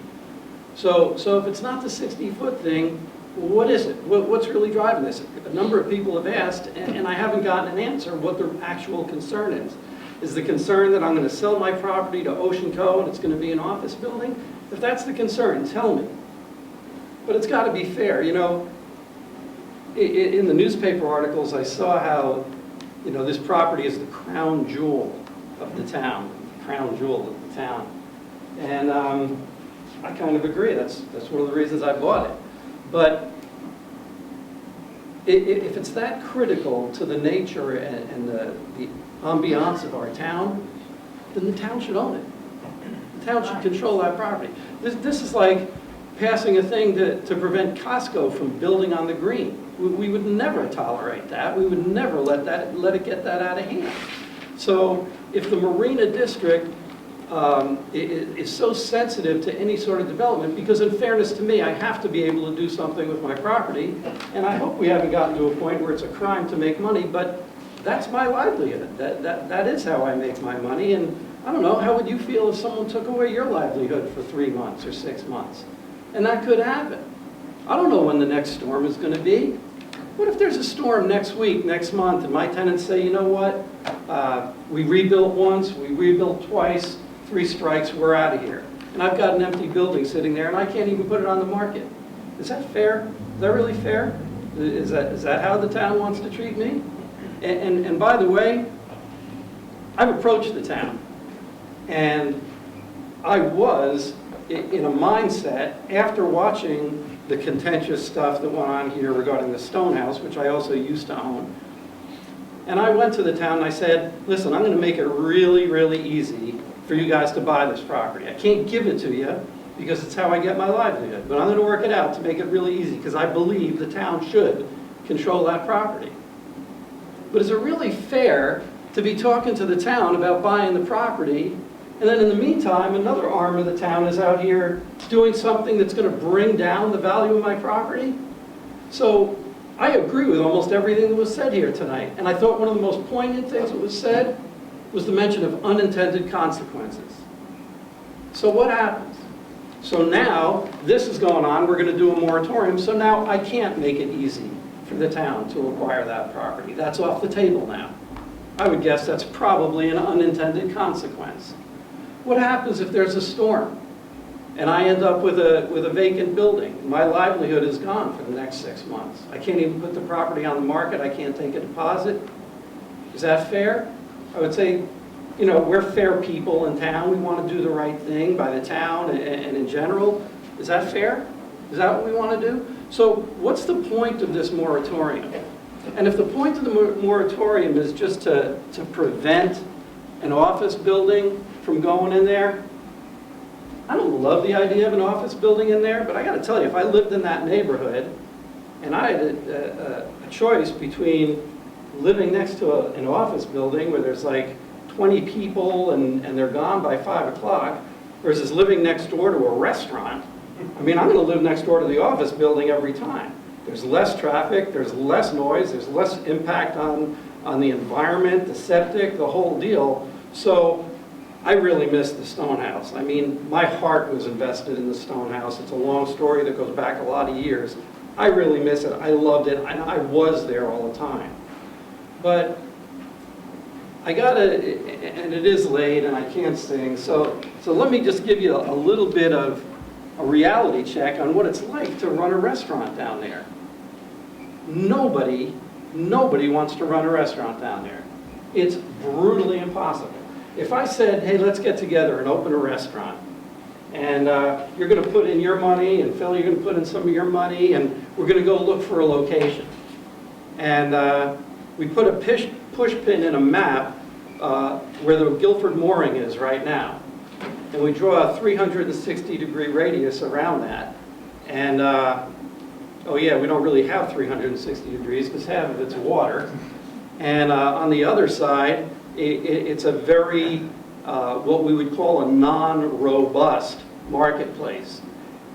So if it's not the 60-foot thing, what is it? What's really driving this? A number of people have asked, and I haven't gotten an answer what the actual concern is. Is the concern that I'm going to sell my property to Ocean Co. and it's going to be an office building? If that's the concern, tell me. But it's got to be fair. You know, in the newspaper articles, I saw how, you know, this property is the crown jewel of the town, crown jewel of the town. And I kind of agree. That's one of the reasons I bought it. But if it's that critical to the nature and the ambiance of our town, then the town should own it. The town should control that property. This is like passing a thing to prevent Costco from building on the green. We would never tolerate that. We would never let it get that out of hand. So if the Marina District is so sensitive to any sort of development, because in fairness to me, I have to be able to do something with my property, and I hope we haven't gotten to a point where it's a crime to make money, but that's my livelihood. That is how I make my money, and I don't know, how would you feel if someone took away your livelihood for 3 months or 6 months? And that could happen. I don't know when the next storm is going to be. What if there's a storm next week, next month, and my tenants say, you know what, we rebuilt once, we rebuilt twice, 3 strikes, we're out of here. And I've got an empty building sitting there, and I can't even put it on the market. Is that fair? Is that really fair? Is that how the town wants to treat me? And by the way, I've approached the town, and I was in a mindset after watching the contentious stuff that went on here regarding the Stone House, which I also used to own. And I went to the town and I said, listen, I'm going to make it really, really easy for you guys to buy this property. I can't give it to you because it's how I get my livelihood, but I'm going to work it out to make it really easy because I believe the town should control that property. But is it really fair to be talking to the town about buying the property, and then in the meantime, another arm of the town is out here doing something that's going to bring down the value of my property? So I agree with almost everything that was said here tonight, and I thought one of the most poignant things that was said was the mention of unintended consequences. So what happens? So now, this is going on, we're going to do a moratorium, so now I can't make it easy for the town to acquire that property. That's off the table now. I would guess that's probably an unintended consequence. What happens if there's a storm and I end up with a vacant building? My livelihood is gone for the next 6 months. I can't even put the property on the market. I can't take a deposit. Is that fair? I would say, you know, we're fair people in town. We want to do the right thing by the town and in general. Is that fair? Is that what we want to do? So what's the point of this moratorium? And if the point of the moratorium is just to prevent an office building from going in there, I don't love the idea of an office building in there, but I got to tell you, if I lived in that neighborhood and I had a choice between living next to an office building where there's like 20 people and they're gone by 5 o'clock versus living next door to a restaurant, I mean, I'm going to live next door to the office building every time. There's less traffic, there's less noise, there's less impact on the environment, the septic, the whole deal. So I really miss the Stone House. I mean, my heart was invested in the Stone House. It's a long story that goes back a lot of years. I really miss it. I loved it. I was there all the time. But I gotta, and it is late and I can't sing, so let me just give you a little bit of a reality check on what it's like to run a restaurant down there. Nobody wants to run a restaurant down there. It's brutally impossible. If I said, hey, let's get together and open a restaurant, and you're going to put in your money, and Phil, you're going to put in some of your money, and we're going to go look for a location. And we put a push pin in a map where the Guilford Mooring is right now. And we draw a 360-degree radius around that. And, oh yeah, we don't really have 360 degrees because half of it's water. And on the other side, it's a very, what we would call a non-robust marketplace.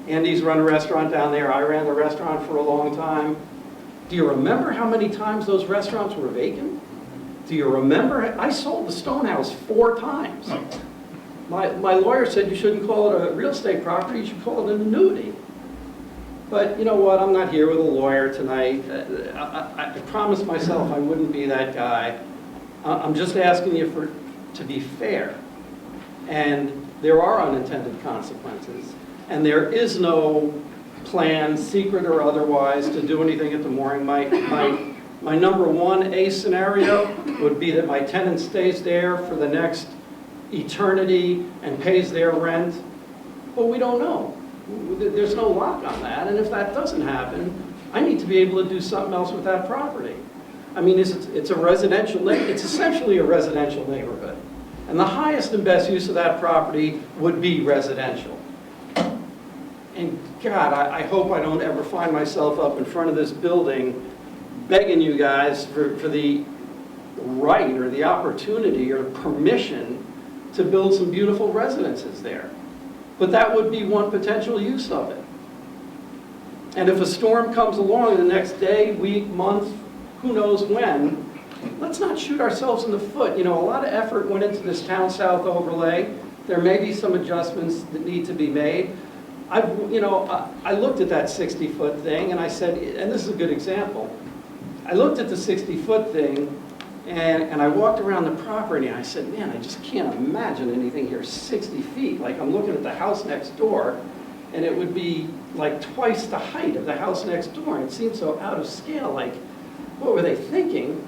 Andy's run a restaurant down there. I ran the restaurant for a long time. Do you remember how many times those restaurants were vacant? Do you remember? I sold the Stone House 4 times. My lawyer said you shouldn't call it a real estate property, you should call it an annuity. But you know what, I'm not here with a lawyer tonight. I promised myself I wouldn't be that guy. I'm just asking you to be fair. And there are unintended consequences. And there is no plan, secret or otherwise, to do anything at the mooring. My number 1A scenario would be that my tenant stays there for the next eternity and pays their rent, but we don't know. There's no lock on that, and if that doesn't happen, I need to be able to do something else with that property. I mean, it's a residential, it's essentially a residential neighborhood, and the highest and best use of that property would be residential. And God, I hope I don't ever find myself up in front of this building begging you guys for the right or the opportunity or permission to build some beautiful residences there. But that would be one potential use of it. And if a storm comes along the next day, week, month, who knows when, let's not shoot ourselves in the foot. You know, a lot of effort went into this Town South overlay. There may be some adjustments that need to be made. I looked at that 60-foot thing and I said, and this is a good example, I looked at the 60-foot thing and I walked around the property and I said, man, I just can't imagine anything here 60 feet. Like I'm looking at the house next door and it would be like twice the height of the house next door. And it seemed so out of scale, like what were they thinking?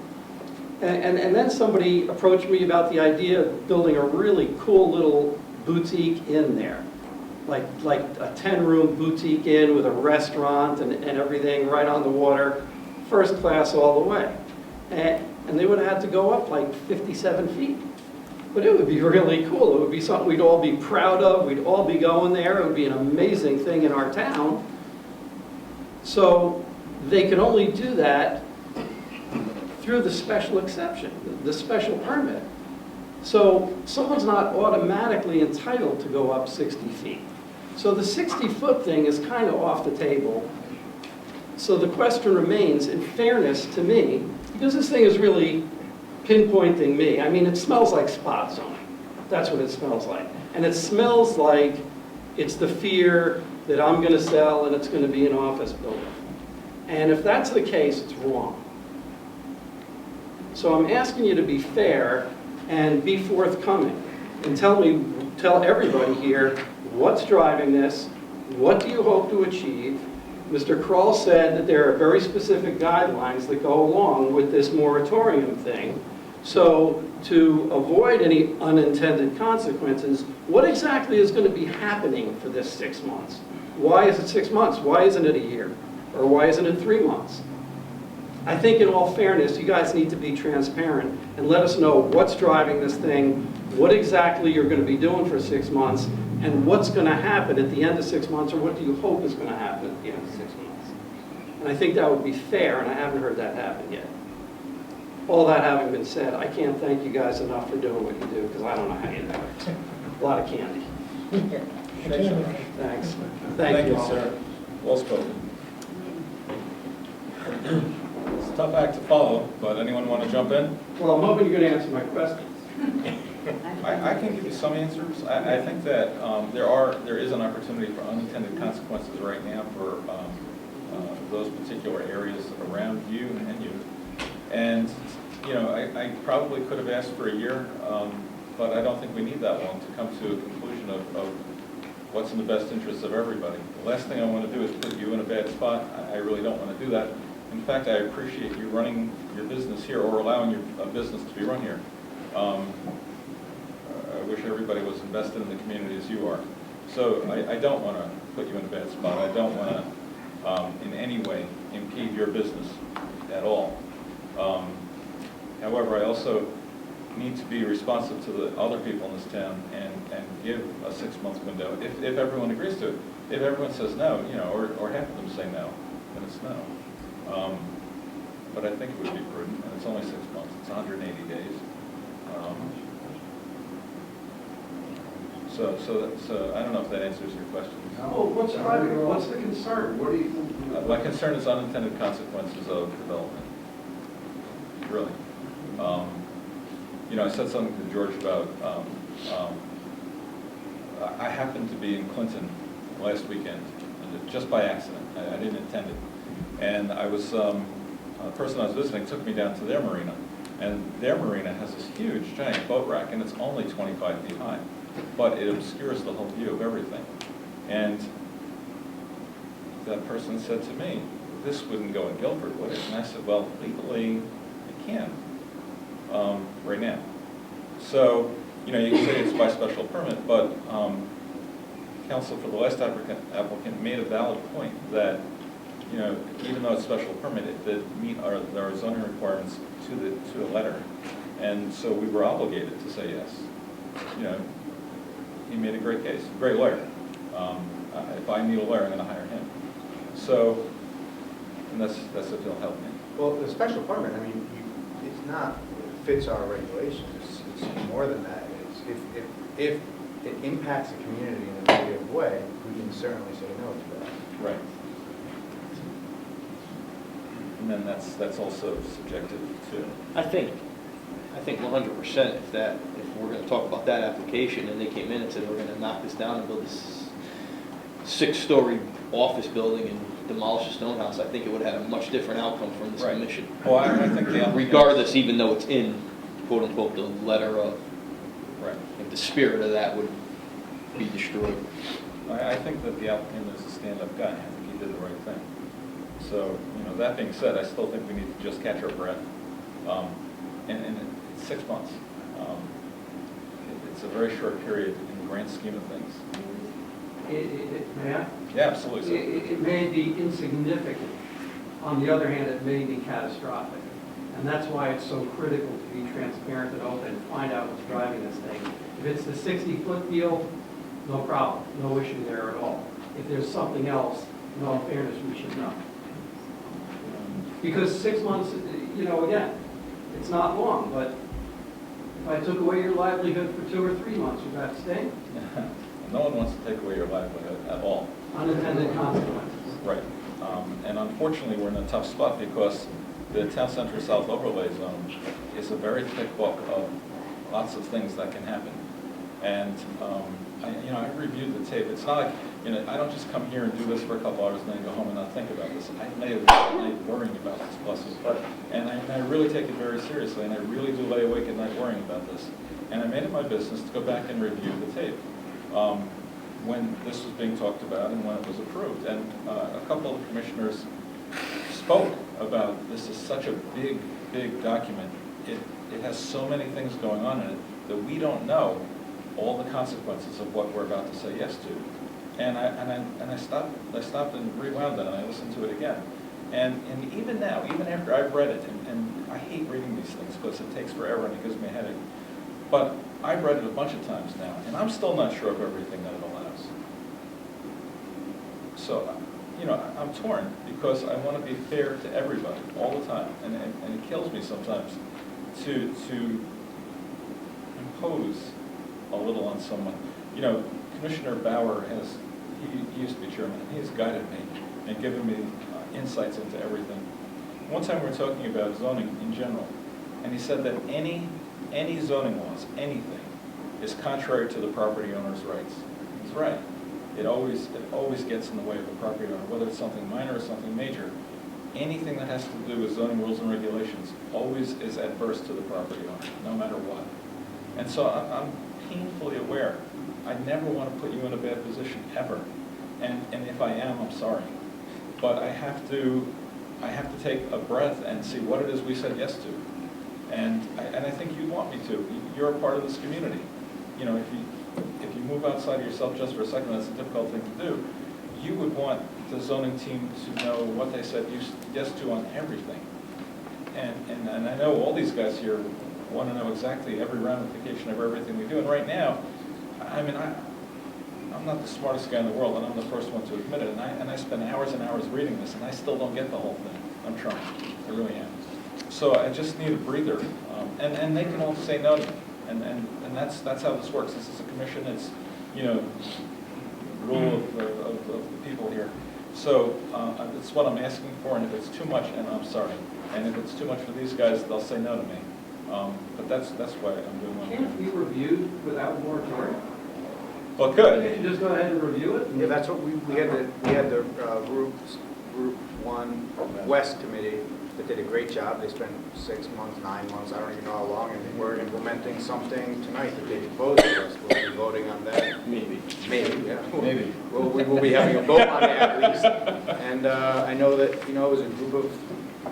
And then somebody approached me about the idea of building a really cool little boutique inn there. Like a 10-room boutique inn with a restaurant and everything right on the water, first class all the way. and they would have had to go up like 57 feet. But it would be really cool. It would be something we'd all be proud of. We'd all be going there. It would be an amazing thing in our town. So they can only do that through the special exception, the special permit. So someone's not automatically entitled to go up 60 feet. So the 60-foot thing is kind of off the table. So the question remains, in fairness to me, because this thing is really pinpointing me. I mean, it smells like spot zoning. That's what it smells like. And it smells like it's the fear that I'm going to sell and it's going to be an office building. And if that's the case, it's wrong. So I'm asking you to be fair and be forthcoming and tell everybody here what's driving this, what do you hope to achieve. Mr. Kroll said that there are very specific guidelines that go along with this moratorium thing. So to avoid any unintended consequences, what exactly is going to be happening for this 6 months? Why is it 6 months? Why isn't it a year? Or why isn't it 3 months? I think in all fairness, you guys need to be transparent and let us know what's driving this thing, what exactly you're going to be doing for 6 months, and what's going to happen at the end of 6 months, or what do you hope is going to happen at the end of 6 months. And I think that would be fair, and I haven't heard that happen yet. All that having been said, I can't thank you guys enough for doing what you do, because I don't know how you do it. A lot of candy. Thanks. Thank you all. Sir. Well spoken. It's a tough act to follow, but anyone want to jump in? Well, I'm hoping you're going to answer my questions. I can give you some answers. I think that there is an opportunity for unintended consequences right now for those particular areas around you and you. And, you know, I probably could have asked for a year, but I don't think we need that long to come to a conclusion of what's in the best interest of everybody. The last thing I want to do is put you in a bad spot. I really don't want to do that. In fact, I appreciate you running your business here or allowing your business to be run here. I wish everybody was invested in the community as you are. So I don't want to put you in a bad spot. I don't want to in any way impede your business at all. However, I also need to be responsive to the other people in this town and give a 6-month window if everyone agrees to it. If everyone says no, you know, or half of them say no, then it's no. But I think it would be prudent, and it's only 6 months. It's 180 days. So I don't know if that answers your question. Oh, what's driving it? What's the concern? What do you think? My concern is unintended consequences of development. Really. You know, I said something to George about, I happened to be in Clinton last weekend, just by accident. I didn't intend it. And I was, a person I was visiting took me down to their marina. And their marina has this huge, giant boat rack, and it's only 25 feet high. But it obscures the whole view of everything. And that person said to me, this wouldn't go in Guilford, would it? And I said, well, legally, it can, right now. So, you know, you can say it's by special permit, but counsel for the last applicant made a valid point that, you know, even though it's special permit, it did meet our zoning requirements to a letter. And so we were obligated to say yes. You know, he made a great case, great lawyer. If I need a lawyer, I'm going to hire him. So, and that's if he'll help me. Well, the special permit, I mean, it's not, it fits our regulations. It's more than that. If it impacts the community in a negative way, we can certainly say no to that. Right. And then that's also subjective too. I think 100% if we're going to talk about that application and they came in and said we're going to knock this down and build this 6-story office building and demolish a stone house, I think it would have had a much different outcome from this commission. Well, I think regardless, even though it's in quote unquote the letter of, right, like the spirit of that would be destroyed. I think that the applicant is a stand-up guy. I think he did the right thing. So, you know, that being said, I still think we need to just catch our breath. And it's 6 months. It's a very short period in the grand scheme of things. May I? Yeah, absolutely. It may be insignificant. On the other hand, it may be catastrophic. And that's why it's so critical to be transparent and open and find out what's driving this thing. If it's the 60-foot deal, no problem, no issue there at all. If there's something else, in all fairness, we should know. Because 6 months, you know, again, it's not long, but if I took away your livelihood for 2 or 3 months, would that sting? No one wants to take away your livelihood at all. Unintended consequences. Right. And unfortunately, we're in a tough spot because the Town Center South Overlay Zone is a very thick book of lots of things that can happen. And, I reviewed the tape. It's not like, I don't just come here and do this for a couple hours and then go home and not think about this. I may have been worrying about this, and I really take it very seriously, and I really do lay awake at night worrying about this. And I made it my business to go back and review the tape when this was being talked about and when it was approved. And a couple of the commissioners spoke about this is such a big, big document. It has so many things going on in it that we don't know all the consequences of what we're about to say yes to. And I stopped and rewound it, and I listened to it again. And even now, even after I've read it, and I hate reading these things because it takes forever and it gives me a headache, but I've read it a bunch of times now, and I'm still not sure of everything that it allows. So, I'm torn because I want to be fair to everybody all the time, and it kills me sometimes to impose a little on someone. Commissioner Bauer he used to be chairman, and he has guided me and given me insights into everything. One time we were talking about zoning in general, and he said that any zoning laws, anything, is contrary to the property owner's rights. He's right. It always gets in the way of the property owner, whether it's something minor or something major. Anything that has to do with zoning rules and regulations always is adverse to the property owner, no matter what. And so I'm painfully aware. I never want to put you in a bad position, ever. And if I am, I'm sorry. But I have to take a breath and see what it is we said yes to. And I think you want me to. You're a part of this community. If you move outside of yourself just for a second, that's a difficult thing to do. You would want the zoning team to know what they said yes to on everything. And I know all these guys here want to know exactly every ramification of everything we do. And right now, I'm not the smartest guy in the world, and I'm the first one to admit it. And I spend hours and hours reading this, and I still don't get the whole thing. I'm trying. I really am. So I just need a breather. And they can all say no to me. And that's how this works. This is a commission. It's, rule of the people here. So it's what I'm asking for, and if it's too much, and I'm sorry. And if it's too much for these guys, they'll say no to me. But that's why I'm doing what I'm doing. Can't it be reviewed without a moratorium? Well, good. Can't you just go ahead and review it? Yeah, that's what we had the Group 1 West Committee that did a great job. They spent 6 months, 9 months, I don't even know how long, and we're implementing something tonight that they proposed to us. We'll be voting on that. Maybe, yeah. Maybe. Well, we will be having a vote on it at least. And I know that, it was a group of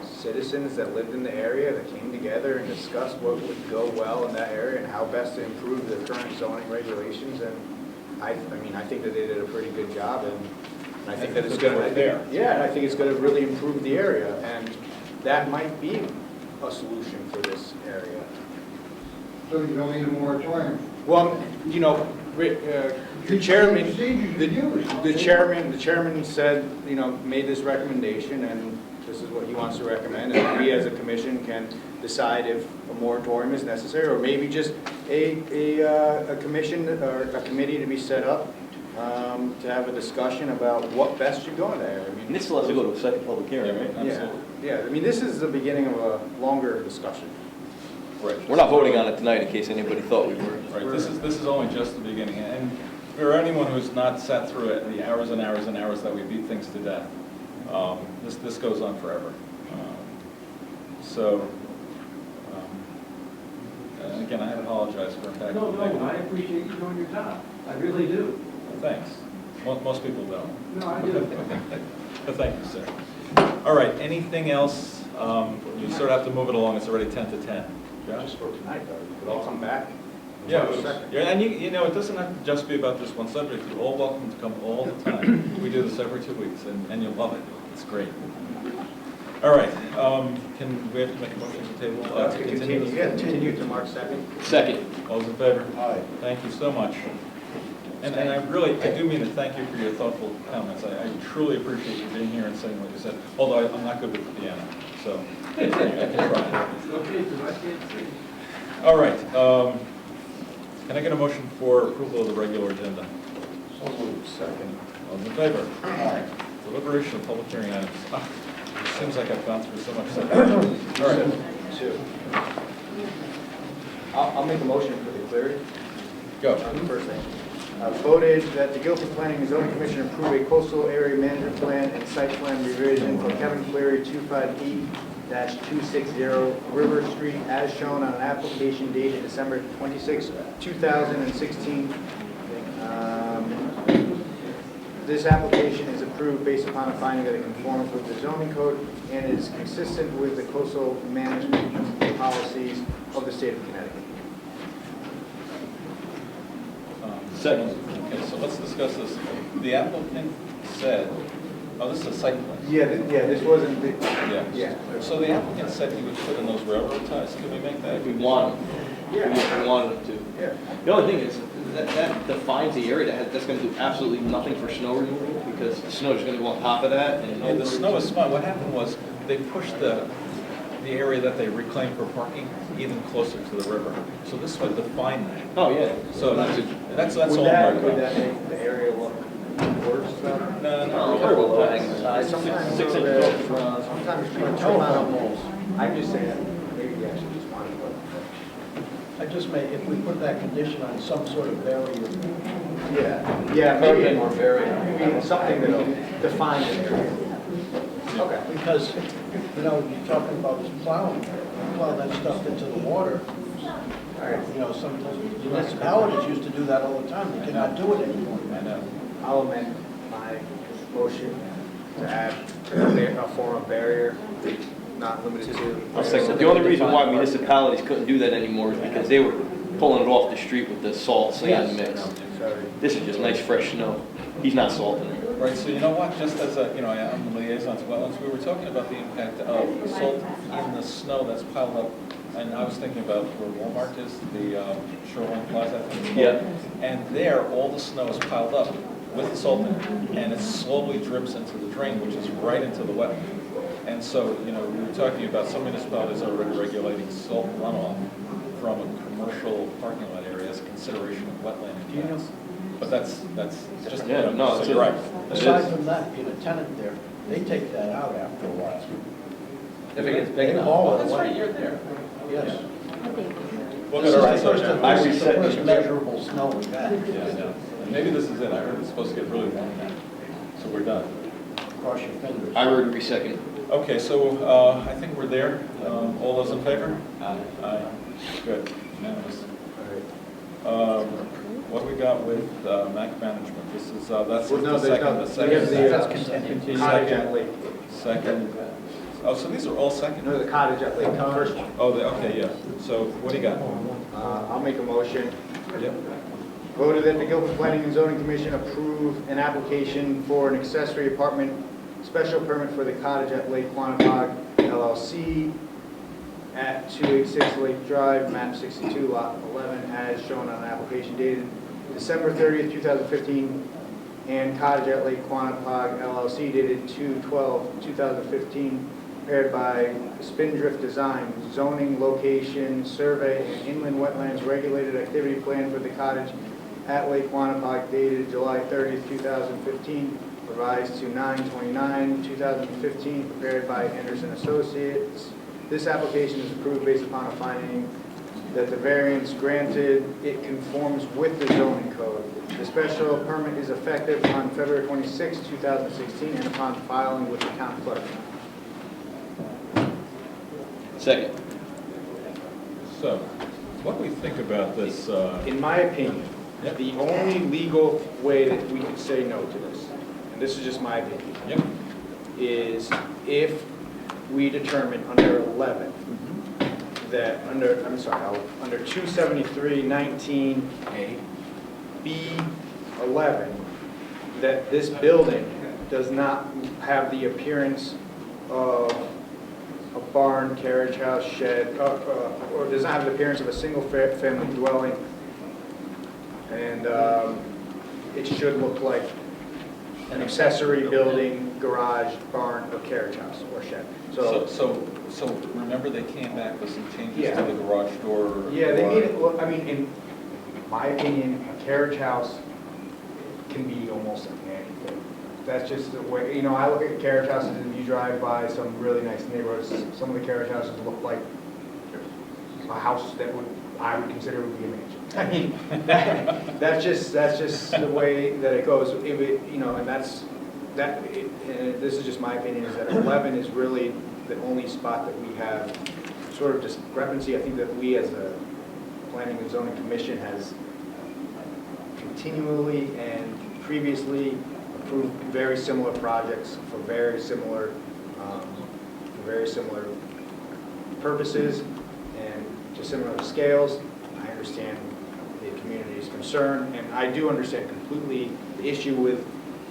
citizens that lived in the area that came together and discussed what would go well in that area and how best to improve the current zoning regulations. And I think that they did a pretty good job, and I think that it's going to, and I think it's going to really improve the area, and that might be a solution for this area. So you don't need a moratorium? Well, the chairman said, made this recommendation, and this is what he wants to recommend, and we as a commission can decide if a moratorium is necessary, or maybe just a commission or a committee to be set up to have a discussion about what best should go in there. This still has to go to a second public hearing, right? Absolutely. Yeah, this is the beginning of a longer discussion. Right. We're not voting on it tonight in case anybody thought we were. Right. This is only just the beginning. And for anyone who's not sat through it, the hours and hours and hours that we beat things to death, this goes on forever. And again, I apologize for impacting. No, I appreciate you doing your job. I really do. Thanks. Most people don't. No, I do. But thank you, sir. All right, anything else? You sort of have to move it along. It's already 10 to 10. Josh? Just for tonight, though. You could all come back. Yeah, and it doesn't have to just be about this one subject. You're all welcome to come all the time. We do this every 2 weeks, and you'll love it. It's great. All right, can we have to make a motion to table? To continue this? Continue to March 2nd. Second. All those in favor? Aye. Thank you so much. And I do mean to thank you for your thoughtful comments. I truly appreciate you being here and saying what you said, although I'm not good with the piano, so I can try. All right, can I get a motion for approval of the regular agenda? So moved. Second. All those in favor? Aye. Deliberation of public hearing items. It seems like I've gone through so much stuff. All right. Two. I'll make a motion for the clearing. Go. First thing. Voted that the Guilford Planning and Zoning Commission approve a coastal area management plan and site plan revision for Kevin Cleary 258-260 River Street as shown on an application dated December 26, 2016. This application is approved based upon a finding that it conforms with the zoning code and is consistent with the coastal management policies of the state of Connecticut. Second. Okay, so let's discuss this. The applicant said, oh, this is a site plan. Yeah, this wasn't the, Yeah. So the applicant said he would put in those railroad ties. Can we make that? If we want them. Yeah. We want them to. Yeah. The only thing is, that defines the area, that's gonna do absolutely nothing for snow removal, because the snow is gonna go on top of that, and. Yeah, the snow is fine. What happened was they pushed the area that they reclaimed for parking even closer to the river. So this would define that. Oh, yeah. So that's all Would I'm that talking about. make the area look worse though? No. Sometimes Six you inch sometimes you put telephone poles. I'm just saying, maybe you actually just want to put. I just may, if we put that condition on some sort of barrier. Yeah, maybe more maybe something that'll define the area. Okay. Because, you know, you're talking about plowing, plow that stuff into the water. All right. You know, some municipalities used to do that all the time, they cannot do it anymore. I know. I'll amend my motion to add a form of barrier, not limited to. I'll second. The only reason why municipalities couldn't do that anymore is because they were pulling it off the street with the salt sand mix. This is just nice fresh snow. He's not salting it. Right, so you know what, just as a, you know, I'm the liaison to wetlands, we were talking about the impact of salt in the snow that's piled up, and I was thinking about where Walmart is, the Shoreline Plaza, I think it's called. Yeah. And there, all the snow is piled up with the salt in it, and it slowly drips into the drain, which is right into the wetland. And so, you know, we were talking about some municipalities already regulating salt runoff from a commercial parking lot area as a consideration of wetland impacts. But that's just, Yeah, no, so you're right. Aside from that, being a tenant there, they take that out after a while. If it gets big They enough. haul it That's away. right, you're there. Yes. We'll This get is it the right. first, this is the first measurable snow we've had. Yeah, yeah. Maybe this is it. I heard it's supposed to get really warm now. So we're done. Cross your fingers. I would agree second. Okay, so I think we're there. All those in favor? Aye. Aye. Good. Unanimous. What do we got with Mac Management? This is, that's Well, no, the there's second, no, the second. there's the cottage at Second. Lake. Second. Oh, so these are all second? No, the cottage at Lake, the first one. Oh, okay, yeah. So what do you got? I'll make a motion. Yep. Voted that the Guilford Planning and Zoning Commission approve an application for an accessory apartment special permit for the cottage at Lake Quanapog LLC at 286 Lake Drive, map 62, lot 11, as shown on an application dated December 30th, 2015, and cottage at Lake Quanapog LLC dated 2/12/2015, prepared by Spindrift Design, zoning, location, survey, and inland wetlands regulated activity plan for the cottage at Lake Quanapog dated July 30th, 2015, revised to 9/29/2015, prepared by Anderson Associates. This application is approved based upon a finding that the variance granted, it conforms with the zoning code. The special permit is effective on February 26, 2016, and upon filing with the town clerk. Second. So, what do we think about this? In my opinion, the only legal way that we could say no to this, and this is just my opinion, is if we determine under 11 that under 273-19A B11 that this building does not have the appearance of a barn, carriage house, shed, or does not have the appearance of a single-family dwelling. And it should look like an accessory building, garage, barn, or carriage house, or shed. So remember they came back with some changes to the garage door? Yeah, they made it look, I mean, in my opinion, a carriage house can be almost anything. That's just the way, you know, I look at carriage houses and you drive by some really nice neighborhoods, some of the carriage houses look like a house that I would consider would be a mansion. I mean, that's just the way that it goes. You know, and and this is just my opinion, is that 11 is really the only spot that we have sort of discrepancy. I think that we as a Planning and Zoning Commission has continually and previously approved very similar projects for very similar purposes and just similar scales. I understand the community's concern, and I do understand completely the issue with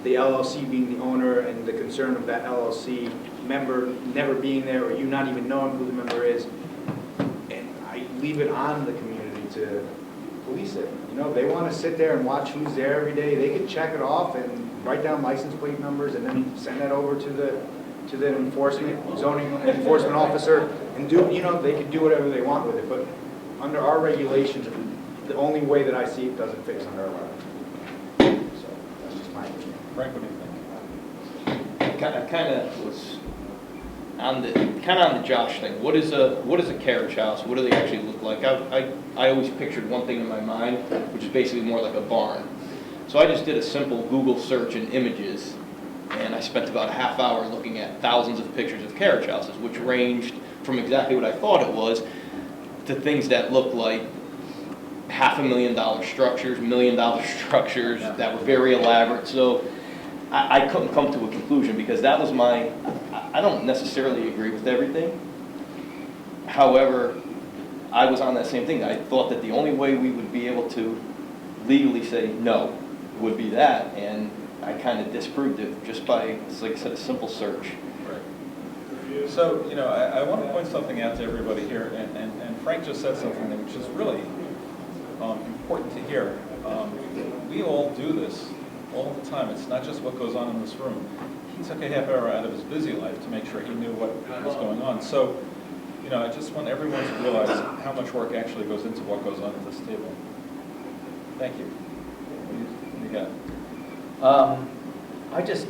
the LLC being the owner and the concern of that LLC member never being there or you not even knowing who the member is. And I leave it on the community to police it. You know, if they want to sit there and watch who's there every day, they can check it off and write down license plate numbers and then send that over to the zoning enforcement officer and do, you know, they can do whatever they want with it. But under our regulations, the only way that I see it doesn't fix under our law. So that's just my opinion. Frank, what do you think? I kind of was on the Josh thing. What is a carriage house? What do they actually look like? I always pictured one thing in my mind, which is basically more like a barn. So I just did a simple Google search in images, and I spent about a half hour looking at thousands of pictures of carriage houses, which ranged from exactly what I thought it was to things that looked like $500,000 structures, $1 million structures that were very elaborate. So I couldn't come to a conclusion because that was I don't necessarily agree with everything. However, I was on that same thing. I thought that the only way we would be able to legally say no would be that, and I kind of disproved it just by, like I said, a simple search. Right. So, you know, I want to point something out to everybody here, and Frank just said something which is really important to hear. We all do this all the time. It's not just what goes on in this room. He took a half hour out of his busy life to make sure he knew what was going on. So, you know, I just want everyone to realize how much work actually goes into what goes on at this table. Thank you. What do you got? I just,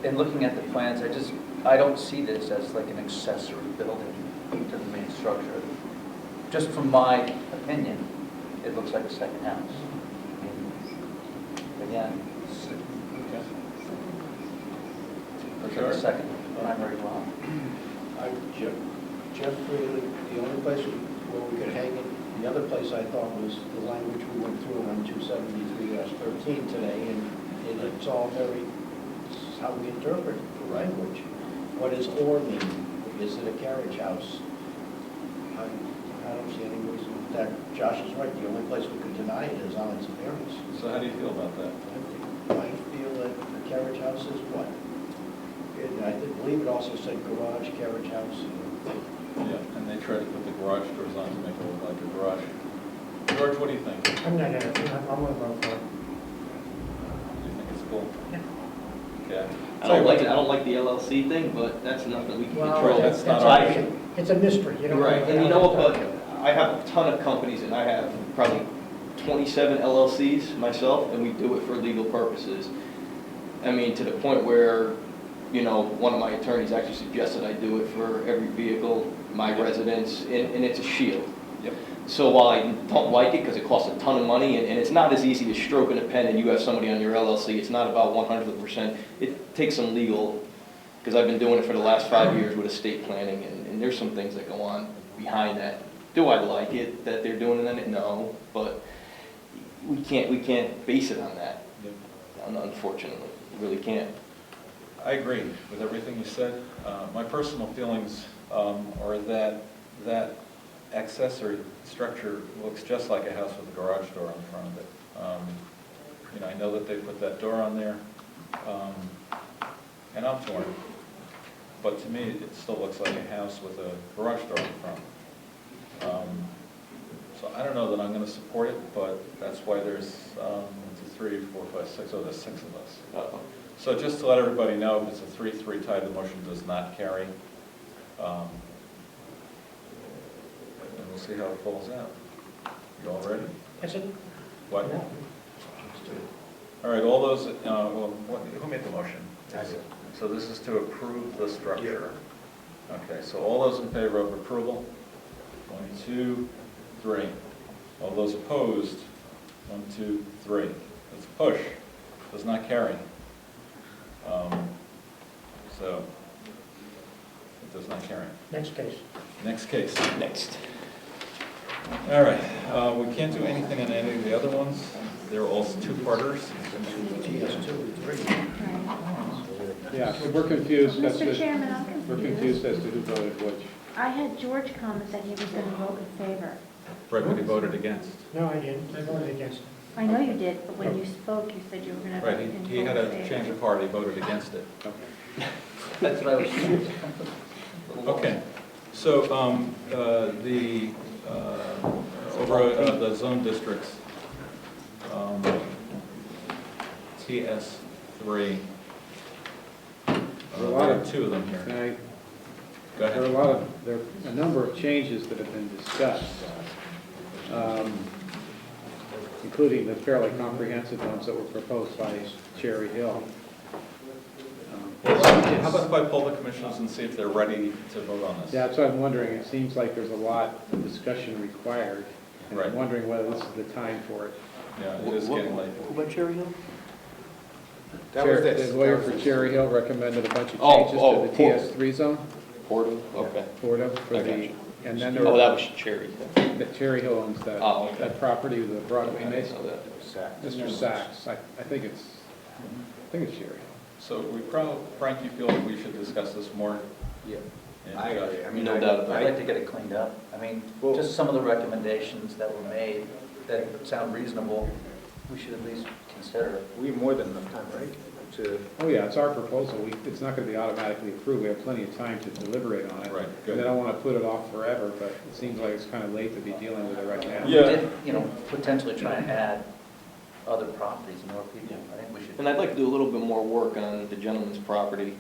in looking at the plans, I don't see this as like an accessory building to the main structure. Just from my opinion, it looks like a second house. Again, looks like a second primary dwelling. Jeff, really, the only place where we could hang it, the other place I thought was the language we went through on 273-13 today, and it's all very, it's how we interpret the language. What does "or" mean? Is it a carriage house? I don't see any reason that Josh is right. The only place we could deny it is on its appearance. So how do you feel about that? I feel that the carriage house is what? I believe it also said garage, carriage house. Yeah, and they try to put the garage doors on to make it look like a garage. George, what do you think? I'm not gonna, I'm gonna vote for it. Do you think it's cool? Yeah. I don't like the LLC thing, but that's nothing we can control. That's not our issue. It's a mystery, you know. Right, and you know what, but I have a ton of companies, and I have probably 27 LLCs myself, and we do it for legal purposes. I mean, to the point where, you know, one of my attorneys actually suggested I do it for every vehicle, my residence, and it's a shield. Yep. So while I don't like it because it costs a ton of money, and it's not as easy as stroking a pen and you have somebody on your LLC, it's not about 100%. It takes some legal, because I've been doing it for the last 5 years with estate planning, and there's some things that go on behind that. Do I like it that they're doing it? No, but we can't base it on that. Yep. Unfortunately, we really can't. I agree with everything you said. My personal feelings are that accessory structure looks just like a house with a garage door in front of it. You know, I know that they put that door on there, and I'm torn. but to me, it still looks like a house with a garage door in front. So I don't know that I'm gonna support it, but that's why there's 1, 2, 3, 4, 5, 6, oh, there's 6 of us. So just to let everybody know, if it's a 3-3 tie, the motion does not carry. And we'll see how it falls out. You all ready? That's it? What? All right, all those, who made the motion? I did. So this is to approve the structure. Okay, so all those in favor of approval? 1, 2, 3. All those opposed? 1, 2, 3. Let's push. Does not carry. So it does not carry. Next case. Next case. Next. All right, we can't do anything on any of the other ones. They're all two-parters. Yeah, so we're confused as Mr. Chairman, I'm to, we're confused as to who voted which. I had George come and said he was going to vote in favor. Right, but he voted against. No, I didn't. I voted against it. I know you did, but when you spoke, you said you were going to vote Right, in favor. he had a change of heart, he voted against it. Okay. That's what I was saying. Okay, so over the zone districts, TS3, There are a lot of, 2 of them here. Can I- Go ahead. there are a number of changes that have been discussed, including the fairly comprehensive ones that were proposed by Cherry Hill. How about if I poll the commissioners and see if they're ready to vote on this? Yeah, that's what I'm wondering. It seems like there's a lot of discussion required. And Right. I'm wondering whether this is the time for it. Yeah, it is getting late. Who about Cherry Hill? That was this. The lawyer That was for this. Cherry Hill recommended a bunch of Oh, changes oh, to the TS3 zone. Porter, okay. Fordham, for I the, gotcha. and then there Oh, were, that was Cherry. that Cherry Hill owns that, Oh, okay. that property with the Broadway I Mason. didn't know that. Sack. Mr. Sachs, I think it's Cherry Hill. So we probably, Frank, you feel like we should discuss this more? Yeah. And, I agree. I mean, No doubt about I'd it. like to get it cleaned up. I mean, Well- just some of the recommendations that were made that sound reasonable, we should at least consider. We have more than enough time, right? To, Oh, yeah, it's our proposal. It's not going to be automatically approved. We have plenty of time to deliberate on it. Right, And good. I don't want to put it off forever, but it seems like it's kind of late to be dealing with it right now. We Yeah. did, potentially try and add other properties, more people. I think we should. And I'd like to do a little bit more work on the gentleman's property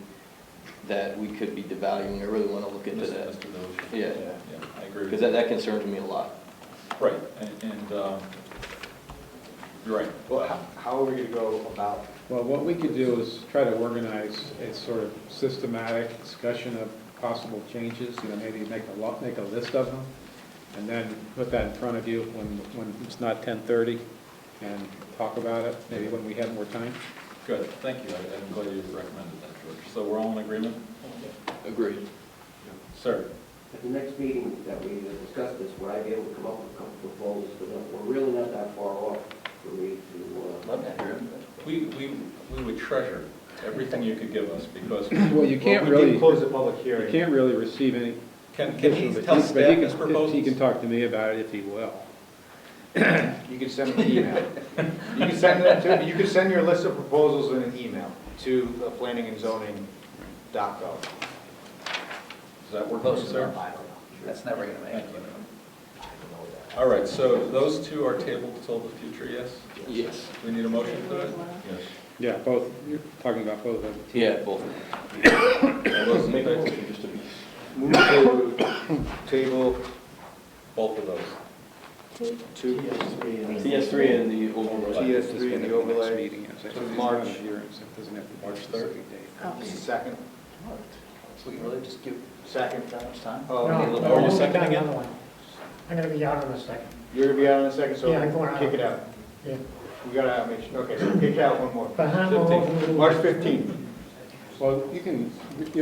that we could be devaluing. I really want to look into Mr. that. Delusion. Yeah, Yeah, I agree with because you. that concerns me a lot. Right, and you're right. well, how are we going to go about, Well, what we could do is try to organize a sort of systematic discussion of possible changes, maybe make a list of them, and then put that in front of you when it's not 10:30, and talk about it, maybe when we have more time. Good, thank you. I'm glad you recommended that, George. So we're all in agreement? Agreed. Sir? At the next meeting that we discuss this, would I be able to come up with a couple of proposals? Because we're really not that far off for me to... Love to hear it. We would treasure everything you could give us, because... Well, you can't we really, did close the public you hearing. can't really receive any. Can he but tell but staff he his can- proposals? He can talk to me about it if he will. You can send an email. You can send that to, you can send your list of proposals in an email to the planningandzoning.gov. Does that work for you, Close sir? enough. That's never going to make Thank it. you. All right, so those two are tabled till the future, yes? Yes. Do we need a motion for that? Yes. Yeah, both, you're talking about both of them. Yeah, both. All those in Make a favor? motion just to be... Move to table Both of those. two, TS3 and the overall. TS3 and the overlay Meeting, yes. to It's March. not a hearing, so it doesn't have to be a March 3rd. specific date. Okay. second. So we really just give Second. that much time? Oh, No. okay, look, Oh, you're we'll seconding get it? another one. I'm gonna be out in a second. You're gonna be out in a second, so Yeah, I'm going out. kick it out. Yeah. We gotta make sure, okay, so kick out one more. March March 15th. Well, you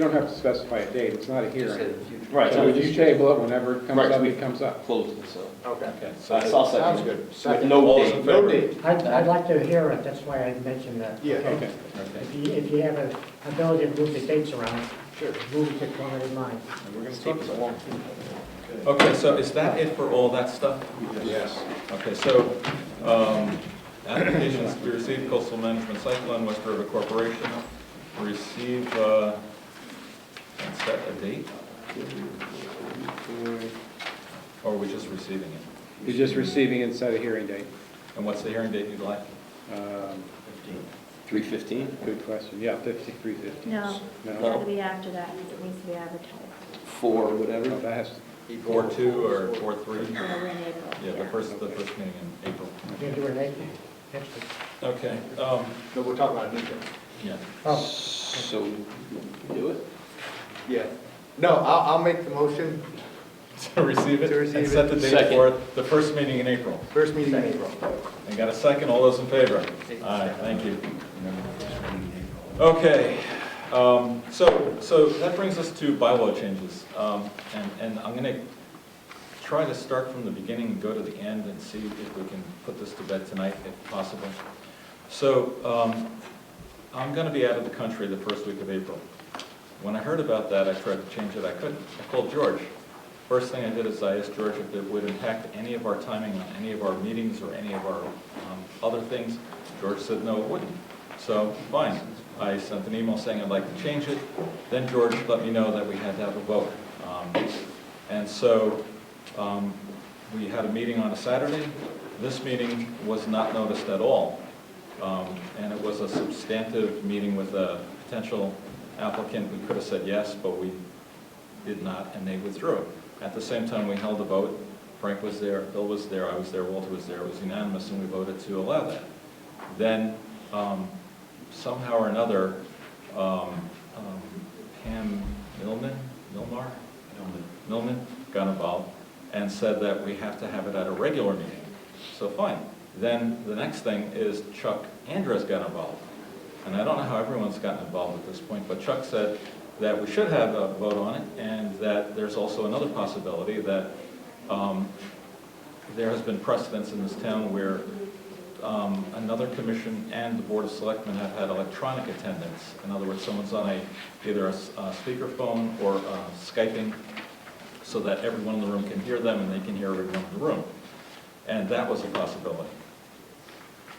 don't have to specify a date, it's not a Just say hearing. the future. Right, So we just table it whenever it comes Right, up, we- it comes up. Close it, so. Okay. Okay, so I'll second Sounds it. good. With Second. no All those in date. favor? No date. I'd like to hear it, that's why I mentioned that. Yeah. Okay. Okay, If you have an ability to move the dates around, Sure. move it to one at a time. and we're going to talk about it. Okay, so is that it for all that stuff? Yes. Okay, so, applications to be received, Coastal Management Site Plan, West River Corporation, receive, let's set a date? Or are we just receiving it? You're just receiving and set a hearing date. And what's the hearing date you'd like? 3:15? Good question. Yeah, 3:15. No, No? it's got to be after that, because it needs to be advertised. 4, whatever. No, that has to. 4/2 or 4/3? Yeah, we're in April. Yeah, the first meeting in April. You're doing it next week. Okay, No, we're talking about a new thing. yeah. Oh, So, do it? Yeah. No, I'll make the motion, To receive it To receive and it. set the date Second. for the first meeting in April. first meeting in April. I got a second, all those in favor? Aye, thank you. Okay, so that brings us to bylaw changes. And I'm going to try to start from the beginning and go to the end and see if we can put this to bed tonight, if possible. So I'm going to be out of the country the first week of April. When I heard about that, I tried to change it. I couldn't. I called George. First thing I did is I asked George if it would impact any of our timing on any of our meetings or any of our other things. George said no, it wouldn't. So, fine. I sent an email saying I'd like to change it. Then George let me know that we had to have a vote. And so we had a meeting on a Saturday. This meeting was not noticed at all. And it was a substantive meeting with a potential applicant. We could have said yes, but we did not, and they withdrew. At the same time, we held a vote. Frank was there, Bill was there, I was there, Walter was there. It was unanimous, and we voted to allow that. Then, somehow or another, Pam Millman got involved and said that we have to have it at a regular meeting. So fine. Then the next thing is Chuck Andres got involved. And I don't know how everyone's gotten involved at this point, but Chuck said that we should have a vote on it, and that there's also another possibility that there has been precedence in this town where another commission and the Board of Selectmen have had electronic attendance. In other words, someone's on either a speakerphone or Skyping, so that everyone in the room can hear them and they can hear everyone in the room. And that was a possibility.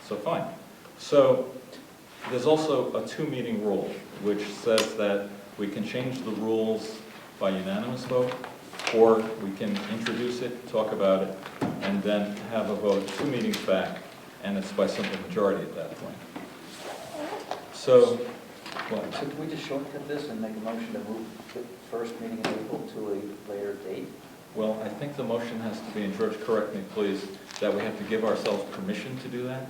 So fine. So there's also a 2-meeting rule, which says that we can change the rules by unanimous vote, or we can introduce it, talk about it, and then have a vote 2 meetings back, and it's by simple majority at that point. So, what? So can we just shortcut this and make a motion to move the first meeting in April to a later date? Well, I think the motion has to be, and George, correct me please, that we have to give ourselves permission to do that?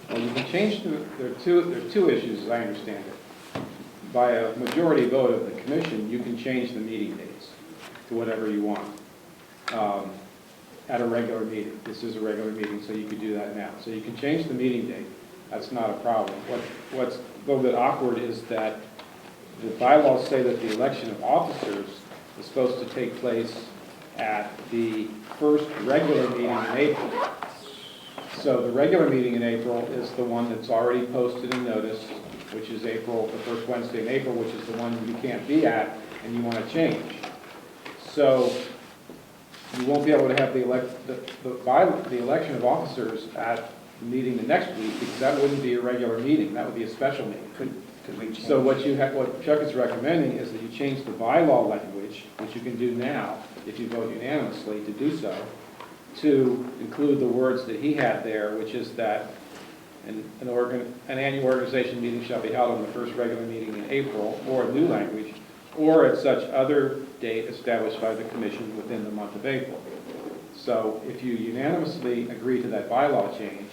Well, you can change, there are two issues, as I understand it. By a majority vote of the commission, you can change the meeting dates to whatever you want at a regular meeting. This is a regular meeting, so you could do that now. So you can change the meeting date. That's not a problem. What's a little bit awkward is that the bylaws say that the election of officers is supposed to take place at the first regular meeting in April. So the regular meeting in April is the one that's already posted and noticed, which is April, the first Wednesday in April, which is the one you can't be at and you want to change. So you won't be able to have the election of officers at the meeting the next week, because that wouldn't be a regular meeting, that would be a special meeting. Could we change? So what Chuck is recommending is that you change the bylaw language, which you can do now, if you vote unanimously to do so, to include the words that he had there, which is that an annual organization meeting shall be held on the first regular meeting in April, or a new language, or at such other date established by the commission within the month of April. So if you unanimously agree to that bylaw change,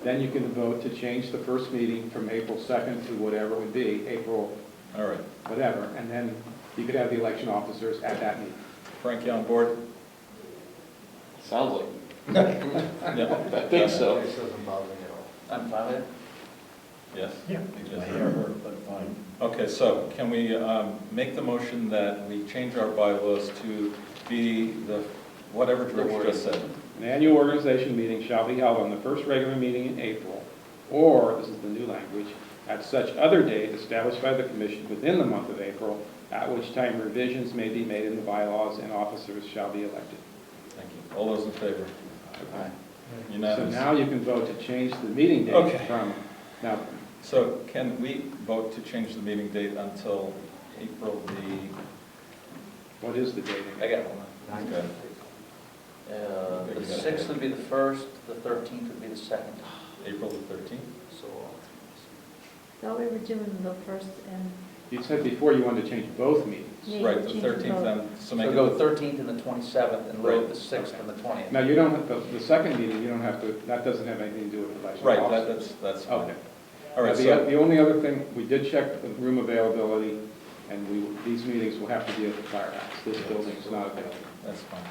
then you can vote to change the first meeting from April 2nd to whatever it would be, April, all right, whatever, and then you could have the election officers at that meeting. Frank, you on board? Sounds like. Yeah. I think so. This doesn't bother me at all. I'm fine with it. Yes? Yeah. Yes. Fine. Okay, so can we make the motion that we change our bylaws to be whatever George just said? An annual organization meeting shall be held on the first regular meeting in April, or, this is the new language, at such other date established by the commission within the month of April, at which time revisions may be made in the bylaws and officers shall be elected. Thank you. All those in favor? Aye. So Unanimous. now you can vote to change the meeting date Okay. from, now, So can we vote to change the meeting date until April the What is the date? I got one. Okay. The 6th would be the first, the 13th would be the second. April the 13th? So, Thought we were doing the first and. You said before you wanted to change both meetings. Yeah, Right, the change 13th, then, so so make go it, 13th and the 27th, and Right. load the 6th and the 20th. Now, you don't, the second meeting, you don't have to, that doesn't have anything to do with election. right, officers. that's fine. Okay. All right, The so, the only other thing, we did check the room availability, and these meetings will have to be at the firehouse. This building is not available. that's fine.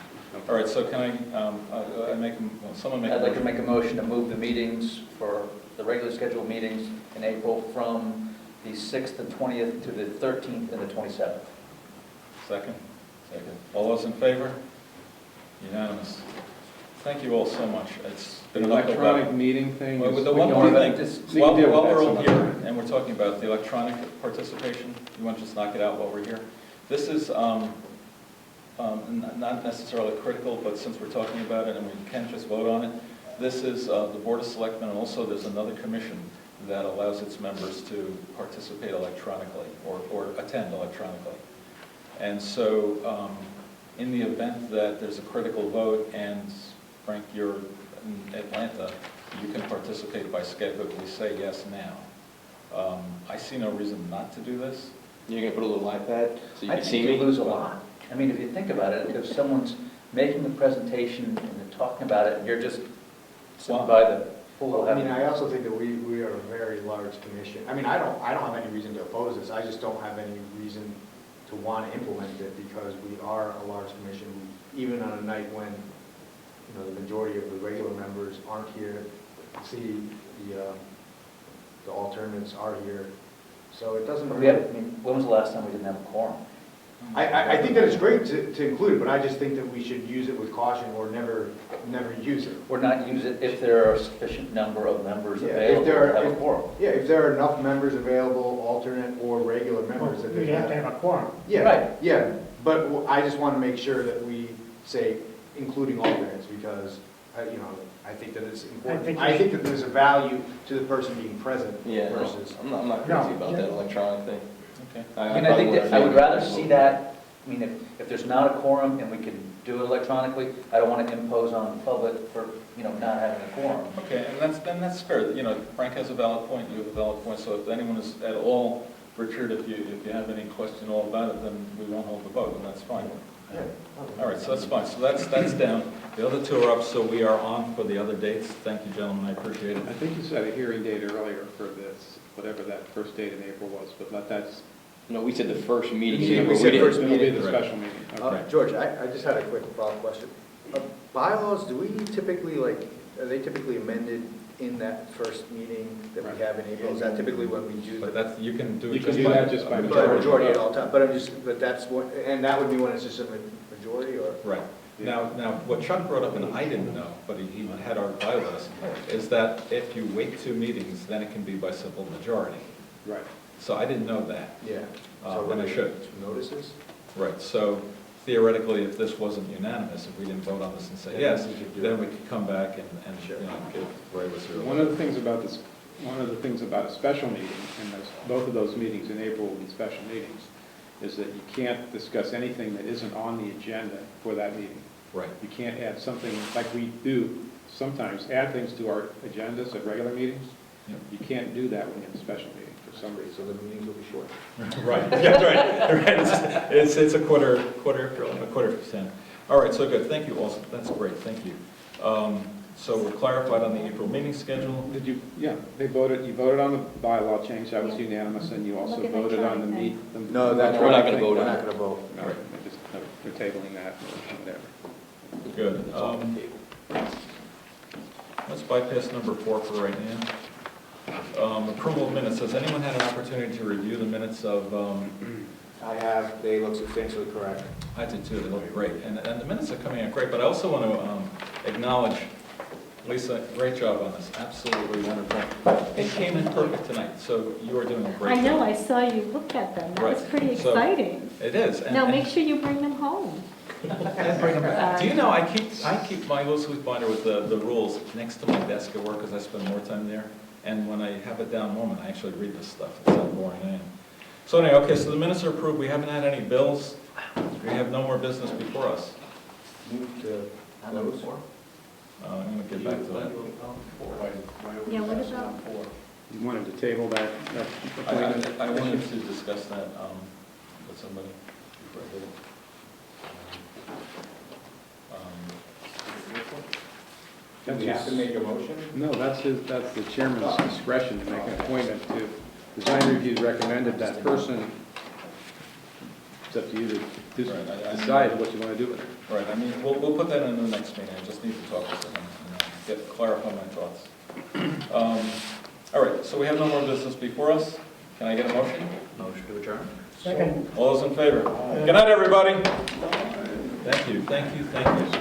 All right, so can I make, someone make a I'd like to motion? make a motion to move the meetings for the regular scheduled meetings in April from the 6th and 20th to the 13th and the 27th. Second? Second. All those in favor? Unanimous. Thank you all so much. It's The been an uphill electronic battle. meeting thing Well, is... the we one can more do thing, that. just We can while deal with we're that all some other here time. and we're talking about the electronic participation, you want to just knock it out while we're here? This is not necessarily critical, but since we're talking about it and we can just vote on it, this is the Board of Selectmen, and also there's another commission that allows its members to participate electronically or attend electronically. And so in the event that there's a critical vote and, Frank, you're in Atlanta, you can participate by Skype if we say yes now. I see no reason not to do this. You're gonna put a little iPad so you I can see think me? you lose a lot. I mean, if you think about it, if someone's making the presentation and they're talking about it, and you're just sitting by the pool. Well, I mean, I also think that we are a very large commission. I mean, I don't have any reason to oppose this. I just don't have any reason to want to implement it because we are a large commission, even on a night when, you know, the majority of the regular members aren't here. See, the alternates are here. So it doesn't. I mean, when was the last time we didn't have a quorum? I think that it's great to include it, but I just think that we should use it with caution or never use it. Or not use it if there are a sufficient number of members Yeah, available to have a quorum. Yeah, if there are enough members available, alternate or regular members. that We have to have a quorum. Yeah, Right. yeah, but I just want to make sure that we say including alternates because, you know, I think that it's important. I think that there's a value to the person being present versus. I'm not crazy about that electronic thing. Okay. I mean, I think that I would rather see that, I mean, if there's not a quorum and we can do it electronically, I don't want to impose on the public for, you know, not having a quorum. Okay, and that's fair. You know, Frank has a valid point, you have a valid point, so if anyone is at all, Richard, if you have any question all about it, then we won't hold the vote, and that's fine. All right, so that's fine. So that's down. The other two are up, so we are on for the other dates. Thank you, gentlemen, I appreciate it. I think you said a hearing date earlier for this, whatever that first date in April was, but that's... No, we said the first meeting. We said first It'll be meeting. the special meeting. Okay. George, I just had a quick follow-up question. Bylaws, do we typically, are they typically amended in that first meeting that we have in April? Is that typically when we do But the that's, you can do You it can just do by... that just by majority at all time? But that's what, and that would be when it's just a majority or? Right. Now, what Chuck brought up, and I didn't know, but he had our bylaws, is that if you wait 2 meetings, then it can be by simple majority. Right. So I didn't know that. Yeah. And I should. Notices? Right, so theoretically, if this wasn't unanimous, if we didn't vote on this and say yes, then we could come back and you know, give Ray was here. One of the things about this, one of the things about a special meeting, and both of those meetings in April will be special meetings, is that you can't discuss anything that isn't on the agenda for that meeting. Right. You can't add something like we do sometimes, add things to our agendas at regular meetings. Yep. You can't do that when you're in a special meeting for some reason. So the meetings will be short. Right, yeah, right. It's a quarter to 10. All right, so good, thank you all, that's great, thank you. So we're clarified on the April meeting schedule. Did you, yeah, you voted on the bylaw change, that was unanimous, and you also Look at the voted on the time meet. thing. No, that's we're not gonna thing. vote We're on not it. going to vote. All right, we're tabling that, or whatever. Good. Let's bypass number 4 for right now. Approval of minutes. Has anyone had an opportunity to review the minutes of? I have, they look substantially correct. I did too. They look great, and the minutes are coming out great. But I also want to acknowledge Lisa. Great job on this. Absolutely wonderful. It came in perfect tonight. So you are doing a great I job. know, I saw you look at them. That was Right. pretty So, exciting. It is. And, Now, make sure you bring them home. and bring them back. Do you know I keep my loose binder with the rules next to my desk at work because I spend more time there. And when I have a down moment, I actually read this stuff instead of boring in. So anyway, okay, so the minutes are approved. We haven't had any bills. We have no more business before us. Move to close. I'm going to get back to that. Yeah, what about, You wanted to table that appointment? I wanted to discuss that with somebody before I did it. Do we have to make a motion? No, that's the chairman's discretion to make an appointment to, design review recommended that person. It's up to you to decide what you want to do with it. Right, I mean, we'll put that in the next meeting, I just need to talk to someone, clarify my thoughts. All right, so we have no more business before us. Can I get a motion? Motion to adjourn? Second. All those in favor? Good night, everybody. Thank you, thank you, thank you.